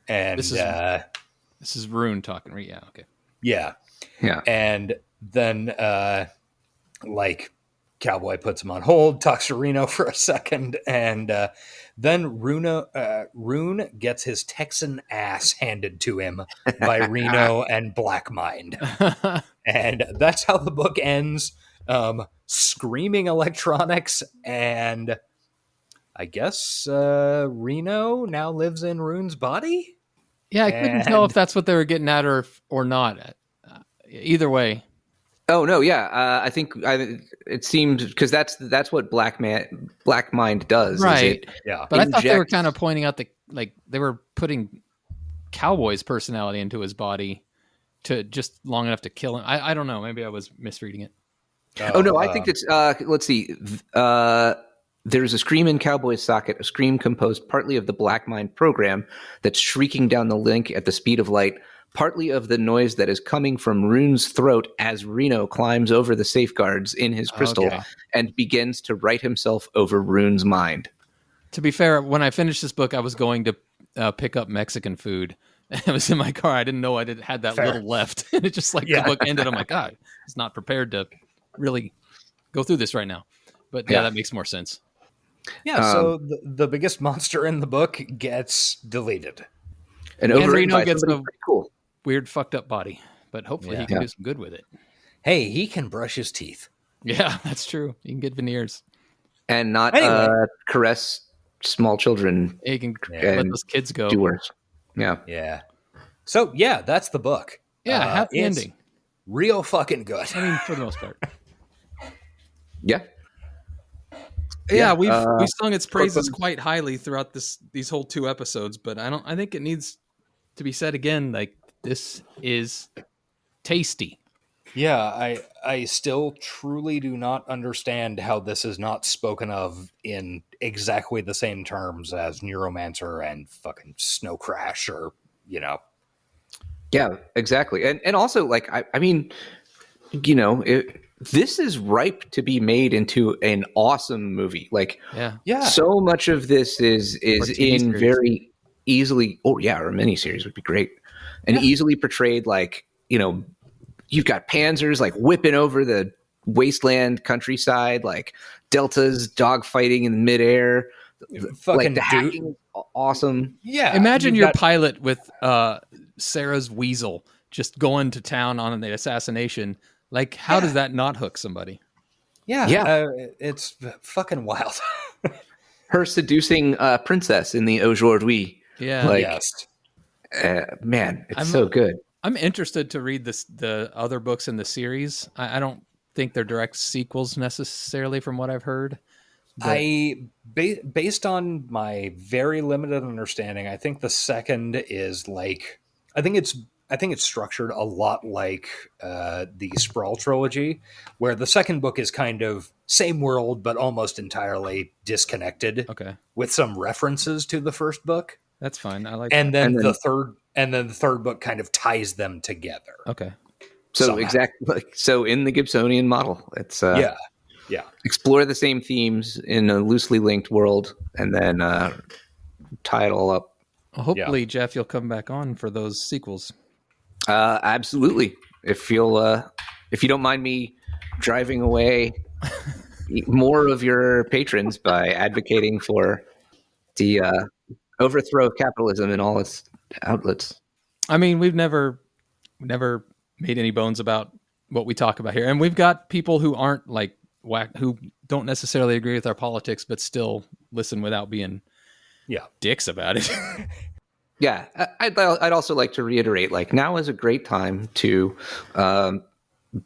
And this is Rune talking, right? Yeah. Okay. Yeah. And then, Cowboy puts him on hold, talks to Reno for a second, and then Rune gets his Texan ass handed to him by Reno and Black Mind. And that's how the book ends. Screaming electronics, and I guess Reno now lives in Rune's body? Yeah, I couldn't tell if that's what they were getting at or not. Either way. Oh no, yeah. I think it seems, because that's what Black Mind does, right? But I thought they were kind of pointing out they were putting Cowboy's personality into his body to just long enough to kill him. I don't know. Maybe I was misreading it. I think it's. Let's see. There's a scream in Cowboy's socket, a scream composed partly of the Black Mind program that's shrieking down the link at the speed of light, partly of the noise that is coming from Rune's throat as Reno climbs over the safeguards in his crystal and begins to write himself over Rune's mind. To be fair, when I finished this book, I was going to pick up Mexican food. It was in my car. I didn't know I had that little left. And it just the book ended. I'm like, God, it's not prepared to really go through this right now. But that makes more sense. Yeah, so the biggest monster in the book gets deleted. And Reno gets a cool, weird fucked up body, but hopefully he can do some good with it. Hey, he can brush his teeth. Yeah, that's true. He can get veneers. And not caress small children. He can let those kids go. Do worse. Yeah. Yeah. So, that's the book. Yeah, happy ending. Real fucking good. I mean, for the most part. Yeah. Yeah, we sung its praises quite highly throughout these whole 2 episodes, but I think it needs to be said again, like, this is tasty. Yeah, I still truly do not understand how this is not spoken of in exactly the same terms as Neuromancer and fucking Snow Crash, or Yeah, exactly. And also, like, I mean, this is ripe to be made into an awesome movie. Like, yeah. So much of this is in series. very easily. Oh yeah, or a miniseries would be great, and easily portrayed. Like, you've got panzers like whipping over the wasteland countryside, like deltas dogfighting in midair. Fucking like the hacking is awesome. Yeah. Imagine your pilot with Sarah's weasel just going to town on the assassination. Like, how does that not hook somebody? Yeah. It's fucking wild. Her seducing princess in the aujourd'hui. Yeah. Like, yes. Man, it's so good. I'm interested to read the other books in the series. I don't think they're direct sequels necessarily from what I've heard. Based on my very limited understanding, I think the second is like, I think it's structured a lot like the Sprawl trilogy, where the second book is kind of same world but almost entirely disconnected. Okay, with some references to the first book. That's fine. I like. And then the third book kind of ties them together. Okay. So somehow. exactly. So in the Gibsonian model, it's yeah. explore the same themes in a loosely linked world, and then tie it all up. Well, hopefully, Geoff, you'll come back on for those sequels. Absolutely. If you don't mind me driving away more of your patrons by advocating for the overthrow of capitalism in all its outlets. I mean, we've never made any bones about what we talk about here, and we've got people who aren't like who don't necessarily agree with our politics, but still listen without being dicks about it. Yeah, I'd also like to reiterate, like, now is a great time to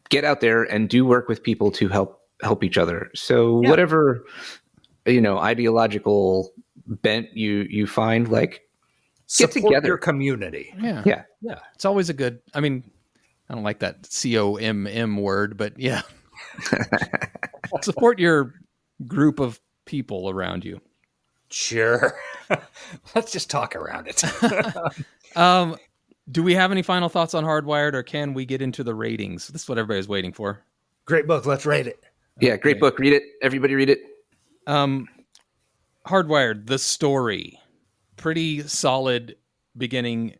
get out there and do work with people to help each other. So whatever ideological bent you find, like, get Support together. your community. Yeah. It's always a good. I mean, I don't like that COMM word, but yeah, support your group of people around you. Sure. Let's just talk around it. Do we have any final thoughts on Hardwired, or can we get into the ratings? This is what everybody's waiting for. Great book. Let's rate it. Yeah, great book. Read it. Everybody read it. Hardwired, the story. Pretty solid beginning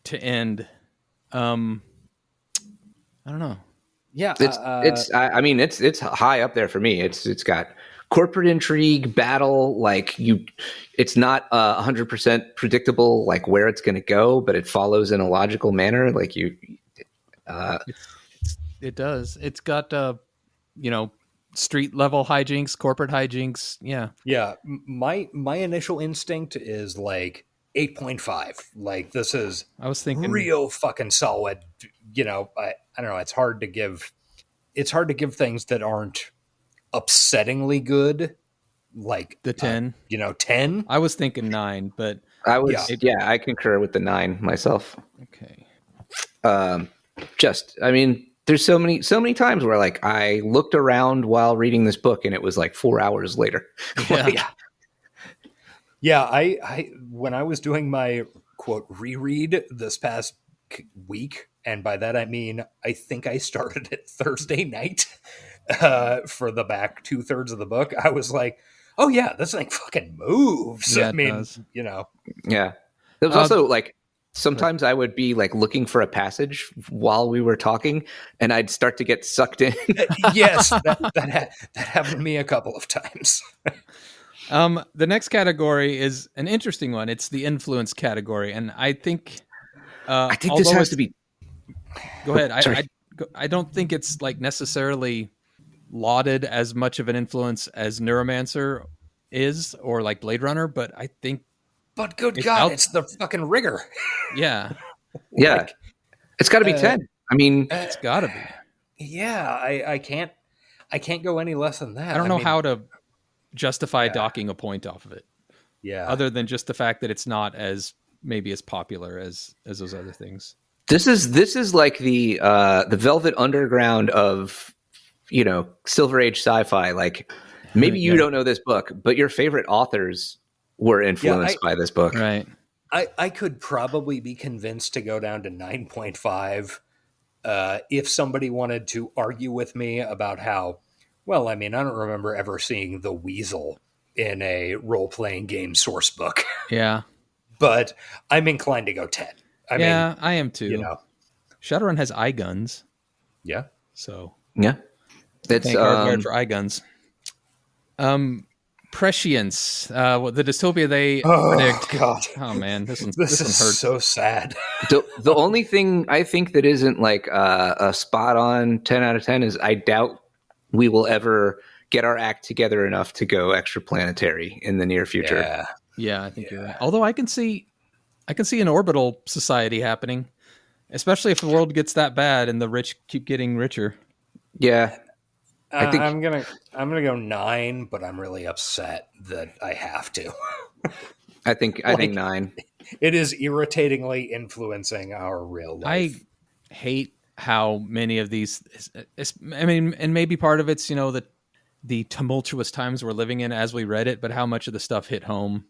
to end. I don't know. Yeah. It's high up there for me. It's got corporate intrigue, battle, it's not 100% predictable, like, where it's going to go, but it follows in a logical manner. Like, it does. It's got, street level hijinks, corporate hijinks. Yeah. Yeah. My initial instinct is like 8.5. Like, this is, I was thinking real fucking solid. I don't know. It's hard to give things that aren't upsettingly good, like the 10. 10. I was thinking 9, but I concur with the 9 myself. Okay. There's so many times where, like, I looked around while reading this book and it was like 4 hours later. I when I was doing my quote reread this past week, and by that I mean I think I started it Thursday night for the back 2/3 of the book. I was like, oh yeah, this thing fucking moves. Yeah, I mean, does. Yeah. There was also, like, sometimes I would be, like, looking for a passage while we were talking, and I'd start to get sucked in. Yes, that happened to me a couple of times. The next category is an interesting one. It's the influence category, and I think this has to be. Go ahead. I don't think it's, like, necessarily lauded as much of an influence as Neuromancer is, or like Blade Runner, but I think. But good God, it's the fucking rigor. Yeah. Yeah. It's got to be 10. I mean, it's got to be. Yeah, I can't go any less than that. I don't know how to justify docking a point off of it. Yeah. Other than just the fact that it's not as popular as those other things. This is like the Velvet Underground of, Silver Age sci-fi. Like, maybe you don't know this book, but your favorite authors were influenced by this book. Right. I could probably be convinced to go down to 9.5 if somebody wanted to argue with me about how, well, I mean, I don't remember ever seeing the weasel in a role-playing game source book. Yeah. But I'm inclined to go 10. I mean, I am too. You know. Shadowrun has eye guns. Yeah. So yeah. It's Hardwired for eye guns. Prescience, the dystopia they predict. God. Oh man, this one is hurts. So sad. The only thing I think that isn't like a spot on 10 out of 10 is I doubt we will ever get our act together enough to go extraplanetary in the near future. Yeah, I think you're right. Although I can see an orbital society happening, especially if the world gets that bad and the rich keep getting richer. Yeah. I think I'm gonna go 9, but I'm really upset that I have to. I think 9. It is irritatingly influencing our real life. I hate how many of these. I mean, and maybe part of it's the tumultuous times we're living in as we read it, but how much of the stuff hit home.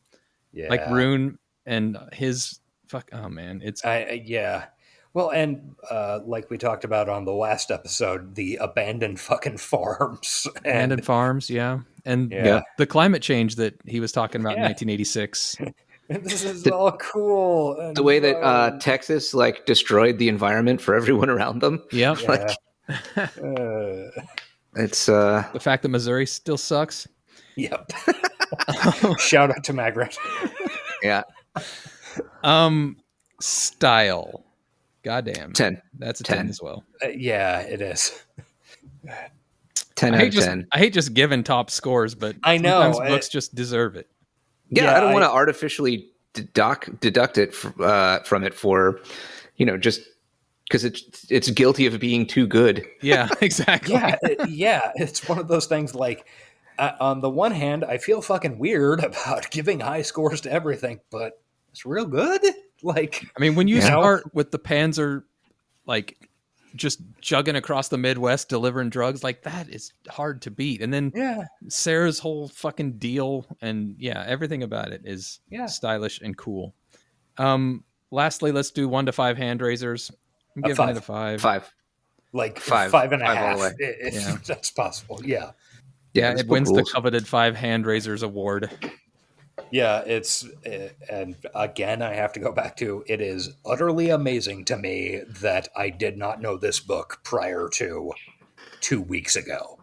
Yeah, like Rune and his fuck. Oh man, it's yeah. Well, and like we talked about on the last episode, the abandoned fucking farms. Abandoned farms, yeah. And the climate change that he was talking about in 1986. This is all cool. The way that Texas like destroyed the environment for everyone around them. Yep. It's the fact that Missouri still sucks. Yep. Shout out to Margaret. Yeah. Style. Goddamn. 10. That's a 10 as well. Yeah, it is. 10 out of 10. I hate just giving top scores, but I know sometimes books just deserve it. Yeah, I don't want to artificially deduct it from it for, just because it's guilty of being too good. Yeah, exactly. Yeah, it's one of those things like, on the one hand, I feel fucking weird about giving high scores to everything, but it's real good. Like, I mean, when you start with the Panzer, like just jugging across the Midwest delivering drugs, like that is hard to beat. And then Sarah's whole fucking deal and everything about it is stylish and cool. Lastly, let's do 1 to 5 hand raisers. I'm giving it a 5. 5. Like 5 and a half, if that's possible. Yeah. Yeah, it wins the coveted 5 hand raisers award. Yeah, and again, I have to go back to, it is utterly amazing to me that I did not know this book prior to 2 weeks ago.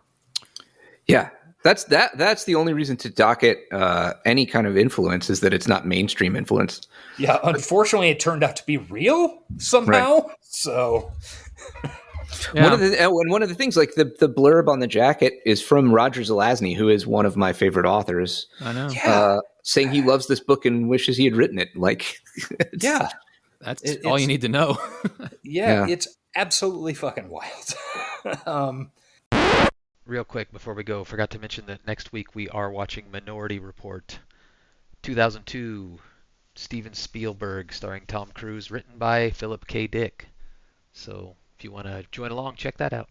Yeah, that's the only reason to dock it any kind of influence is that it's not mainstream influence. Yeah, unfortunately, it turned out to be real somehow. Right. So... One of the things, like the blurb on the jacket is from Roger Zelazny, who is one of my favorite authors. I know. Saying he loves this book and wishes he had written it. Like, that's all you need to know. It's absolutely fucking wild. Real quick before we go, forgot to mention that next week we are watching Minority Report, 2002, Steven Spielberg, starring Tom Cruise, written by Philip K. Dick. So if you want to join along, check that out.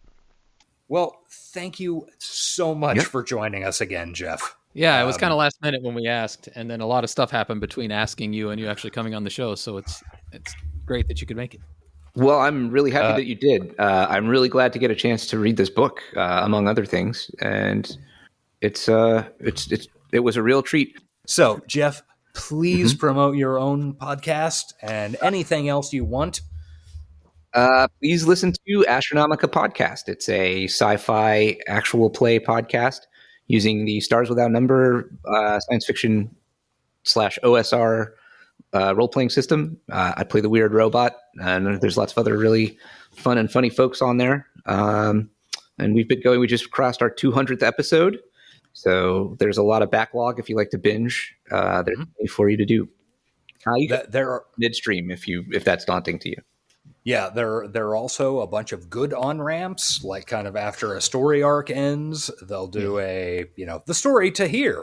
Well, thank you so much for joining us again, Geoff. Yeah, it was kind of last minute when we asked, and then a lot of stuff happened between asking you and you actually coming on the show, so it's great that you could make it. Well, I'm really happy that you did. I'm really glad to get a chance to read this book, among other things, and it was a real treat. So, Geoff, please promote your own podcast and anything else you want. Please listen to Astronomica podcast. It's a sci-fi actual play podcast using the Stars Without Number science fiction / OSR role-playing system. I play the weird robot, and there's lots of other really fun and funny folks on there. And we've been going. We just crossed our 200th episode, so there's a lot of backlog if you like to binge. There's plenty for you to do. There are midstream if that's daunting to you. Yeah, there are also a bunch of good on-ramps, like kind of after a story arc ends, they'll do a, the story to hear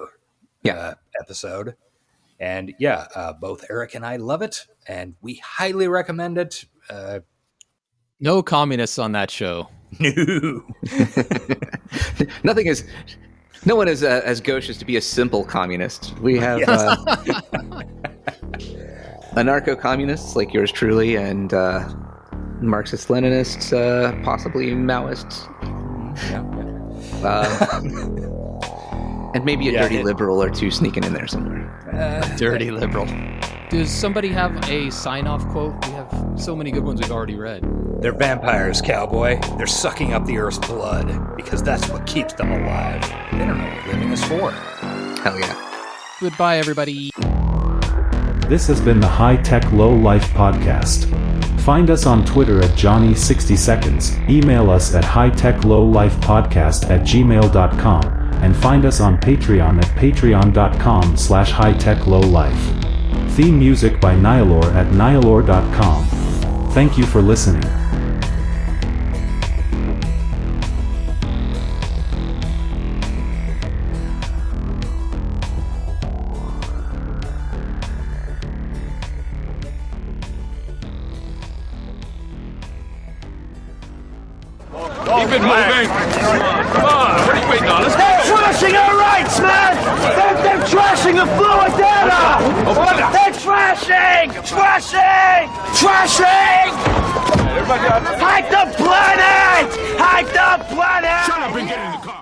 episode. And both Eric and I love it, and we highly recommend it. No communists on that show. No. No one is as gauche as to be a simple communist. We have anarcho-communists like yours truly, and Marxist-Leninists, possibly Maoists. And maybe a dirty liberal or two sneaking in there somewhere. Dirty liberal. Does somebody have a sign-off quote? We have so many good ones we've already read. They're vampires, cowboy. They're sucking up the Earth's blood because that's what keeps them alive. They don't know what living is for. Hell yeah. Goodbye, everybody. This has been the High Tech Low Life podcast. Find us on Twitter at Johnny60seconds, email us at hightechlowlifepodcast@gmail.com, and find us on Patreon at patreon.com/hightechlowlife. Theme music by Nihilor at nihilor.com. Thank you for listening. Keep it moving. Come on, what are you waiting on? Let's go. They're trashing our rights, man! They're trashing the fluid data! They're trashing! Everybody, hide the planet! Hide the planet! Shut up and get in the car.